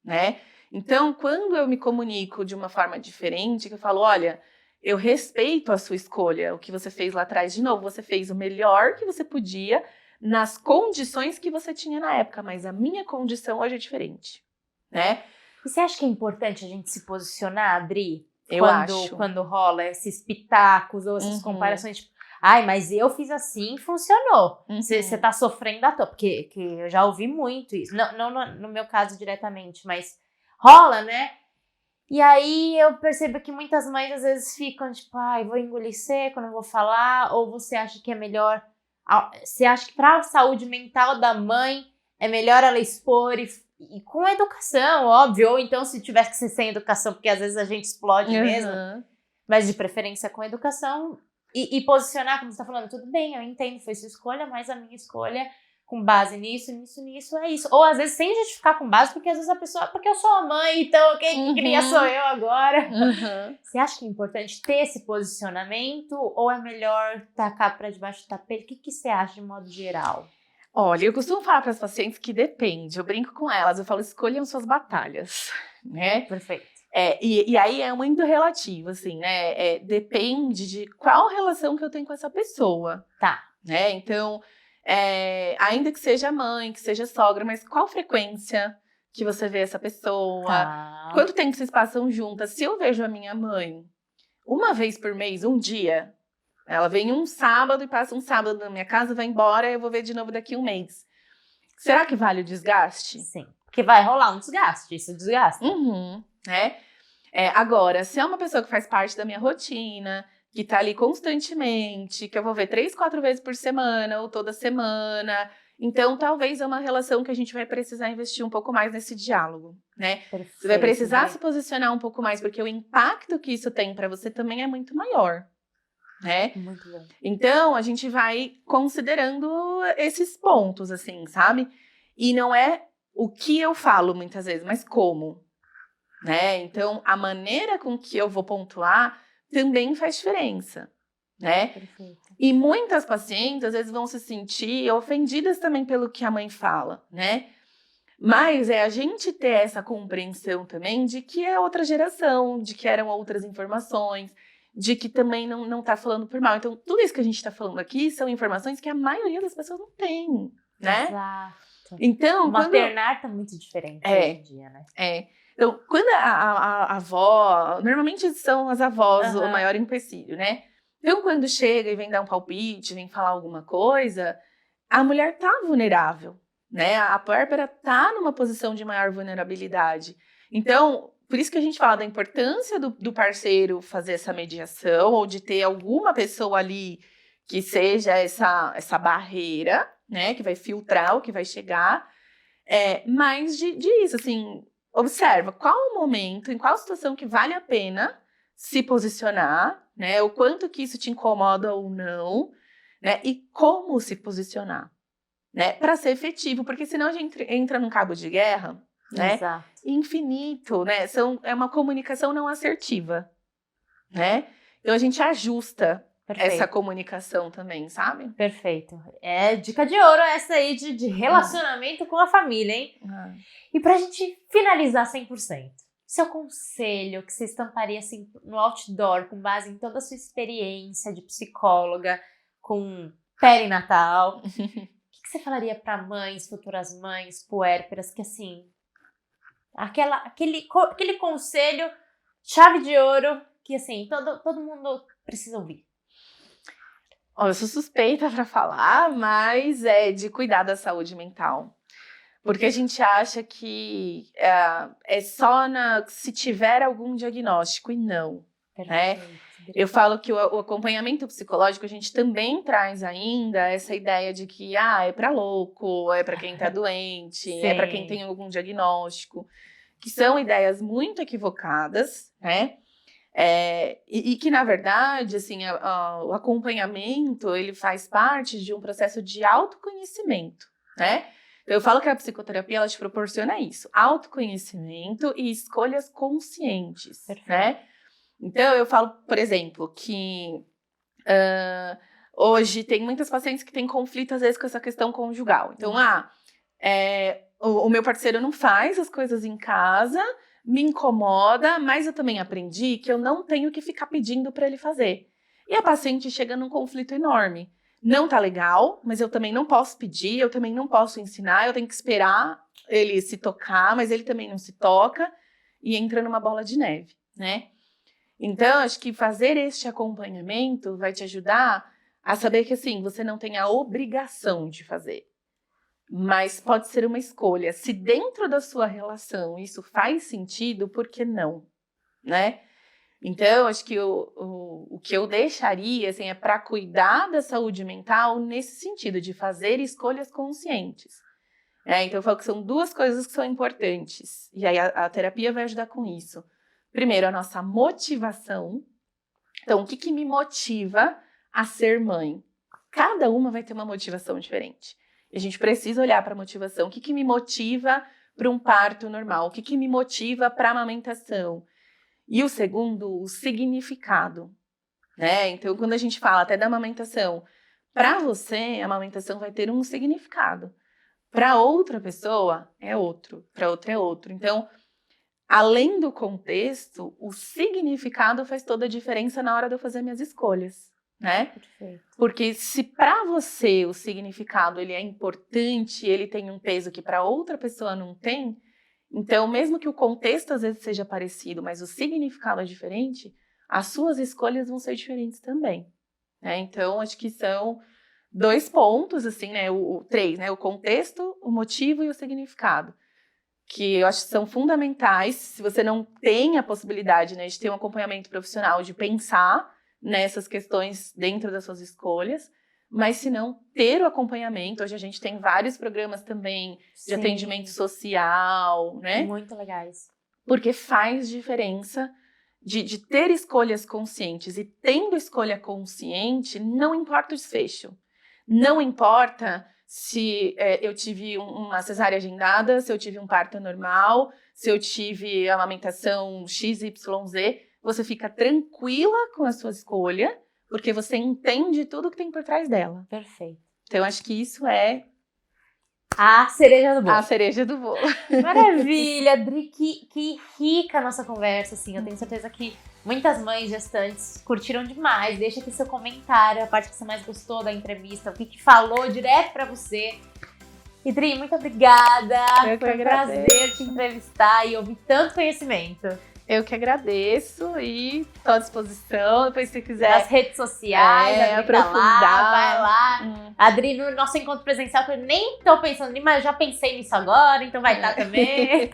né? Então, quando eu me comunico de uma forma diferente, que eu falo, olha, eu respeito a sua escolha, o que você fez lá atrás. De novo, você fez o melhor que você podia nas condições que você tinha na época, mas a minha condição hoje é diferente, né? E você acha que é importante a gente se posicionar, Adri? Eu acho. Quando rola esses pitacos ou essas comparações, tipo, ai, mas eu fiz assim e funcionou. Você tá sofrendo à toa. Porque eu já ouvi muito isso. Não no meu caso diretamente, mas rola, né? E aí eu percebo que muitas mães às vezes ficam tipo, ai, vou engolir seco, não vou falar. Ou você acha que é melhor... Você acha que pra saúde mental da mãe é melhor ela expor e com educação, óbvio. Ou então se tivesse que ser sem educação, porque às vezes a gente explode mesmo. Mas de preferência com educação. E posicionar, como você tá falando, tudo bem, eu entendo, foi sua escolha, mas a minha escolha, com base nisso, é isso. Ou às vezes sem justificar com base, porque às vezes a pessoa, porque eu sou a mãe, então quem cria sou eu agora. Você acha que é importante ter esse posicionamento, ou é melhor tacar pra debaixo do tapete? O que você acha de modo geral? Olha, eu costumo falar para as pacientes que depende, eu brinco com elas, eu falo, escolham suas batalhas, né? Perfeito. E aí é muito relativo, assim, né? Depende de qual relação que eu tenho com essa pessoa. Tá. Né? Então, ainda que seja mãe, que seja sogra, mas qual frequência que você vê essa pessoa? Tá. Quanto tempo vocês passam juntas? Se eu vejo a minha mãe uma vez por mês, um dia, ela vem um sábado e passa um sábado na minha casa, vai embora, eu vou ver de novo daqui a um mês. Será que vale o desgaste? Sim. Porque vai rolar um desgaste, isso desgasta. Né? Agora, se é uma pessoa que faz parte da minha rotina, que tá ali constantemente, que eu vou ver 3, 4 vezes por semana ou toda semana, então talvez é uma relação que a gente vai precisar investir um pouco mais nesse diálogo, né? Perfeito, você vai precisar se posicionar um pouco mais, porque o impacto que isso tem para você também é muito maior, né? Muito bom. Então, a gente vai considerando esses pontos, assim, sabe? E não é o que eu falo muitas vezes, mas como, né? Então, a maneira com que eu vou pontuar também faz diferença, né? Perfeito. E muitas pacientes, às vezes, vão se sentir ofendidas também pelo que a mãe fala, né? Mas é a gente ter essa compreensão também de que é outra geração, de que eram outras informações, de que também não tá falando por mal. Então, tudo isso que a gente tá falando aqui são informações que a maioria das pessoas não tem, né? Exato. Então, o maternar tá muito diferente hoje em dia, né? Então, quando a avó... Normalmente são as avós o maior empecilho, né? Então, quando chega e vem dar um palpite, vem falar alguma coisa, a mulher tá vulnerável, né? A puérpera tá numa posição de maior vulnerabilidade. Então, por isso que a gente fala da importância do parceiro fazer essa mediação, ou de ter alguma pessoa ali que seja essa barreira, né? Que vai filtrar o que vai chegar. Mas disso, assim, observa qual o momento, em qual situação que vale a pena se posicionar, né? O quanto que isso te incomoda ou não, né? E como se posicionar, né? Para ser efetivo, porque senão a gente entra num cabo de guerra, né? Exato. Infinito, né? É uma comunicação não assertiva, né? Então a gente ajusta essa comunicação também, sabe? Perfeito. É dica de ouro essa aí de relacionamento com a família, hein? E pra gente finalizar 100%, seu conselho que você estamparia assim no outdoor, com base em toda a sua experiência de psicóloga, com perinatal, o que você falaria pra mães, futuras mães, puérperas, que assim, aquele conselho, chave de ouro, que assim, todo mundo precisa ouvir? Eu sou suspeita para falar, mas é de cuidar da saúde mental. Porque a gente acha que é só se tiver algum diagnóstico, e não. Né? Eu falo que o acompanhamento psicológico, a gente também traz ainda essa ideia de que é para louco, é para quem tá doente, é para quem tem algum diagnóstico, que são ideias muito equivocadas, né? E que, na verdade, assim, o acompanhamento, ele faz parte de um processo de autoconhecimento, né? Então, eu falo que a psicoterapia, ela te proporciona isso, autoconhecimento e escolhas conscientes, né? Então, eu falo, por exemplo, que hoje tem muitas pacientes que têm conflito, às vezes, com essa questão conjugal. Então, o meu parceiro não faz as coisas em casa, me incomoda, mas eu também aprendi que eu não tenho que ficar pedindo para ele fazer. E a paciente chega num conflito enorme. Não tá legal, mas eu também não posso pedir, eu também não posso ensinar, eu tenho que esperar ele se tocar, mas ele também não se toca e entra numa bola de neve, né? Então, acho que fazer este acompanhamento vai te ajudar a saber que, assim, você não tem a obrigação de fazer, mas pode ser uma escolha. Se dentro da sua relação isso faz sentido, por que não, né? Então, acho que o que eu deixaria, assim, é para cuidar da saúde mental nesse sentido, de fazer escolhas conscientes. Então, eu falo que são duas coisas que são importantes. E aí a terapia vai ajudar com isso. Primeiro, a nossa motivação. Então, o que me motiva a ser mãe? Cada uma vai ter uma motivação diferente. E a gente precisa olhar para a motivação. O que me motiva para um parto normal? O que me motiva para a amamentação? E o segundo, o significado, né? Então, quando a gente fala até da amamentação, para você, a amamentação vai ter um significado. Para outra pessoa, é outro. Para outra, é outro. Então, além do contexto, o significado faz toda a diferença na hora de eu fazer minhas escolhas, né? Perfeito. Porque se para você o significado ele é importante, ele tem um peso que para outra pessoa não tem, então, mesmo que o contexto às vezes seja parecido, mas o significado é diferente, as suas escolhas vão ser diferentes também, né? Então, acho que são 2 pontos, assim, né? Três, né? O contexto, o motivo e o significado, que eu acho que são fundamentais. Se você não tem a possibilidade, né, de ter um acompanhamento profissional, de pensar nessas questões dentro das suas escolhas, mas se não, ter o acompanhamento. Hoje a gente tem vários programas também de atendimento social, né? Muito legais. Porque faz diferença de ter escolhas conscientes. E tendo escolha consciente, não importa o desfecho. Não importa se eu tive uma cesárea agendada, se eu tive um parto normal, se eu tive amamentação XYZ, você fica tranquila com a sua escolha, porque você entende tudo que tem por trás dela. Perfeito. Então, acho que isso é a cereja do bolo. A cereja do bolo. Maravilha, Dri, que rica a nossa conversa, assim. Eu tenho certeza que muitas mães gestantes curtiram demais. Deixa aqui seu comentário, a parte que você mais gostou da entrevista, o que falou direto pra você. E Dri, muito obrigada. Foi um prazer te entrevistar e ouvir tanto conhecimento. Eu que agradeço e estou à disposição. Depois, se quiser. Nas redes sociais, aprofundar. Lá, vai lá. Adri, no nosso encontro presencial, que eu nem tô pensando nisso, mas já pensei nisso agora, então vai estar também.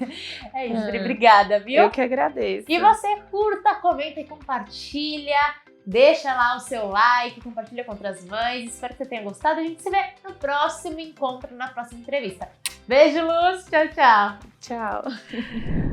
É isso, Adri, obrigada, viu? Eu que agradeço. E você curta, comenta e compartilha. Deixa lá o seu like, compartilha com outras mães. Espero que você tenha gostado. A gente se vê no próximo encontro, na próxima entrevista. Beijo, Luz. Tchau, tchau. Tchau.